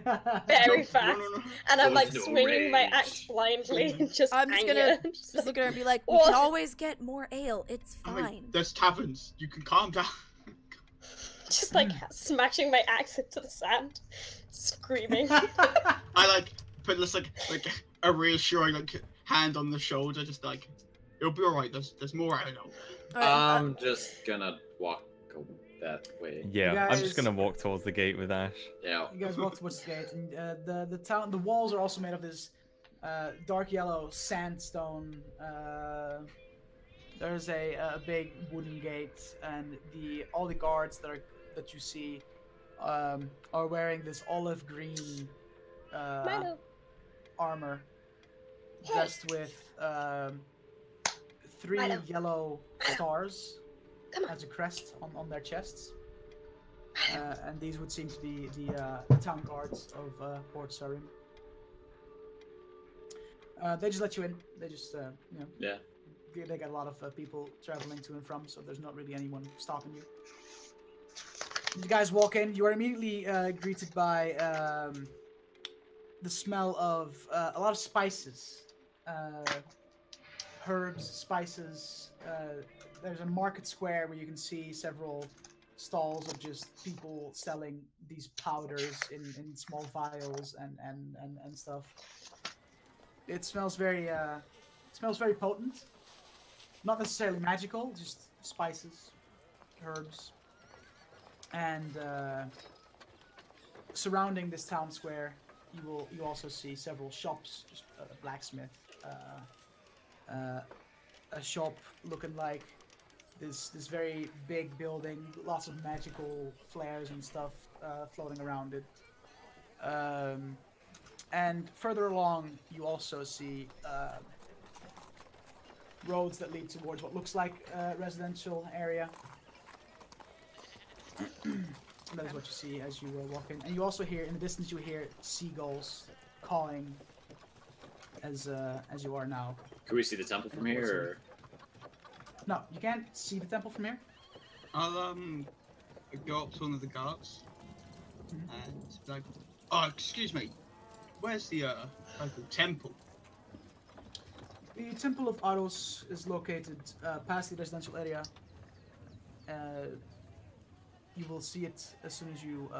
very fast, No. and I'm Goes like into a swinging my rage. axe blindly and just I'm just anger. gonna Just Just like, look at her and be like, we What? can always get more ale. It's I mean, fine. there's taverns. You can calm down. just like smashing my axe into the sand. screaming. I like put this like a reassuring like hand on the shoulder, just like it'll be alright. There's more out. Alright, I'm just gonna walk that way. Yeah, I'm just guys- gonna walk towards the gate with Ash. Yeah. You guys walk towards the gate, and the walls are also made of this dark yellow sandstone. There's a big wooden gate, and all the guards that you see are wearing this olive green Milo. armor, Hey. dressed with 3 Milo. yellow stars Come on. as a crest on their chests. And these would seem to be the town guards of Port Sarim. They just let you in. They just, Yeah. they got a lot of people traveling to and from, so there's not really anyone stopping you. You guys walk in. You are immediately greeted by the smell of a lot of spices, herbs, spices. There's a market square where you can see several stalls of just people selling these powders in small vials and stuff. It smells very potent. Not necessarily magical, just spices, herbs. And surrounding this town square, you also see several shops, just a blacksmith, a shop looking like this very big building, lots of magical flares and stuff floating around it. And further along, you also see roads that lead towards what looks like a residential area. That is what you see as you walk in. And you also hear, in the distance, you hear seagulls cawing as you are now. Could we see the temple from here? Or... No, you can't see the temple from here. I'll go up to one of the guards and be like, oh, excuse me, where's the local temple? The Temple of Aros is located past the residential area. You will see it as soon as you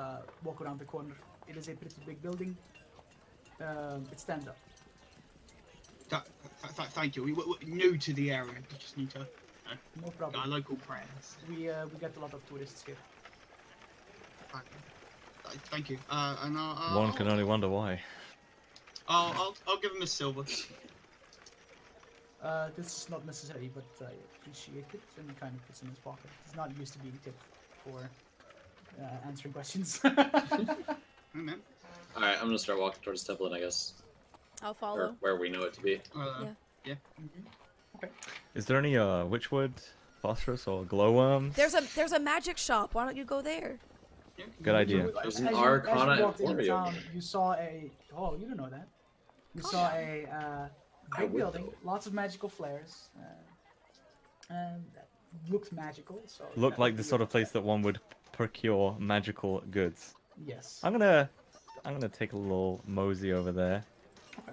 walk around the corner. It is a pretty big building. It stands up. Thank you. We're new to the area. We just need to No problem. our local friends. We get a lot of tourists here. Thank you. And One can only wonder why. I'll give him a silver. This is not necessary, but I appreciate it, and he kind of puts it in his pocket. He's not used to being tipped for answering questions. Amen. Alright, I'm gonna start walking towards the temple, and I guess. I'll Or follow. where we know it to be. Yeah. Is there any witchwood, phosphorus, or glowworms? There's a magic shop. Why don't you go there? Good idea. There's As an you Arcana walked into Emporium. town, you saw a. Oh, you don't know that. You saw a I big would, building, though. lots of magical flares, and that looked magical. So Looked that like would the be sort a- of place that one would procure magical goods. Yes. I'm gonna take a little mosey over there.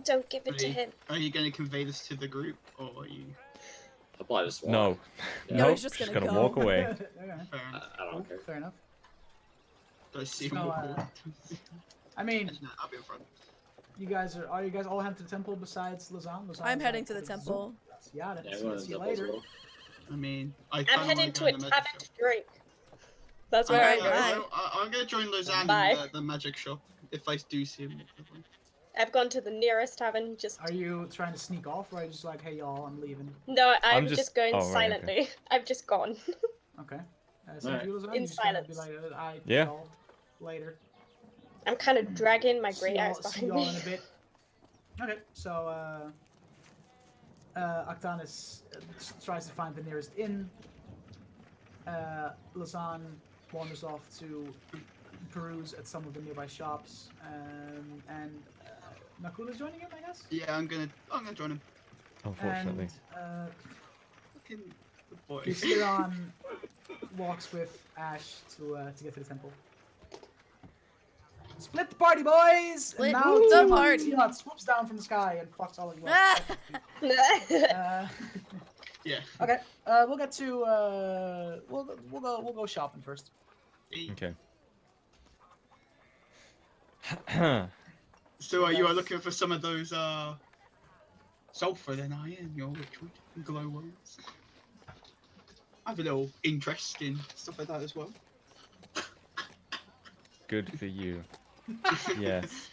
Don't give it to Are you- him. Are you going to convey this to the group, or are you? I'll probably just walk. No, Yeah. No, no, he's just gonna go. walk away. Okay, Fair enough. I don't care. fair enough. Do I see him So, walk uh, forward? I mean, No, I'll be in front. you guys all heading to the temple besides Lausanne? Lausanne I'm is heading like to the the temple. zoo. Yeah, Yeah, that's everyone in see the you temple as later. well. I mean, I I'm kinda heading wanna to go a in the magic tavern shop. to drink. That's where Alright, I'm going. bye. I'm going to join Lausanne Bye. in the magic shop if I do see him. I've gone to the nearest tavern. Just Are you trying to sneak off, or are you just like, hey y'all, I'm leaving? no, I'm just- just going oh, right, okay. silently. I've just gone. Okay. Same Alright. for you, Lausanne? In You just gonna be silence. like, I Yeah. y'all later. I'm kind of dragging my See great y'all- axe see behind y'all me. in a bit. Okay, so Octanus tries to find the nearest inn. Lausanne wanders off to peruse at some of the nearby shops, and Nakula's joining him, I guess. Yeah, I'm gonna join him. Unfortunately. And Fucking good boy. Kisiran walks with Ash to get to the temple. Split the party, boys! Split and now the Tiamat- party. Tiamat swoops down from the sky and fucks all of you up. Ah! Yeah. Okay, we'll get to we'll go shopping first. Okay. So you are looking for some of those sulfur then, are you? And your witchwood and glowworms. I have a little interest in stuff like that as well. Good for you. Yes.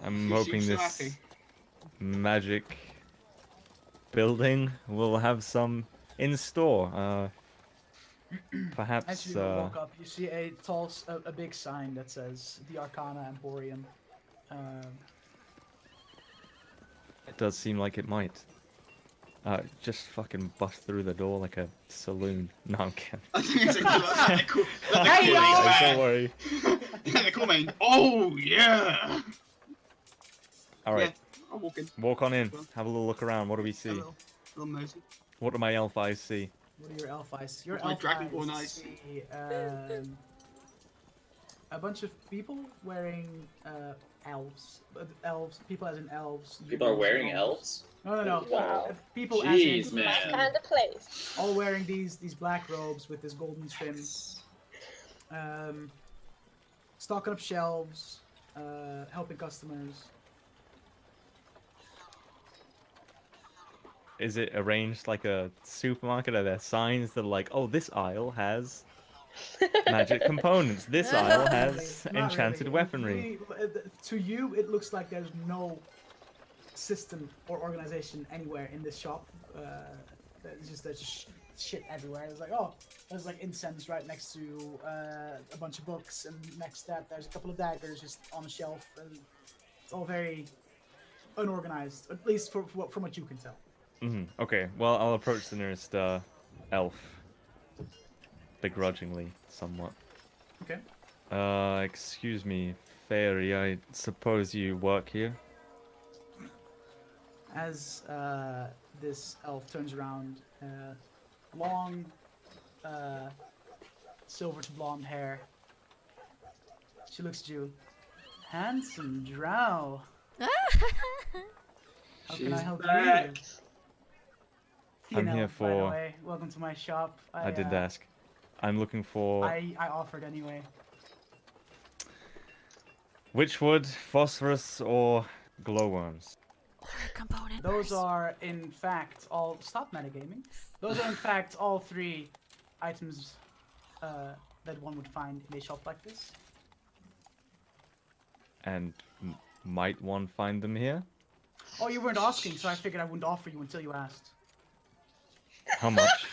I'm You hoping seem so this happy. magic building will have some in store. Perhaps. As you walk up, you see a a big sign that says the Arcana Emporium. It does seem like it might. Just fucking bust through the door like a saloon. No, I'm kidding. I think it's a cool. Hey, Guys, don't worry. The cool main. Oh yeah. All right, Yeah, I'm walking. walk on in. Have a little look around. What do we A see? little nosy. What do my elf eyes see? What are your elf eyes? Your My elf dragonborn eyes eyes. see a bunch of people wearing elves. People as in elves. People are wearing uniforms. elves. No. Wow. People Jeez, as in man. My kind of place. all wearing these black robes with this golden trim. Stocking up shelves, helping customers. Is it arranged like a supermarket? Are there signs that are like, oh, this aisle has magic components. This aisle has Not enchanted really. weaponry. To you, it looks like there's no system or organization anywhere in this shop. There's just shit everywhere. It's like, oh, there's like incense right next to a bunch of books, and next to that there's a couple of daggers just on a shelf, and it's all very unorganized, at least from what you can tell. Okay, well, I'll approach the nearest elf. Begrudgingly, somewhat. Okay. Excuse me, fairy, I suppose you work here? As this elf turns around, long, silver to blonde hair. She looks at you. Handsome drow. How can I help back. you? I'm An here elf, by the for- way. Welcome to my shop. I did ask. I'm looking for I offered anyway. witchwood, phosphorus, or glowworms. Or a component. Those parts. are, in fact, all. Stop metagaming. Those are, in fact, all three items that one would find in a shop like this. And might one find them here? Oh, you weren't asking, so I figured I wouldn't offer you until you asked. How much?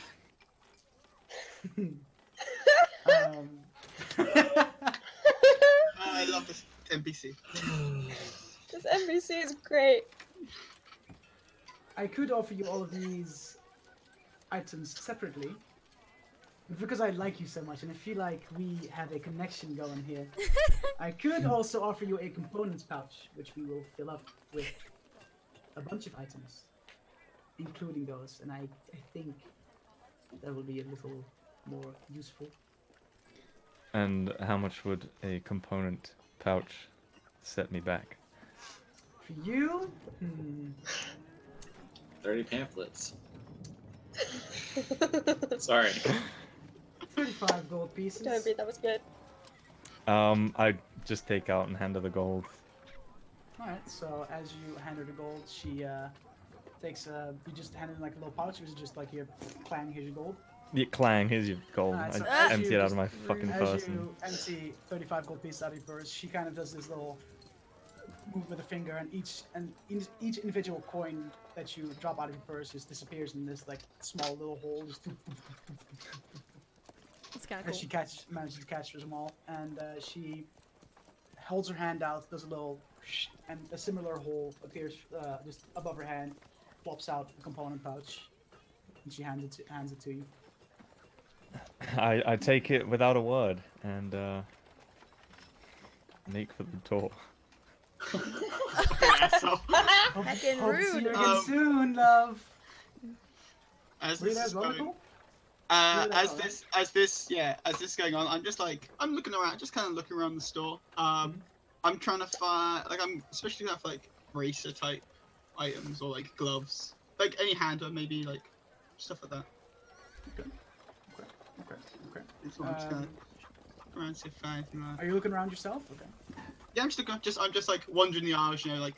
I love this NPC. This NPC is great. I could offer you all of these items separately, because I like you so much and I feel like we have a connection going here. I could also offer you a components pouch, which we will fill up with a bunch of items, including those, and I think that will be a little more useful. And how much would a component pouch set me back? For you, 30 pamphlets. Sorry. 35 gold pieces. Don't be, that was good. I just take out and hand her the gold. Alright, so as you hand her the gold, she takes you just hand her like a little pouch, which is just like here, clang, here's your gold. Yeah, clang, here's your gold. Alright, so I as empty you it out just- of my fucking As purse. you empty 35 gold pieces out of your purse, she kind of does this little move with a finger, and each individual coin that you drop out of your purse just disappears in this like small little hole. Just That's kind of as cool. she manages to catch them all, and she holds her hand out, does a little, and a similar hole appears just above her hand, plops out a component pouch, and she hands it to you. I take it without a word and make for the door. Asshole. Hope Heckin' to see rude. you again soon, love. As Were you this guys is going, logical? as this is going on, I'm looking around, just kind of looking around the store. I'm trying to find, like, I'm especially gonna have like bracer type items or like gloves, like any handler, maybe like stuff like that. Okay. So I'm just gonna around, see if anything. Are you looking around yourself? Okay. Yeah, I'm just like wandering the aisles, you know, like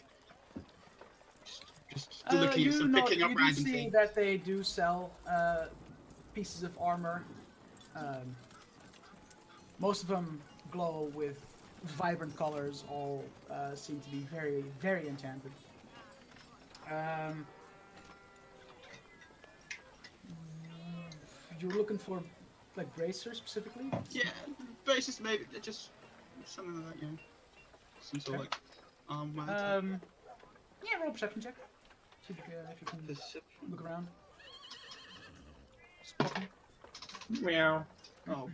just looking at some, picking up you random do see things. that they do sell pieces of armor. Most of them glow with vibrant colors. All seem to be very, very enchanted. You're looking for like bracers specifically? Yeah, but it's just maybe just something like that, you know, some sort of like armor. Yeah, roll a perception check. See if you can look around. Spotting. Meow. Oh,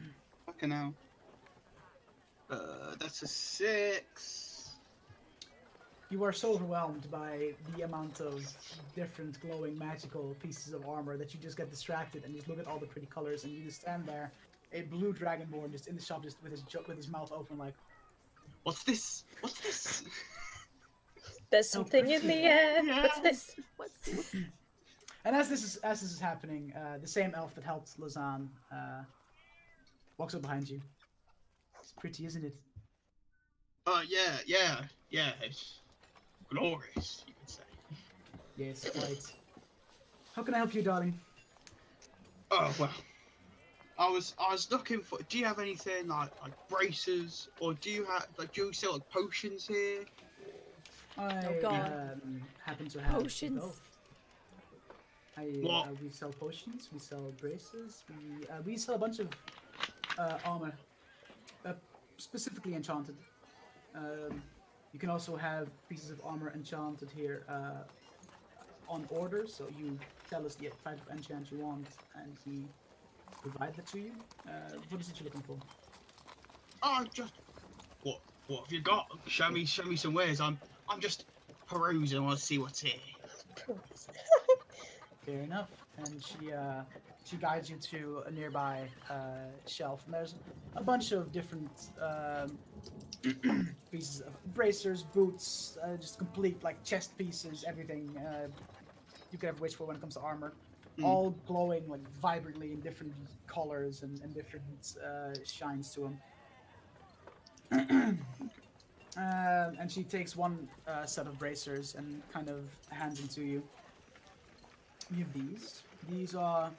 fucking hell. That's a 6. You are so overwhelmed by the amount of different glowing magical pieces of armor that you just get distracted and just look at all the pretty colors and you just stand there, a blue dragonborn just in the shop just with his mouth open like, What's this? What's this? There's something in the air. Yeah. What's this? What's this? And as this is happening, the same elf that helped Lazan walks up behind you. It's pretty, isn't it? Yeah. It's glorious, you could say. Yes, quite. How can I help you, darling? Oh well, I was looking for. Do you have anything like bracers, or do you sell like potions here? I God. happen to have Potions. both. What? We sell potions, we sell braces, we sell a bunch of armor, specifically enchanted. You can also have pieces of armor enchanted here on order, so you tell us the type of enchant you want, and we provide that to you. What is it you're looking for? Oh, just what have you got? Show me some wares. I'm just perusing. I want to see what's here. Fair enough. And she guides you to a nearby shelf, and there's a bunch of different pieces of bracers, boots, just complete like chest pieces, everything you could have wished for when it comes to armor. All glowing like vibrantly in different colors and different shines to them. And she takes one set of bracers and kind of hands them to you. You have these. These are.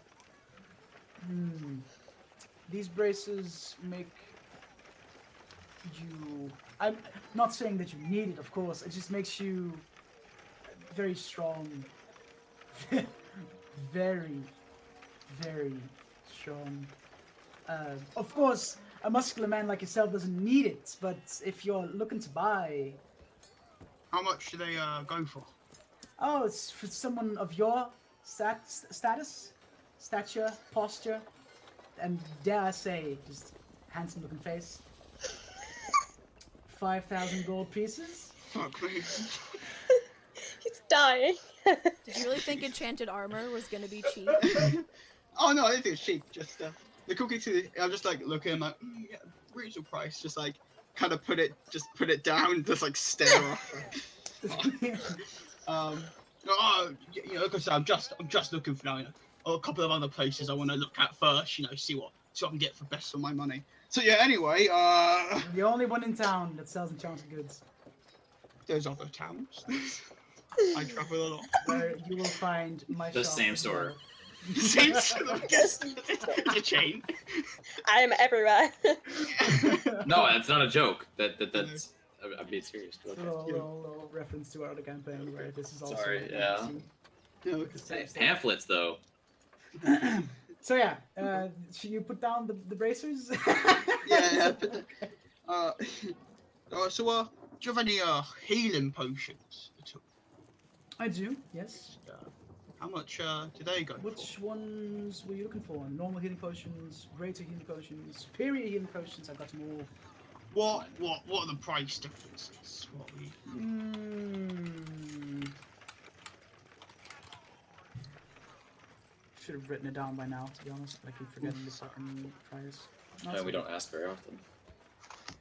These braces make you. I'm not saying that you need it, of course. It just makes you very strong. Very, very strong. Of course, a muscular man like yourself doesn't need it, but if you're looking to buy. How much do they go for? Oh, it's for someone of your status, stature, posture, and dare I say, just handsome-looking face. 5,000 gold pieces. Fuck me. He's dying. Did you really think enchanted armor was gonna be cheap? Oh no, I didn't think it's cheap. Just the cookie to. I'm just like looking. I'm like, yeah, reasonable price. Just like kind of put it down. Just like stare off. You know, like I said, I'm just looking for now. You know, a couple of other places I want to look at first. You know, see what I can get for best for my money. So yeah. Anyway, The only one in town that sells enchanted goods. there's other towns. I travel a lot. Where you will find my The shop same as store. well. Same it's a chain. I am everywhere. No, that's not a joke. That's. I'm being serious. But A okay. little reference to our other campaign where this is also. Sorry, yeah. No, the same stuff. Pamphlets, though. So yeah, should you put down the bracers? yeah. So do you have any healing potions at all? I do. Yes. How much do they go Which ones were you looking for? Normal healing potions, greater healing potions, superior healing potions. I got them all. for? What are the price differences? What are we... Should have written it down by now, to be honest. I keep forgetting the fucking price. Not so We don't ask very often.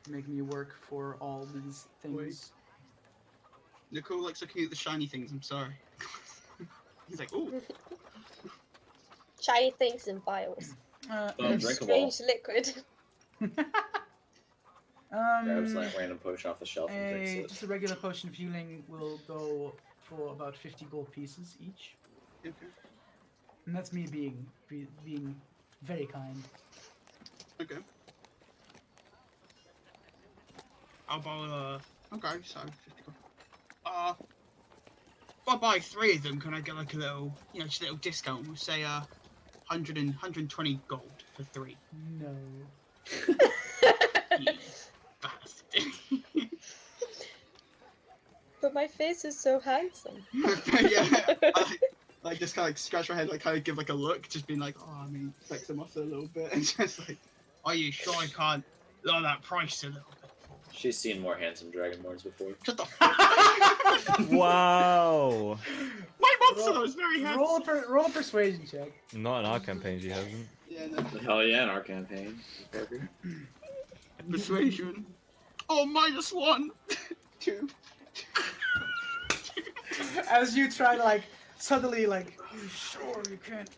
making you work for all these things. Wait. Nicole likes looking at the shiny things. I'm sorry. He's like, ooh. Shiny things and vials. Drinkable. Strange liquid. Grabs like random potion off the shelf and drinks it. Just a regular potion of healing will go for about 50 gold pieces each. Okay. And that's me being very kind. Okay. How about okay, so 50 gold. If I buy 3 of them, can I get like a little, just a little discount? We'll say 120 gold for 3. No. You bastard. But my face is so handsome. Yeah, I just kind of scratch my head, like kind of give like a look, just being like, oh, I mean, flex the muscle a little bit, and just like, are you sure I can't lower that price a little bit? She's seen more handsome dragonborns before. Shut the fuck. Wow. My monster is very handsome. Roll a persuasion check. Not in our campaign, she hasn't. Yeah, no. Hell yeah, in our campaign. Parker. Persuasion. Oh, -1. 2. As you try to like suddenly like, you sure you can't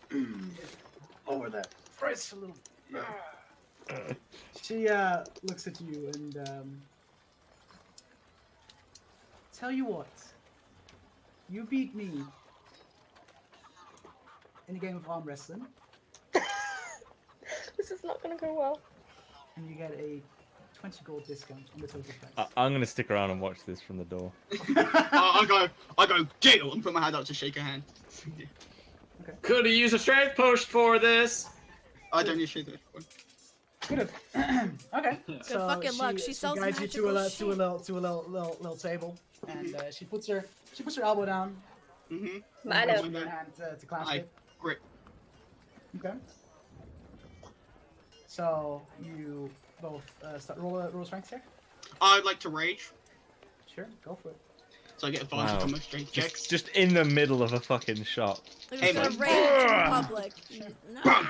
lower that price a little? She looks at you and tell you what, you beat me in a game of arm wrestling, This is not gonna go well. and you get a 20 gold discount on the total price. I'm gonna stick around and watch this from the door. I go, deal, and put my hand out to shake her hand. Could have used a strength potion for this. I don't need to shake that one. Good. Okay. So fucking luck, she sells guides you to a magical little table, and she puts her elbow down. Mm-hmm. Mine Puts up. her hand to clasp I it. grip. Okay. So you both start roll strength check. I'd like to rage, Sure, go for it. so I get advantage Wow. on my strength checks. Just in the middle of a fucking shop. They're Hey, just gonna man. rage in public. No.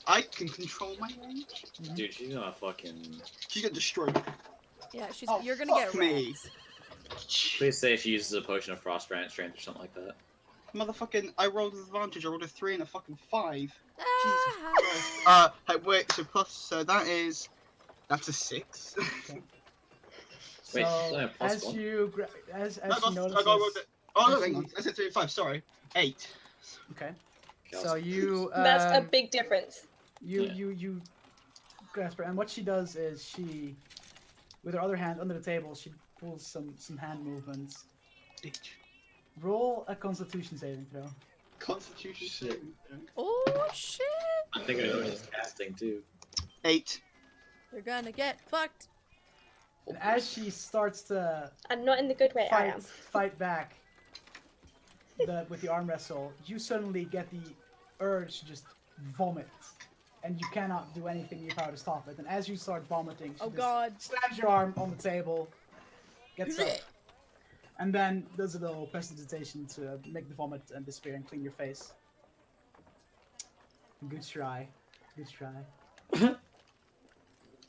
I can control my rage. Dude, she's gonna fucking. She's gonna destroy me. Yeah, she's. Oh, you're gonna fuck get me. wrecked. Please say she uses a potion of frost strength or something like that. Motherfucking, I rolled with advantage. I rolled a 3 and a fucking 5. Ah. Hey, wait. So plus, so that's a 6. Wait, So yeah, plus as one. you as No, she I notices, got rolled it. Oh no, as hang she- on. I said 3 and 5. Sorry, 8. okay. Chaos. So you That's a big difference. you grasp her, and what she does is she, with her other hand under the table, she pulls some hand movements. Bitch. Roll a Constitution saving throw. Constitution Shit. saving throw. Oh shit! I think I know she's casting too. 8. You're gonna get fucked. And as she starts to And not in the good way I am. fight back with the arm wrestle, you suddenly get the urge to just vomit, and you cannot do anything in your power to stop it. And as you start vomiting, she Oh just god. slams your arm on the table, gets up, and then does a little prestidigitation to make the vomit disappear and clean your face. Good try. Good try.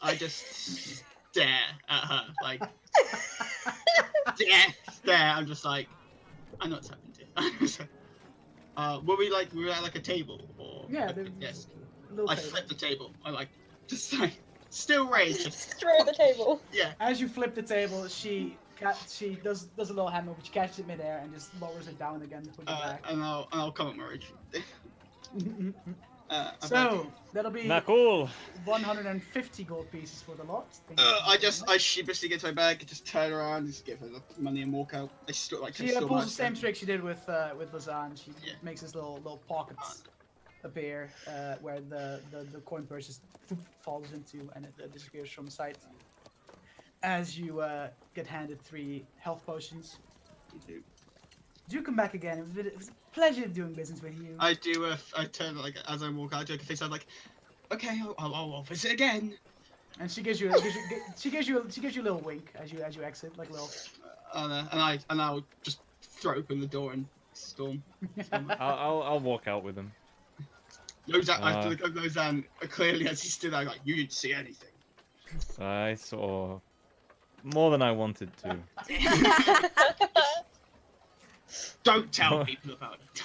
I just stare at her, like stare. I'm just like, I know what's happened to. Were we at like a table or? Yeah, Yes. Little I table. flip the table. I like just like still rage. Just Destroy the table. yeah. As you flip the table, she does a little hand move, she catches it midair and just lowers it down again to put it back. And I'll come at my rage. So that'll be Not cool. 150 gold pieces for the lot. I sheepishly get to my bag, just turn around, just give her the money and walk out. I still like. She pulls the same trick she did with Lazan. She Yeah. makes this little pockets appear where the coin purse just falls into and it disappears from sight. As you get handed 3 health potions. Do come back again. It was a pleasure doing business with you. I do. I turn like as I walk out, I do a face. I'm like, okay, I'll visit again. And she gives you a little wink as you exit, like a little. And I'll just throw open the door and storm. I'll walk out with him. Lozan, I look at Lozan clearly as he stood there, like, you didn't see anything. I saw more than I wanted to. Don't tell people about it.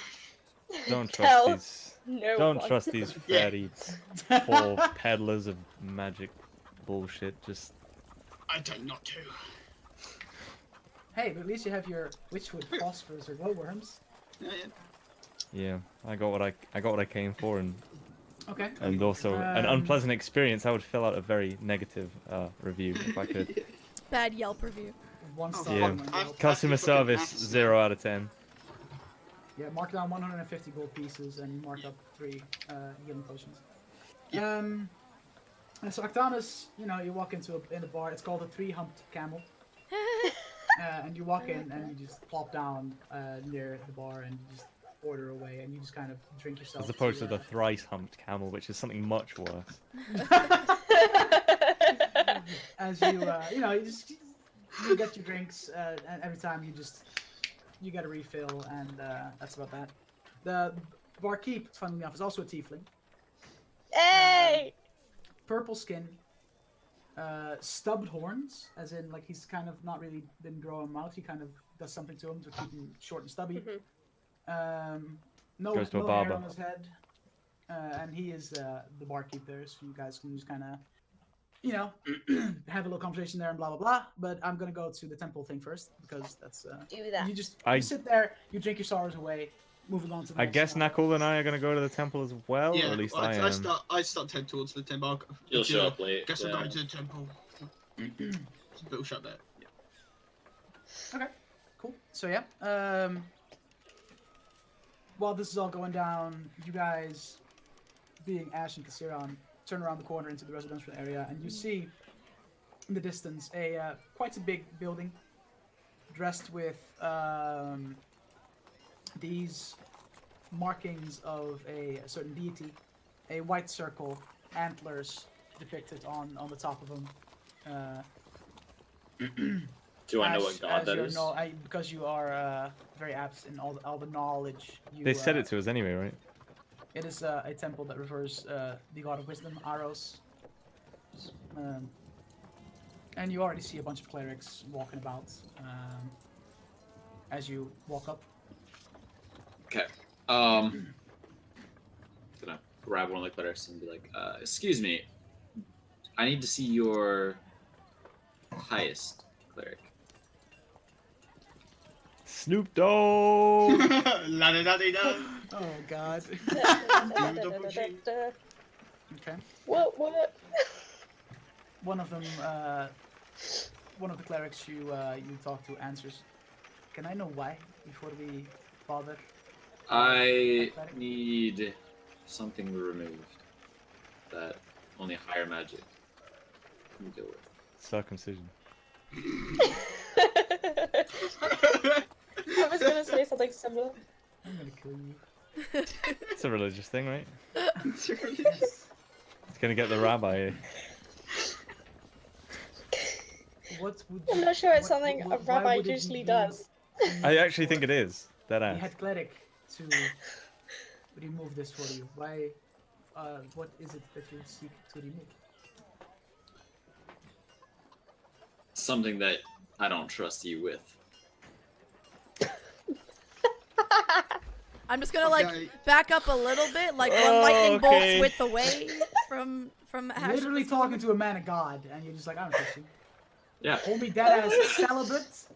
Don't Tell trust these. No Don't one. trust these Yeah. fatty poor peddlers of magic bullshit. Just I don't not to. Hey, but at least you have your witchwood phosphors or glowworms. Yeah, yeah. Yeah, I got what I came for, and Okay. also an Um, unpleasant experience. I would fill out a very negative review if I could. Bad Yelp review. 1 Oh, star. Yeah. on my Yelp. Customer That's fucking service ass. 0 out of 10. Yeah, mark down 150 gold pieces and mark up 3 healing potions. Yeah. And so Octanus, you know, you walk into in a bar. It's called a 3-humped camel. And you walk in and you just plop down near the bar and you just order away and you just kind of drink yourself. As opposed to the thrice-humped camel, which is something much worse. As you, you know, you get your drinks, and every time you get a refill, and that's about that. The barkeep, funnily enough, is also a tiefling. Hey! Purple skin, stubbed horns, as in like he's kind of not really been growing them out. He kind of does something to him to keep him short and stubby. No, Goes to a no barber. hair on his head, and he is the barkeep there, so you guys can just kind of, you know, have a little conversation there and blah blah blah. But I'm gonna go to the temple thing first because that's Do that. you sit there, you drink your sorrows away, moving on to the I next guess one. Nakul and I are going to go to the temple as well, Yeah, or at least well, I am. I start to head towards the temple. You'll show up late. Guess I'm yeah. going to the temple. It's a little shut there. Yeah. Okay, cool. So yeah, while this is all going down, you guys, being Ash and Kasiran, turn around the corner into the residential area, and you see in the distance quite a big building, dressed with these markings of a certain deity, a white circle, antlers depicted on the top of them. Do I know Ash, what god as that you're is? because you are very apt in all the knowledge. They said it to us anyway, right? It is a temple that refers the god of wisdom, Aros. And you already see a bunch of clerics walking about as you walk up. Okay. Gonna grab one of the clerics and be like, excuse me, I need to see your highest cleric. Snoop Dogg! La-da-da-dee-da. Oh god. Okay. What? One of them, one of the clerics you talk to answers. Can I know why before we bother? I need something removed that only higher magic can deal with. Circumcision. I was gonna say something similar. I'm gonna kill you. It's a religious thing, right? Yes. It's going to get the rabbi. What would I'm you- not sure it's what- something what- a why rabbi would it usually be- does. I actually think it is. That The ass. head cleric to remove this for you. Why? What is it that you seek to remove? Something that I don't trust you with. I'm just gonna like Okay. back up a little bit, like run Oh, lightning okay. bolts with the way from Ash. Literally talking to a man of God, and you're just like, I don't trust you. Yeah. Homie dead as celibate,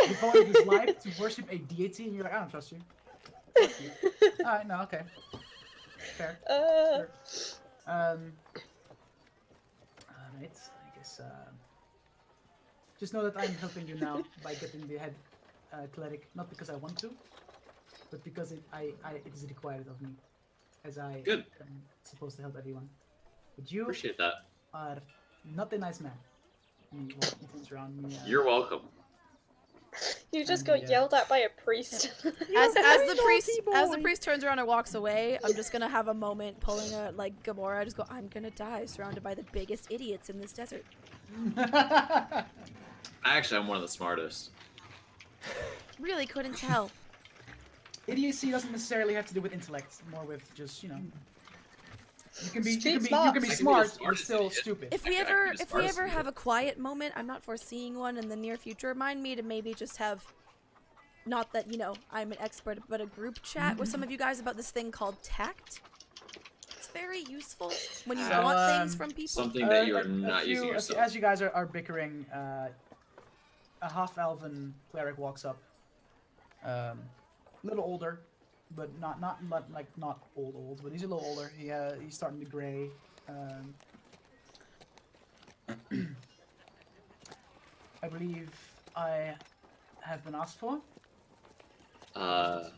devoted his life to worship a deity, and you're like, I don't trust you. Fuck you. Alright, no, okay. Fair. Sure. Alright, I guess, just know that I'm helping you now by getting the head cleric, not because I want to, but because it is required of me, as I Good. am supposed to help everyone. But you Appreciate that. are not a nice man. And he turns around me. You're welcome. You just And got the, yelled at by a priest. As the priest turns around and walks away, I'm just gonna have a moment pulling a like Gamora. I just go, I'm gonna die surrounded by the biggest idiots in this desert. Actually, I'm one of the smartest. Really couldn't tell. Idiocy doesn't necessarily have to do with intellect, more with just, you know. You can be Street you smarts. can be I can be the smart, but smartest still idiot. stupid. If we I can ever be the if we smartest ever idiot. have a quiet moment, I'm not foreseeing one in the near future. Remind me to maybe just have, not that I'm an expert, but a group chat with some of you guys about this thing called tact. It's very useful when you So, want things from people? Something that you are A not using few- yourself. As you guys are bickering, a half-elven cleric walks up. A little older, but not old, but he's a little older. He's starting to gray. I believe I have been asked for. That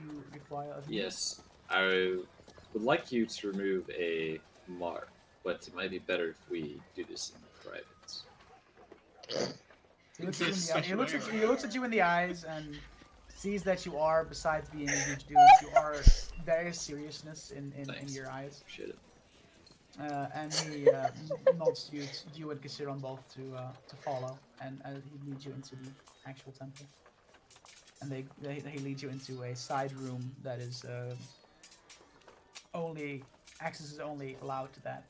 you require of me. Yes, I would like you to remove a mark, but it might be better if we do this in private. He looks, he looks at you in the eyes and sees that you are, besides being a huge dude, you are very seriousness in Thanks. your eyes. Appreciate it. And he nods you and Kasiron both to follow, and he leads you into the actual temple. And they lead you into a side room that is access is only allowed to that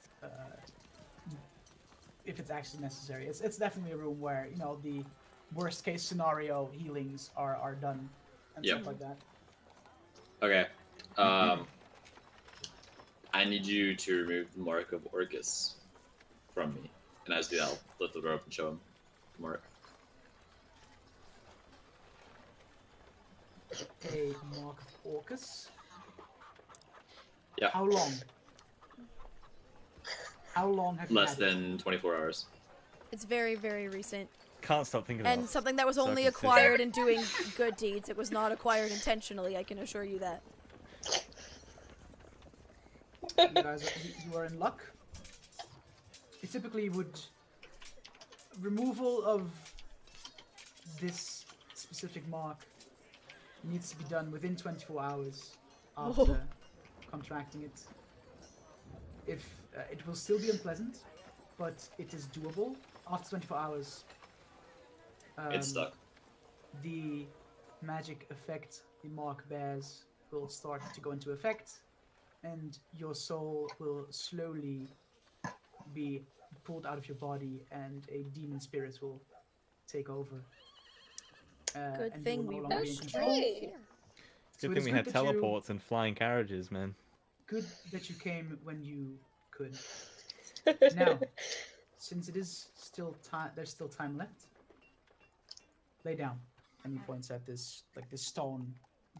if it's actually necessary. It's definitely a room where, you know, the worst case scenario healings are done and Yep. stuff like that. Okay. I need you to remove the mark of Orcus from me. And as I do that, I'll lift the door up and show him the mark. A mark of Orcus. Yeah. How long? How long have you Less had it? than 24 hours. It's very, very recent. Can't stop thinking about And something that was only circumcision. acquired in doing good deeds. It was not acquired intentionally, I can assure you that. You guys you are in luck. It typically would removal of this specific mark needs to be done within 24 hours after Oh. contracting it. If it will still be unpleasant, but it is doable after 24 hours. It's stuck. The magic effect the mark bears will start to go into effect, and your soul will slowly be pulled out of your body, and a demon spirit will take over. Good and you thing will we no longer were be in control. straight. So Good it is thing we good had that you- teleports and flying carriages, man. Good that you came when you could. Now, since it is still time, there's still time left. Lay down. And he points at this stone.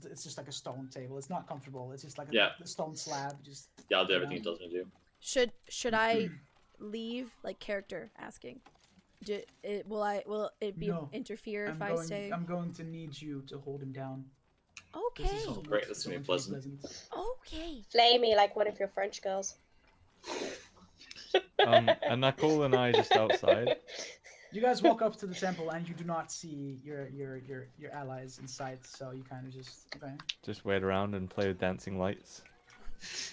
It's just like a stone table. It's not comfortable. It's just like a stone slab. Just Yeah, I'll do lay everything it down. tells me to do. Should I leave, like, character asking? Will it be No. interfere if I say I'm going to need you to hold him down. okay? This is Oh, great, that's gonna be pleasant. Okay. Flamey like one of your French girls. And Nicole and I just outside. You guys walk up to the temple and you do not see your allies in sight, so you kind of just okay. Just wait around and play with dancing lights.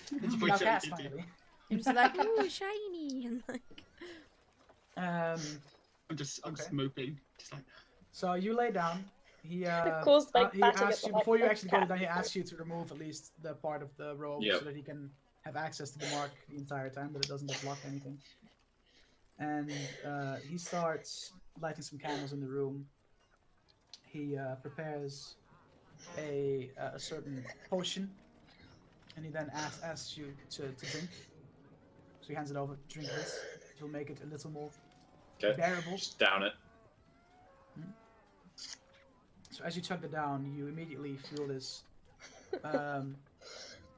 Did you Which get I cast did do. finally? You're just like, ooh, shiny, and like. I'm just Okay. moping. Just like, So you lay down. He Cool's, like, he batting asks at you the before you like actually go cat. down. He asks you to remove at least the part of the robe Yep. so that he can have access to the mark the entire time, that it doesn't like, block anything. And he starts lighting some candles in the room. He prepares a certain potion, and he then asks you to drink. So he hands it over. Drink this. It will make it a little more Okay. bearable. Just down it. So as you chug it down, you immediately feel this, a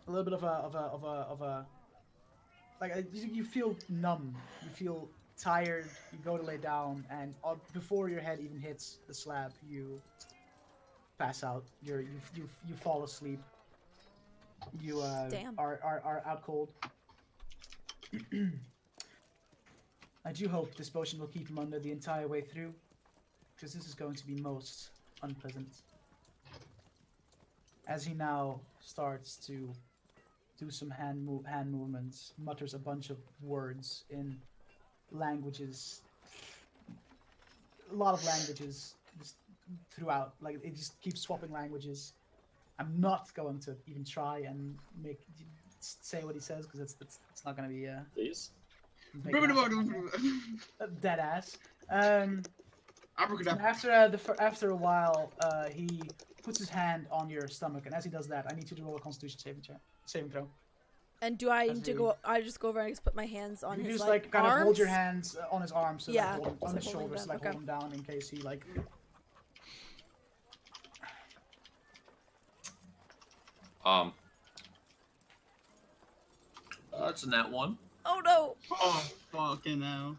little bit of a like you feel numb. You feel tired. You go to lay down, and before your head even hits the slab, you pass out. You fall asleep. You Damn. are out cold. I do hope this potion will keep him under the entire way through, because this is going to be most unpleasant. As he now starts to do some hand movements, mutters a bunch of words in languages, a lot of languages just throughout. Like it just keeps swapping languages. I'm not going to even try and say what he says because it's not going to be Please. dead ass. Abracadabra. After a while, he puts his hand on your stomach, and as he does that, I need you to roll a Constitution saving throw. And do I As need to we- go? I just go over and just put my hands on You his just like kind arms? of hold your hands on his arms, so Yeah, like hold him, on just, his like, holding shoulders, him like down, hold him down in case he like. That's a nat 1. Oh no! Oh, fucking hell.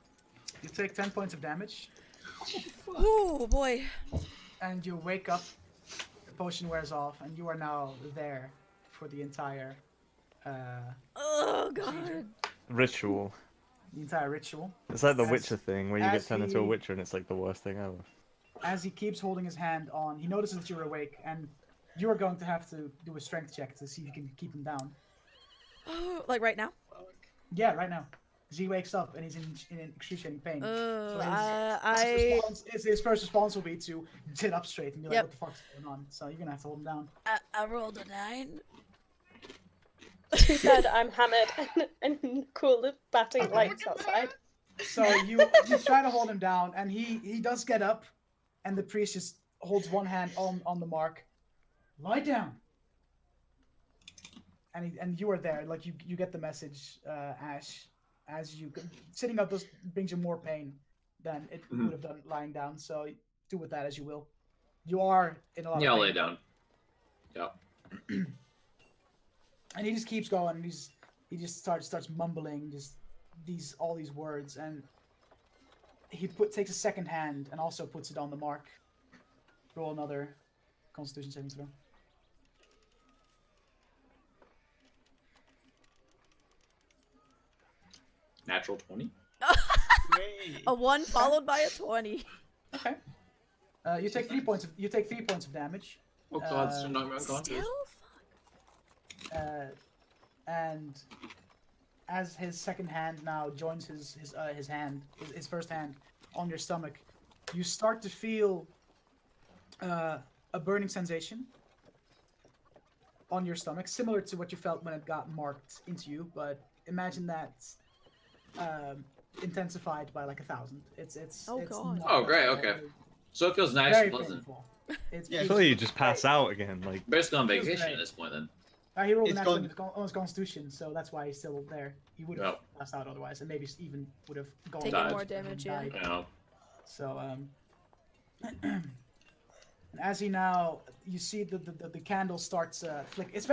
You take 10 points of damage, Oh boy. and you wake up. The potion wears off, and you are now there for the entire, Oh god. Ritual. ritual. It's like the As- Witcher thing where you get as turned into a he- Witcher and it's like the worst thing ever. As he keeps holding his hand on, he notices that you're awake, and you are going to have to do a strength check to see if you can keep him down. Like right now? Yeah, right now. Because he wakes up and he's in excruciating pain. So his first response will be to sit up straight and be like, Yep. what the fuck's going on? So you're gonna have to hold him down. I rolled a 9. She said, "I'm hammered," and cool batting lights outside. So you try to hold him down, and he does get up, and the priest just holds one hand on the mark. Lie down. And you are there, like you get the message, Ash. As you sitting up just brings you more pain than it would have done lying down. So do with that as you will. You are in a lot of Yeah, I'll pain. lay down. Yeah. And he just keeps going. And he just starts mumbling all these words, and he takes a second hand and also puts it on the mark. Roll another Constitution saving throw. Natural 20. Great. A 1 followed by a 20. Okay. You take 3 points of damage. Oh god, still not unconscious. Still? And as his second hand now joins his first hand on your stomach, you start to feel a burning sensation on your stomach, similar to what you felt when it got marked into you. But imagine that intensified by like 1,000. It's Oh, it's God. not Oh, great, pleasant. okay. So it feels nice Very and pleasant. painful. It's Yeah, I it's feel like you just pass great. out again. Like, Basically on Feels vacation great. at this point then. He rolled It's an gone. excellent on his constitution, so that's why he's still there. He would have Yep. passed out otherwise, and maybe even would have gone Taken down more and damage, yeah. died. You know. So and as he now, you see the candle starts flick. It's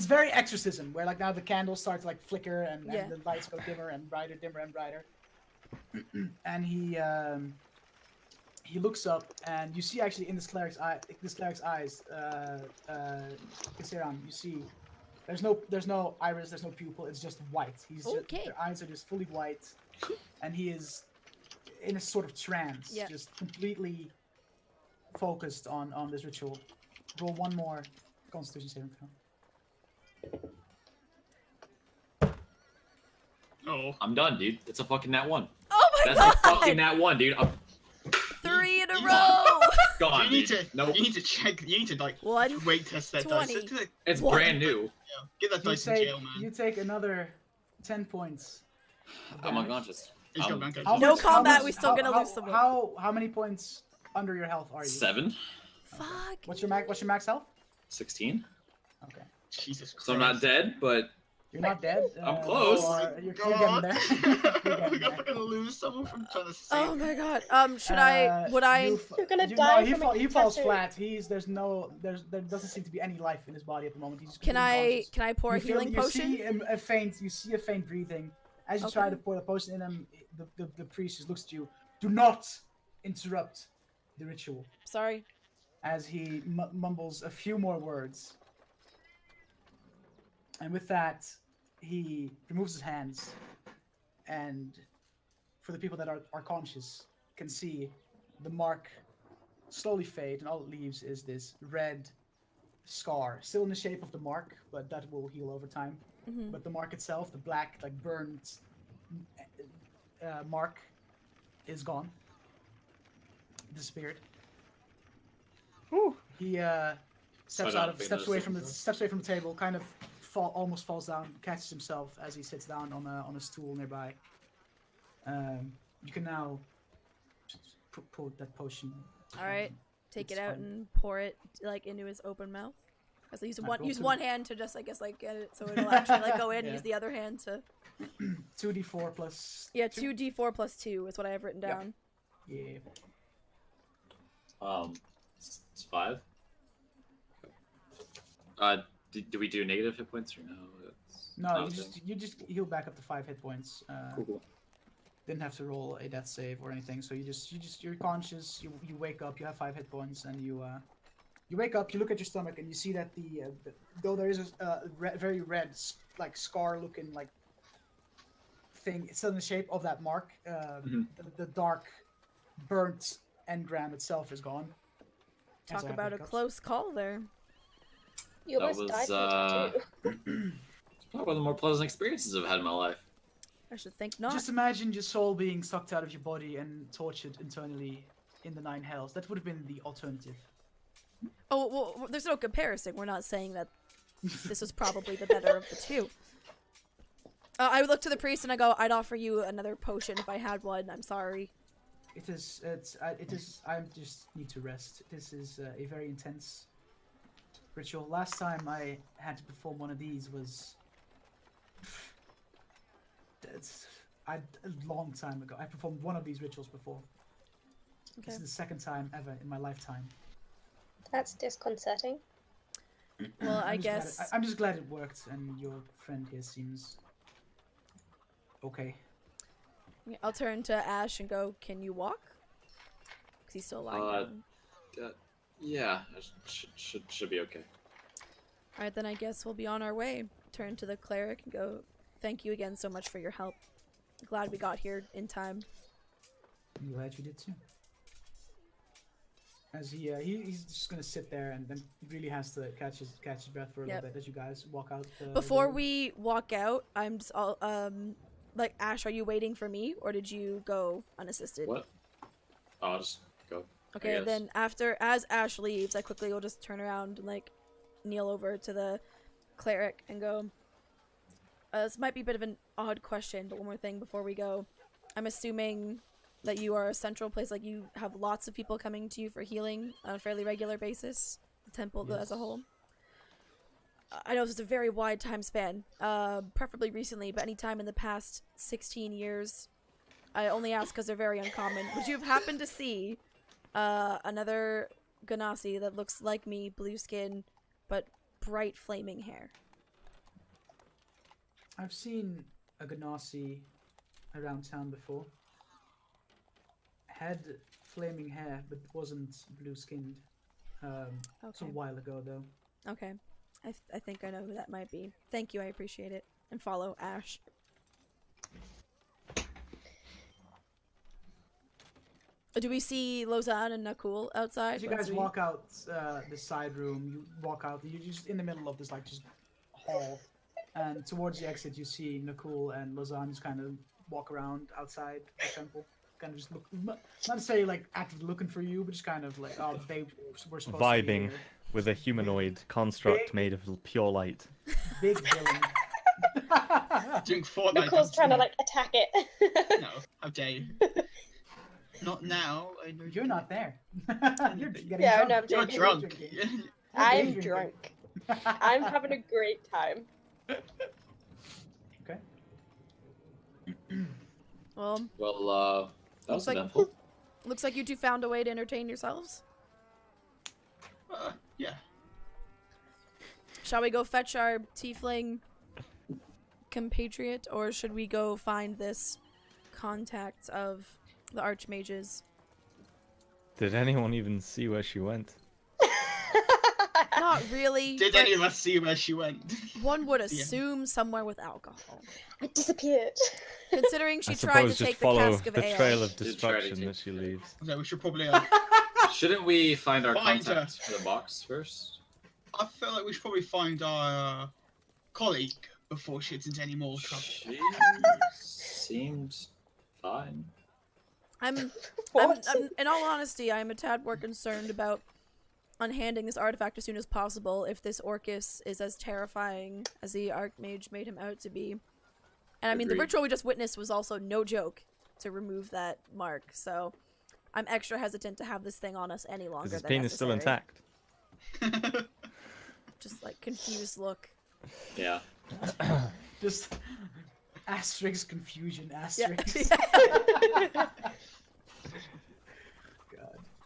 very exorcism, where like now the candle starts like flicker and Yeah. the lights go dimmer and brighter, dimmer and brighter. And he looks up, and you see actually in this cleric's eyes, Kiseran, you see there's no iris, there's no pupil, it's just white. Okay. Their eyes are just fully white, and he is in a sort of trance, Yeah. just completely focused on this ritual. Roll one more Constitution saving throw. Oh. I'm done, dude. It's a fucking nat 1. Oh my That's god! a fucking nat 1, dude. I'm 3 in a You- row! gone, You need dude. to. Nope. You need to check. You need to like 1, wait test that dice. 20. It's One. brand new. Get that You dice in take, jail, man. you take another 10 points. of I'm damage. unconscious. He's got I'm unconscious. How No much- how combat, much- we still how- gonna how- lose someone. How many points under your health are you? 7. Fuck. What's your max health? 16. Okay. Jesus Christ. So I'm not dead, but You're not dead. I'm close. or You're getting God. there. You're getting We're there. gonna lose someone from trying to save. Oh my god. Should I? Would I? You're gonna die from a he falls tattoo. flat. There doesn't seem to be any life in his body at the moment. He's Can completely I? unconscious. Can I pour a You feel- healing you potion? see a faint breathing. As you Okay. try to pour the potion in him, the priest just looks at you. Do not interrupt the ritual. Sorry. As he mumbles a few more words. And with that, he removes his hands. And for the people that are conscious, can see the mark slowly fade, and all it leaves is this red scar, still in the shape of the mark, but that will heal over time. Mhm. But the mark itself, the black, like burned mark, is gone. Disappeared. He steps I out don't of think steps there's away from the something table, kind of almost falls down, catches himself as he sits down on a stool nearby. You can now pull that potion. All right. Take It's it out fine. and pour it like into his open mouth. So use Alright, roll use two. one hand to just, I guess, like get it so it'll actually like go in. Yeah. Use the other hand to. 2d4 plus. Yeah, two. 2d4 plus 2 is what I have written Yep. down. Yeah. It's 5. Do we do negative hit points or no? No, Okay. you just heal back up to 5 hit points. Cool. Didn't have to roll a death save or anything. So you're conscious. You wake up. You have 5 hit points, and you wake up. You look at your stomach, and you see that though there is a very red like scar looking like thing. It's still in the shape of that mark. The dark, burnt engram itself is gone. As Talk I about a wake up. close call there. You That almost died was, from a tattoo. It's probably one of the more pleasant experiences I've had in my life. I should think not. Just imagine your soul being sucked out of your body and tortured internally in the 9 hells. That would have been the alternative. Oh, well, there's no comparison. We're not saying that this was probably the better of the two. I would look to the priest and I go, I'd offer you another potion if I had one. I'm sorry. It is. I just need to rest. This is a very intense ritual. Last time I had to perform one of these was. A long time ago. I performed one of these rituals before. Okay. This is the second time ever in my lifetime. That's disconcerting. Well, I I'm just glad guess. I'm just glad it worked, and your friend here seems okay. I'll turn to Ash and go, can you walk? Because he's still lying down. Yeah, should be okay. Alright, then I guess we'll be on our way. Turn to the cleric and go, thank you again so much for your help. Glad we got here in time. I'm glad you did too. As he's just gonna sit there and then really has to catch his breath for a Yep. little bit as you guys walk out. Before the- we walk out, I'm just all, like, Ash, are you waiting for me, or did you go unassisted? What? I'll just go. Okay, guess. then as Ash leaves, I quickly will just turn around and, like, kneel over to the cleric and go, this might be a bit of an odd question, but one more thing before we go. I'm assuming that you are a central place, like you have lots of people coming to you for healing on a fairly regular basis, the temple as a Yes. whole. I know this is a very wide time span, preferably recently, but any time in the past 16 years. I only ask because they're very uncommon. Would you have happened to see another Ganassi that looks like me, blue skin, but bright flaming hair? I've seen a Ganassi around town before. Had flaming hair, but wasn't blue-skinned. It's a Okay. while ago, though. Okay. I think I know who that might be. Thank you, I appreciate it. And follow Ash. Do we see Lozan and Nakul outside? As you once guys we- walk out the side room, you walk out. You're just in the middle of this like just hall, and towards the exit, you see Nakul and Lozan just kind of walk around outside the temple, kind of just look, not necessarily like actively looking for you, but just kind of like, oh, they were supposed to be Vibing here. with a humanoid construct Big- made of pure light. Big villain. Doing Fortnite. Nicole's trying to like attack it. No, how dare you? Not now. I know You're not there. You're getting Yeah, drunk. no, I'm You're joking. drunk. drinking. I'm drinking. drunk. I'm having a great time. Okay. Well, Well, that Looks was like- eventful. looks like you two found a way to entertain yourselves. Yeah. Shall we go fetch our tiefling compatriot, or should we go find this contact of the archmages? Did anyone even see where she went? Not really. Did but any of us see where she went? one would assume somewhere with alcohol. I disappeared. Considering she I tried to suppose just take the follow cask of the ale. trail of Did try to destruction take that she the- leaves. So we should probably. Shouldn't we find our Find contact for the box first? I feel like we should probably find our colleague before she gets into any more trouble. She seemed fine. I'm, What? in all honesty, I'm a tad more concerned about unhanding this artifact as soon as possible if this Orcus is as terrifying as the Archmage made him out to be. And I mean, the Agreed. ritual we just witnessed was also no joke to remove that mark, so I'm extra hesitant to have this thing on us any longer Because his than penis is still necessary. intact. just like confused look. Yeah. Just asterisk confusion Yeah. asterisk. God.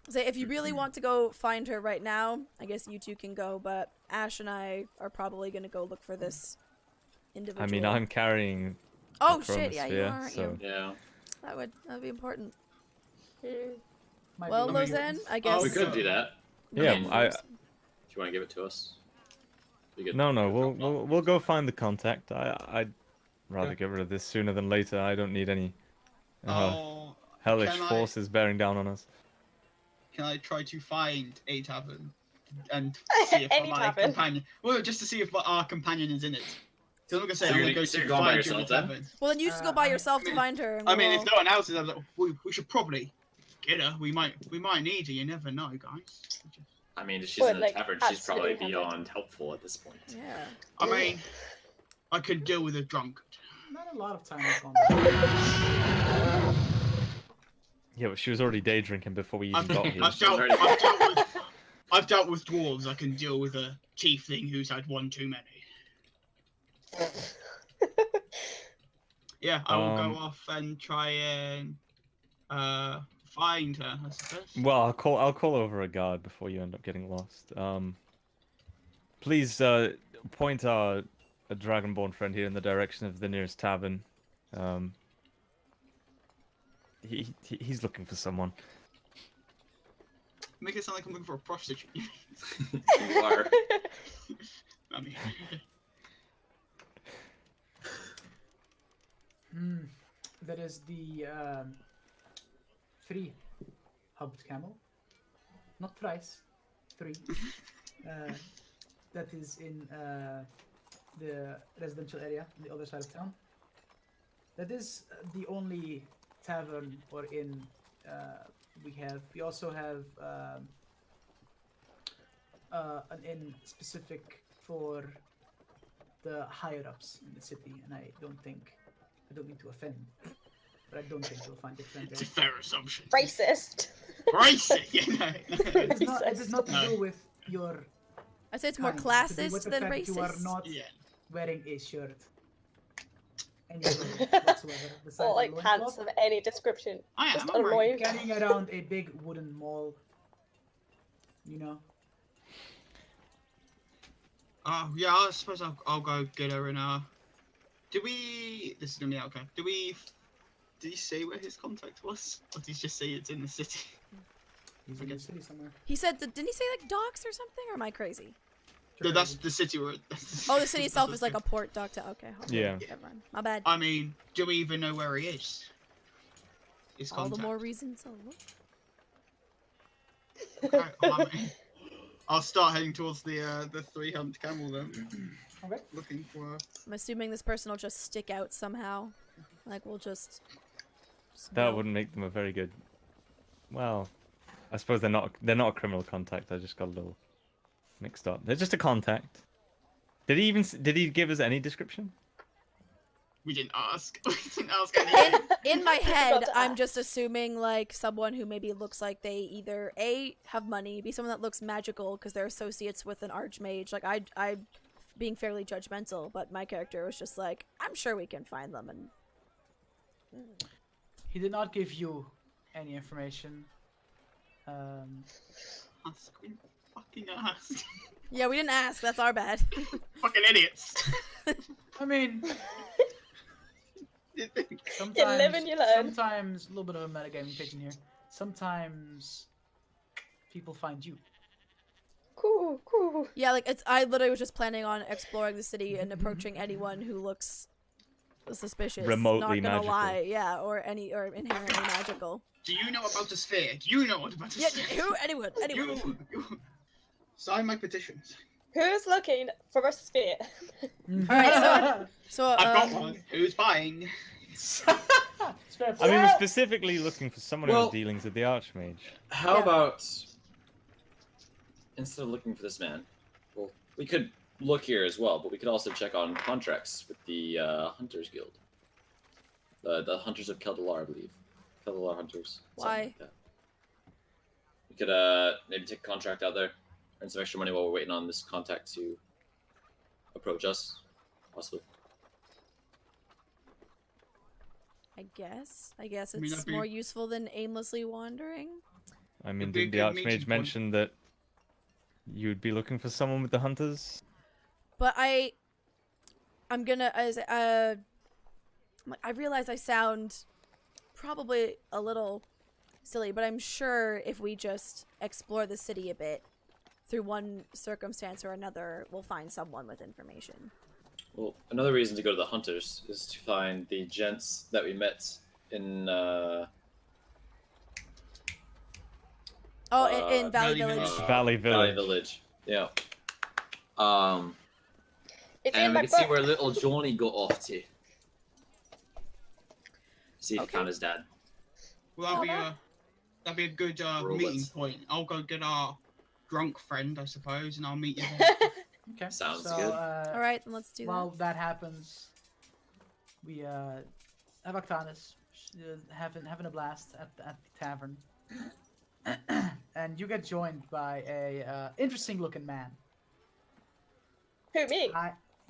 So if you really want to go find her right now, I guess you two can go, but Ash and I are probably gonna go look for this individual. I mean, I'm carrying. Oh the shit! Yeah, you chromosphere, are, aren't so... you? Yeah. That would be important. Might Well, be Lozen, I guess. We could do that. Yeah, mean, I. If you want to give it to us. We could- No, we could drop we'll go find the contact. I'd rather Okay. get rid of this sooner than later. I don't need any Oh, hellish can I- forces bearing down on us. can I try to find a tavern and see if Any my tavern. companion? Well, just to see if our companion is in it. So I'm not gonna say So I'm you're gonna go so to you're going by find you in the yourself then? tavern. Well, then you just go by I yourself mean- to find her. And I mean, we'll- if no one else is, I'm like, we should probably get her. We might need her. You never know, guys. I mean, if she's Would, in a like, tavern, she's probably absolutely beyond helpful at this point. Yeah. I mean, I could deal with a drunkard. Not a lot of time has gone by. Yeah, but she was already day drinking before we even I've, got here. I've dealt with dwarves. I can deal with a tiefling who's had one too many. Yeah, I will go off and try and find her, I suppose. Well, I'll call over a guard before you end up getting lost. Please point our a dragonborn friend here in the direction of the nearest tavern. He's looking for someone. Make it sound like I'm looking for a prostitute. You are. I mean, That is the 3 humped camel. Not thrice, 3. That is in the residential area on the other side of town. That is the only tavern or inn we have. We also have an inn specific for the higher ups in the city, and I don't mean to offend, but I don't think you'll find it friend it's a there. fair assumption. Racist. Racist, you know. It is not to No. do with your I'd say it's more kind, it's to do classist with the than fact You are racist. not Yeah. wearing a shirt. Anywhere whatsoever. Besides Or a like loincloth. pants of any description. I Just am. I'm right. annoying. Carrying around a big wooden maul. You know? Yeah, I suppose I'll go get her in do we... This is gonna be okay. Did he say where his contact was? Or did he just say it's in the city? He's in the city somewhere. He said, didn't he say like docks or something? Or am I crazy? No, that's the city where... Oh, the city itself is like a port dock to. Okay. Yeah. Never mind. My bad. I mean, do we even know where he is? His All the contact. more reason to look. Okay, I mean, I'll start heading towards the 300 camel then. Okay. Looking for... I'm assuming this person will just stick out somehow. Like we'll just That know. wouldn't make them a very good. Well, I suppose they're not a criminal contact. I just got a little mixed up. They're just a contact. Did he give us any description? We didn't ask. We didn't ask anything. In my forgot head, to I'm ask. just assuming like someone who maybe looks like they either A, have money, B, someone that looks magical because they're associates with an archmage. Like I being fairly judgmental, but my character was just like, I'm sure we can find them. And He did not give you any information. Ask. We fucking asked. yeah, we didn't ask. That's our bad. Fucking idiots. I mean, You think? sometimes, live and you learn. sometimes, a little bit of a metagaming pigeon here. Sometimes people find you. Cool, cool. Yeah, like I literally was just planning on exploring the city and approaching anyone who looks suspicious. Remotely not gonna magical. lie, yeah, or inherently magical. Do you know about the sphere? Do you know what about the Yeah, sphere? who? Anyone? You sign my petitions. Who's looking for a sphere? Alright, So I've got one. Who's buying? I mean, we're specifically looking for someone who Well- has dealings with the Archmage. How Yeah. about instead of looking for this man, well, we could look here as well, but we could also check on contracts with the Hunters Guild, the Hunters of Keldalar, I believe. Keldalar Hunters. something Why? like that. We could maybe take a contract out there. earn some extra money while we're waiting on this contact to approach us, possibly. I guess mean, it's that'd be- more useful than aimlessly wandering. I mean, It'd be a didn't the good meeting Archmage point. mention that you'd be looking for someone with the hunters? But I'm gonna I realize I sound probably a little silly, but I'm sure if we just explore the city a bit, through one circumstance or another, we'll find someone with information. Well, another reason to go to the hunters is to find the gents that we met in In Valley Valley Village. Village. Valley Valley Village. Village. Yeah. It's And in we my can see book. where little Johnny got off to. See if he Okay. found his dad. Well, that'd be a good meeting Robots. point. I'll go get our drunk friend, I suppose, and I'll meet you there. Okay. Sounds so, good. All right, then let's do While that happens, we have Octanus having a blast at the tavern, and you get joined by a interesting looking man. Who, me?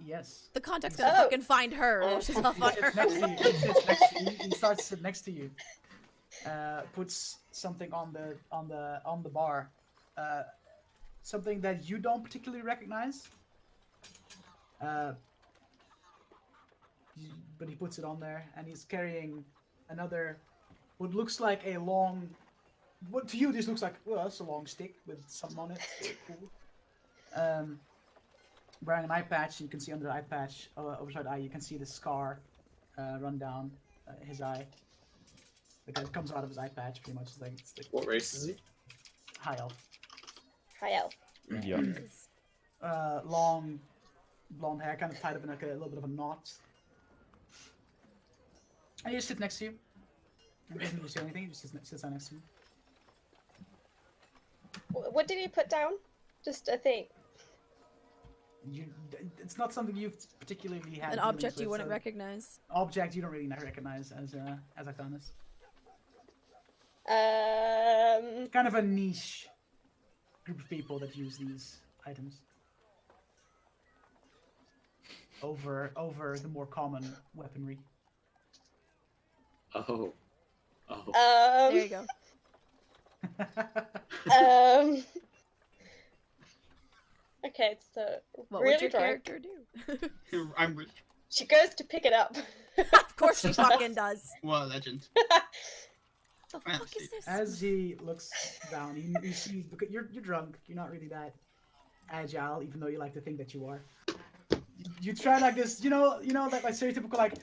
Yes. that. The contact's gonna Oh. fucking find her. Oh. While she's off on her It's next to you. own. It's next to you. He starts to sit next to you. Puts something on the bar. Something that you don't particularly recognize. But he puts it on there, and he's carrying another, what looks like a long. What to you this looks like? Well, it's a long stick with something on it. Cool. Wearing an eye patch, you can see under the eye patch, overside eye, you can see the scar run down his eye. Like it comes out of his eye patch, pretty much. It's like What race is he? high elf. Hi, Elf. Yeah. Long blonde hair, kind of tied up in like a little bit of a knot. And he just sits next to you. He doesn't really say anything. He just sits down next to you. What did he put down? Just a thing. It's not something you've particularly had. An dealings object you with, wouldn't so- recognize. Object you don't really recognize as Octanus. Kind of a niche group of people that use these items over the more common weaponry. Oh. There you go. Okay, so What really would your drunk. character do? I'm rich. She goes to pick it up. Of course she fucking does. What a legend. The fuck is this? As he looks down, you see because you're drunk. You're not really that agile, even though you like to think that you are. You try like this, you know, like stereotypical like,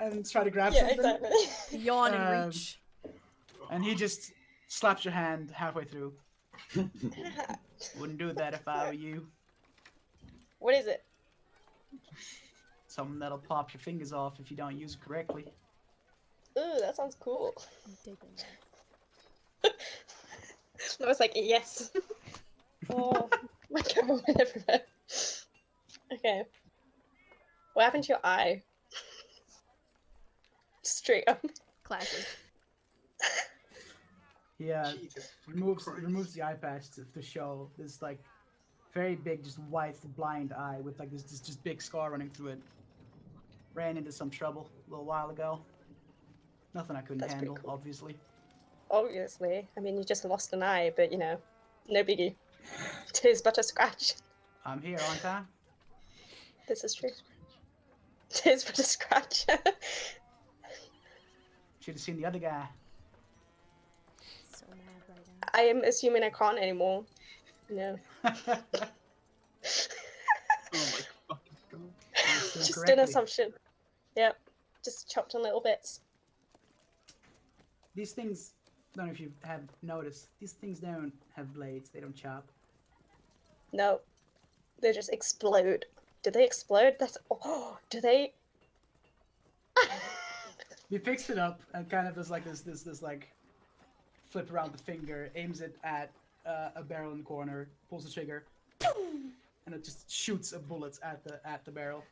and try to grab Yeah, something, exactly. Yawn and reach. and he just slaps your hand halfway through. Wouldn't do that if I were you. What is it? Something that'll pop your fingers off if you don't use it correctly. Ooh, that sounds cool. I'm digging that. I was like, yes. Oh, my camera went everywhere. Okay. What happened to your eye? Straight up. Classic. He removes the eye patch to show this like very big, just white, blind eye with like this just big scar running through it. Ran into some trouble a little while ago. Nothing I couldn't That's pretty handle, cool. obviously. Obviously. I mean, you just lost an eye, but you know, no biggie. Tis but a scratch. I'm here, aren't I? This is true. Tis but a scratch. Should have seen the other guy. So mad right now. I am assuming I can't anymore. No. Oh my fucking god. Just an Correctly. assumption. Yep. Just chopped in little bits. These things, I don't know if you have noticed, these things don't have blades. They don't chop. No. They just explode. Do they explode? That's. Oh, do they? He picks it up and kind of does like this like flip around the finger, aims it at a barrel in the corner, pulls the trigger, and it just shoots a bullet at the barrel.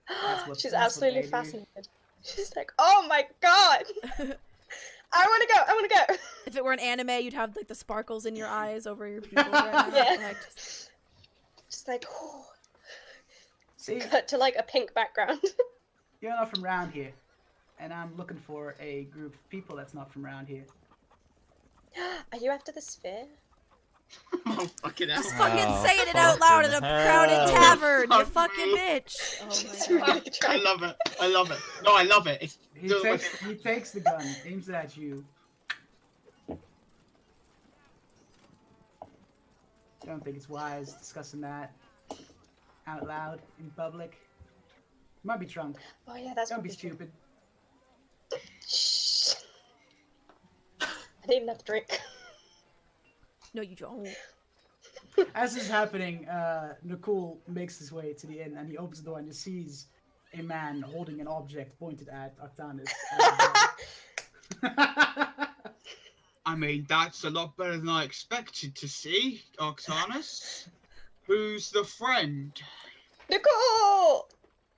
She's that's what absolutely they do. fascinated. She's like, oh my god! I want to go! I want to go! If it were an anime, you'd have like the sparkles in your eyes over your pupils right now. Yeah. Like, Just like, See, cut to like a pink background. you're not from around here, and I'm looking for a group of people that's not from around here. Are you after the sphere? Oh, fucking hell. just fucking Oh, saying it out loud in a fucking crowded hell. tavern, you Fuck fucking me. bitch. Oh Just my god. really I trying- love it. I love it. No, I love it. It's He doing my takes the gun, aims it at you. Don't think it's wise discussing that out loud in public. You might be drunk. Oh yeah, that's Don't be probably true. stupid. Shh. I need enough drink. No, you don't. As this is happening, Nicole makes his way to the inn and he opens the door and he sees a man holding an object pointed at Octanus. I mean, that's a lot better than I expected to see, Octanus. Who's the friend? Nicole!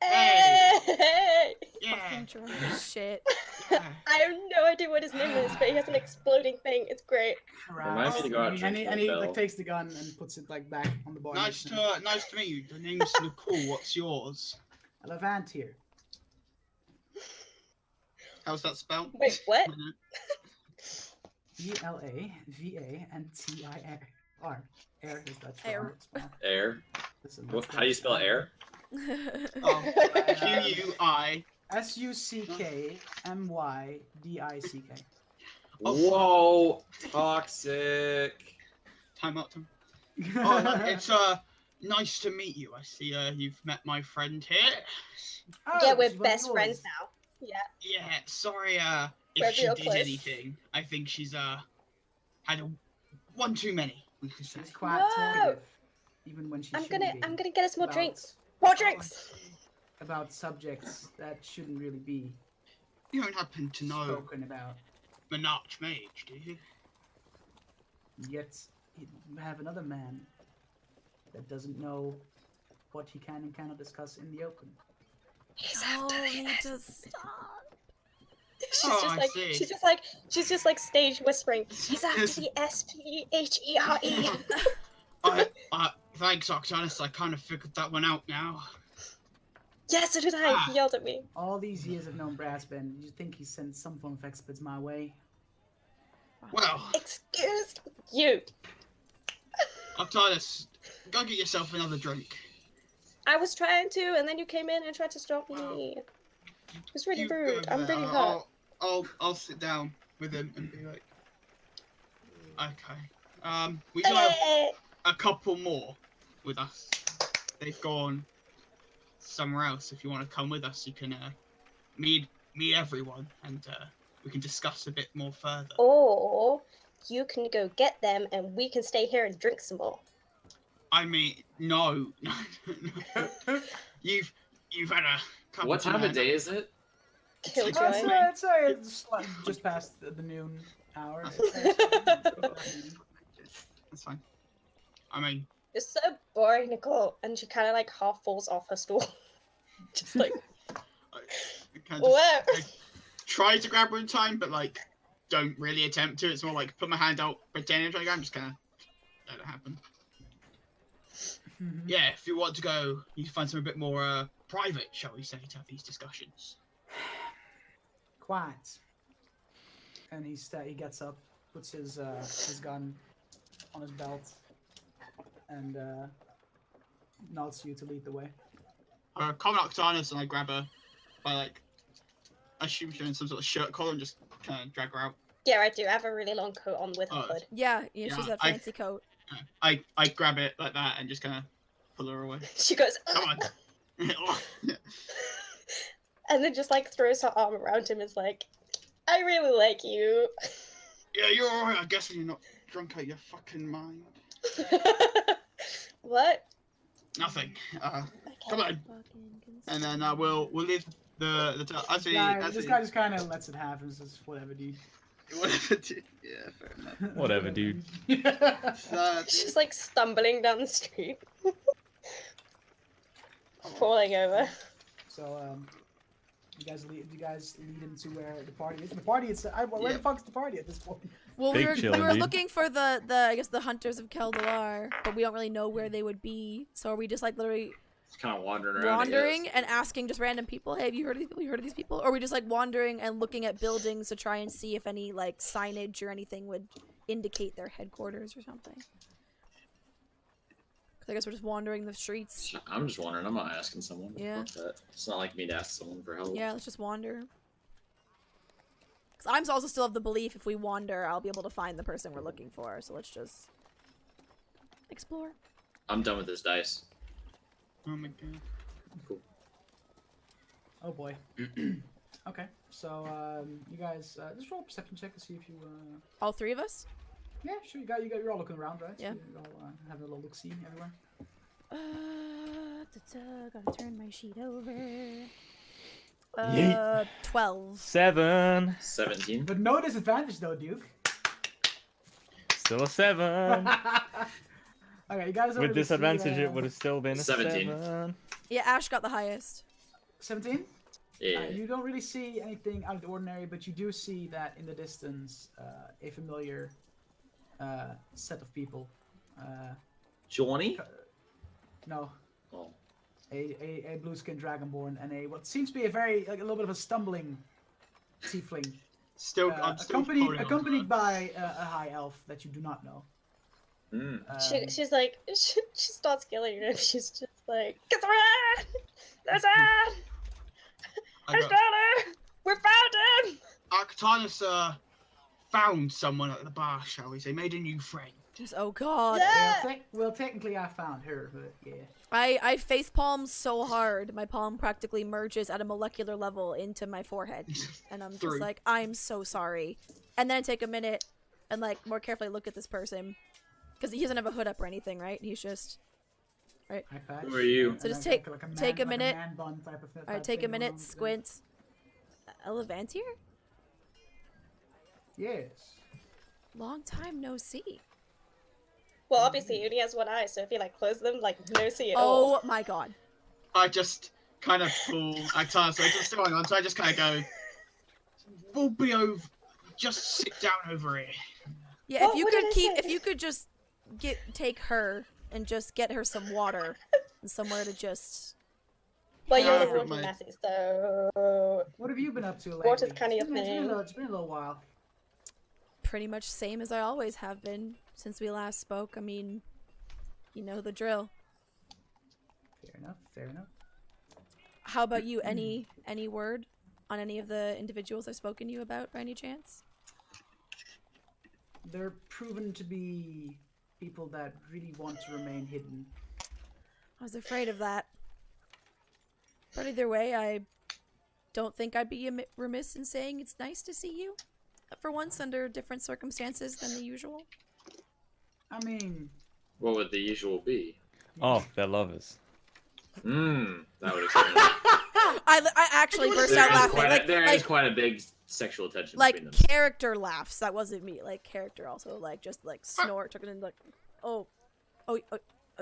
Hey. Hey! Yeah. Fucking drunk as shit. yeah. I have no idea what his name is, but he has an exploding thing. It's great. Reminds me to go out and and drink he some like Bell. takes the gun and puts it like back on the bar. Nice to meet you. The name's Nicole. What's yours? Levant here. How's that spelled? Wait, what? ELAVANTIR. Air is Dutch for Air. art spell. Air. Listen, What, that's how do you Dutch. spell air? Oh, Q-U-I. SUCKMYDICK. Whoa, toxic. Time up. Oh, no, it's nice to meet you. I see you've met my friend here. Yeah, Oh, we're she's one of best friends yours. now. Yeah. Yeah, sorry We're if she real did close. anything. I think she's had one too many. We could say. She's quite No! talkative, even when she I'm shouldn't gonna be, get us more about- drinks. More drinks. About subjects that shouldn't really be You don't happen to know spoken about. Monarch Mage, do you? Yet you have another man that doesn't know what he can and cannot discuss in the open. He's Oh, after the need S. to stop. She's Oh, just I like see. she's just like stage whispering. He's after the SPHERE. Thanks, Octanus. I kind of figured that one out now. Yes, so did I. Ah. He yelled at me. All these years I've known Brassband, you think he sent some form of experts my way? Well, Excuse you. Octanus, go get yourself another drink. I was trying to, and then you came in and tried to stop me. It was really You go rude. I'm there. really hurt. I'll sit down with him and be like, okay. We do have a couple more with us. They've gone somewhere else. If you want to come with us, you can meet everyone, and we can discuss a bit more further. Or you can go get them, and we can stay here and drink some more. I mean, no. You've had a couple. What time of too day is it? Killjoy. It's like just past the noon hour. That's fine. I mean, You're so boring, Nicole. And she kind of like half falls off her stool. Just like, I kind of what? try to grab her in time, but like, don't really attempt to. It's more like put my hand out, pretend I'm trying to go. I'm just kind of let it happen. Yeah, if you want to go, you can find something a bit more private, shall we say, to have these discussions. Quiet. And he gets up, puts his gun on his belt, and nods to you to lead the way. Common Octanus, and I grab her by like, I assume she's in some sort of shirt collar and just kind of drag her out. Yeah, I do. I have a really long coat on with a Oh. hood. Yeah, she's Yeah, that I- fancy coat. I grab it like that and just kind of pull her away. She goes, Come on. and then just like throws her arm around him. And is like, I really like you. Yeah, you're alright. I guess you're not drunk out your fucking mind. What? Nothing. Okay. Come on. And then we'll leave the This guy just kind of lets it happen. Says, "Whatever, dude." whatever. Yeah, fair enough. Whatever, dude. She's like stumbling down the street, falling over. So You guys lead into where the party is. The party is. Where the fuck's the party at this point? Well, Big we chill, were indeed. looking for the I guess the hunters of Keldalar, but we don't really know where they would be. So are we just like literally Just kind of wandering around. I wandering guess. and asking just random people, "Hey, have you heard of these people? You heard of these people?" Or are we just like wandering and looking at buildings to try and see if any like signage or anything would indicate their headquarters or something? 'Cause I guess we're just wandering the streets. I'm just wondering. I'm not asking someone. Yeah. Fuck that. It's not like me to ask someone for help. Yeah, let's just wander. Cause I'm also still of the belief if we wander, I'll be able to find the person we're looking for. So let's just explore. I'm done with this dice. Oh my god. Cool. Oh boy. Okay, so you guys just roll a perception check to see if you. All three of us? Yeah, sure. You're all looking around, right? Yeah. So you're all having a little look see everywhere. Gotta turn my sheet over. Yeet. 12. 7. 17. But no disadvantage though, Duke. Still a 7. Okay, you guys. With already see, disadvantage, it would have still been a 17. 7. Yeah, Ash got the highest. 17. Yeah. You don't really see anything out of the ordinary, but you do see that in the distance, a familiar set of people. Johnny? No, Oh. a blue-skinned dragonborn and what seems to be a little bit of a stumbling tiefling, Still, I'm still holding on to accompanied that. by a high elf that you do not know. Mm. She's like, she starts killing her. She's just like, Catherine! There's Anne! I got- Ashtaranu! We found him! Arctanus found someone at the bar, shall we say, made a new friend. Just, oh god. Yeah! Well, technically, I found her, but yeah. I facepalm so hard, my palm practically merges at a molecular level into my forehead. And I'm just Three. like, I'm so sorry. And then I take a minute and like more carefully look at this person. Because he doesn't have a hood up or anything, right? He's just... Eye patch, Who are you? and So just like take a man minute. bun type of Alright, take a minute, squint. Elevantier? Yes. Long time no see. Well, obviously, he only has one eye, so if you like close them, like no see at all. Oh my god. I just kind of pull Arctanus, so it's still going on, so I just kind of go, we'll be over, just sit down over here. Yeah, What- if you what could did I keep, say? if you could just take her and just get her some water and somewhere to just. Well, you're Yeah, the walking my- Massey, so What have you been up to lately? Water's kinda your It's been a thing. little- It's been a little while. Pretty much same as I always have been since we last spoke. I mean, you know the drill. Fair enough. Fair enough. How about you? Any word on any of the individuals I've spoken to you about by any chance? They're proven to be people that really want to remain hidden. I was afraid of that. But either way, I don't think I'd be remiss in saying it's nice to see you. For once, under different circumstances than the usual. I mean, What would the usual be? Oh, they're lovers. That would explain it. I actually burst out laughing. There Like, is quite a big sexual tension like between them. character laughs. That wasn't me. Like character also like just like snort, talking and like, oh,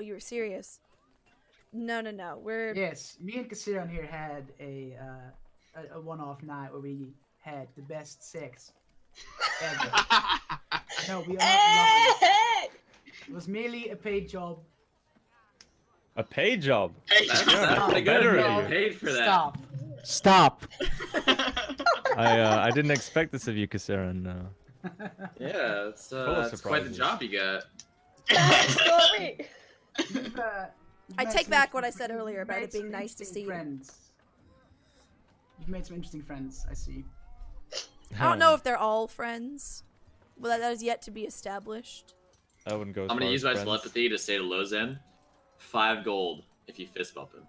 you were serious. No. We're yes, me and Kassiran here had a one-off night where we had the best sex ever. No, we are not lovers. It was merely a paid job. A paid job. That's Yeah, pretty better good. of You you. paid for that. Stop. Stop. I didn't expect this of you, Kassiran. Yeah, it's Full of that's quite the surprises. job you got. Sorry. You've, I made take some back int- what I said earlier you've about made it being some nice to interesting see you. friends. You've made some interesting friends, I see. I don't know if they're all friends. Well, that is yet to be established. I wouldn't go. As I'm gonna far use as my friends. telepathy to say to Lozen, 5 gold if you fist bump him.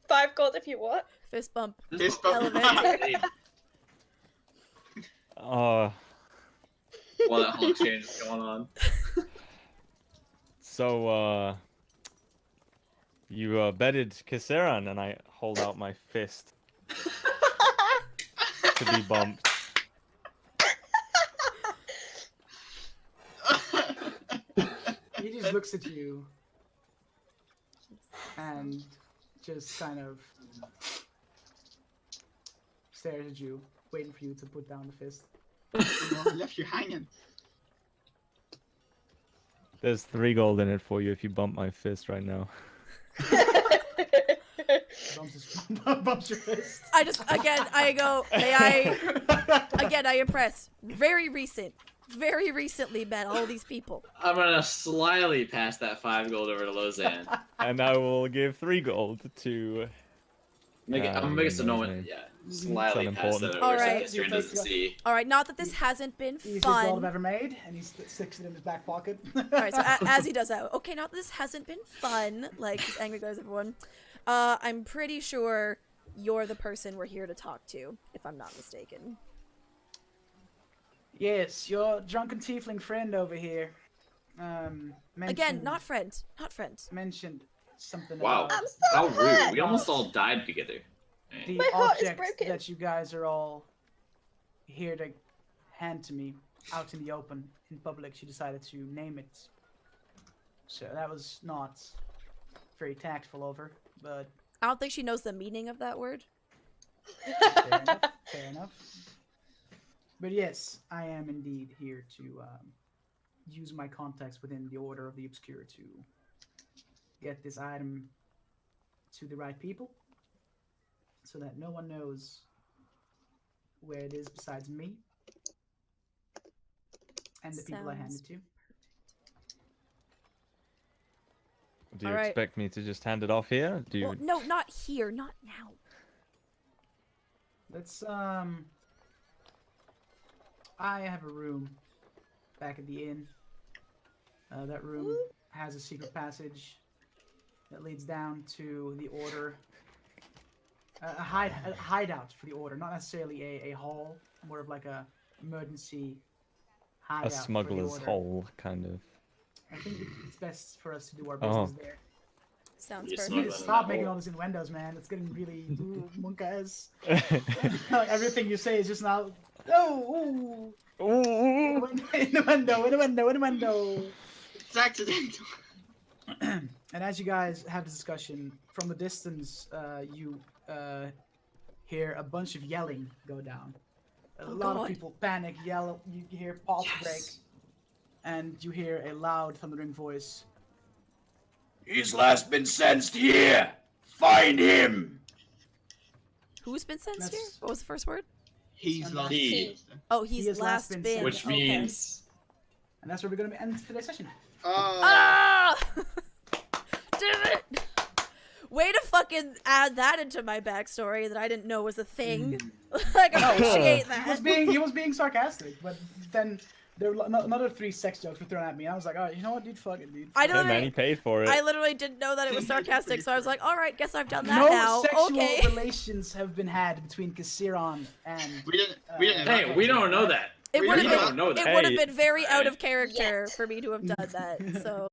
5 gold if you what? Fist bump. Fist bump. Elevator. Oh, While that whole exchange is going on. so you betted Kassiran, and I hold out my fist to be bumped. He just looks at you and just kind of Stares at you, waiting for you to put down the fist. I left you hanging. There's 3 gold in it for you if you bump my fist right now. Bumps your fist. I just I go, may I again I impress. Very recently met all these people. I'm gonna slyly pass that 5 gold over to Lozan. And I will give 3 gold to... I'm gonna make it so no one, yeah, slyly It's pass unimportant. that over so Alright. Astarion doesn't see. Alright, not that this hasn't been Easiest gold I've fun. ever made, and he sticks it in his back pocket. Alright, so as he does that, okay, not that this hasn't been fun, like, just angry guys, everyone. I'm pretty sure you're the person we're here to talk to, if I'm not mistaken. Yes, your drunken tiefling friend over here. Again, Mentioned- not friend. mentioned something Wow, about I'm so how hurt. rude. We almost all died together. Right. the My heart is object broken. that you guys are all here to hand to me out in the open, in public. She decided to name it. So that was not very tactful of her, but I don't think she knows the meaning of that word. fair enough. Fair enough. But yes, I am indeed here to use my contacts within the Order of the Obscure to get this item to the right people, so that no one knows where it is besides me and the people I hand Sounds it to. Do you Alright. expect me to just hand it off here? Do you... Well, no, not here, not now. Let's I have a room back at the inn. That room has a secret passage that leads down to the Order. A hideout for the Order, not necessarily a hall, more of like a emergency hideout. A for the smuggler's Order. hole, kind of. I think it's best for us to do our Oh. business there. Sounds You perfect. You need to Smuggling stop in making that all these innuendos, man. It's getting really monk-ass. Like, everything you say is just now. Oh, Ooh. innuendo. It's accidental. And as you guys have this discussion from the distance, you hear a bunch of yelling go down. A Oh, lot God. of people panic, yell. You hear pots break, and you hear a loud, thundering voice. He's last been sensed here. Find him. Who's been sensed here? That's- What was the first word? He's last. He. Oh, he's has last last been been. sent. Which Okay. means And that's where we're gonna end today's session. Ah! Damn it! Way to fucking add that into my backstory that I didn't know was a thing. Like, I appreciate He was that. being sarcastic, but then there were another 3 sex jokes were thrown at me. I was like, all right, you know what, dude, fuck it, dude. I Hey, man, he literally, paid for it. I literally didn't know that it was sarcastic, so I was like, all right, guess I've done that No now. sexual Okay. relations have been had between Kasiron and. We didn't know hey, that. we don't know that. It We would have don't know been, that. it would have Hey. been very out of Right. character Yet. for me to have done that. So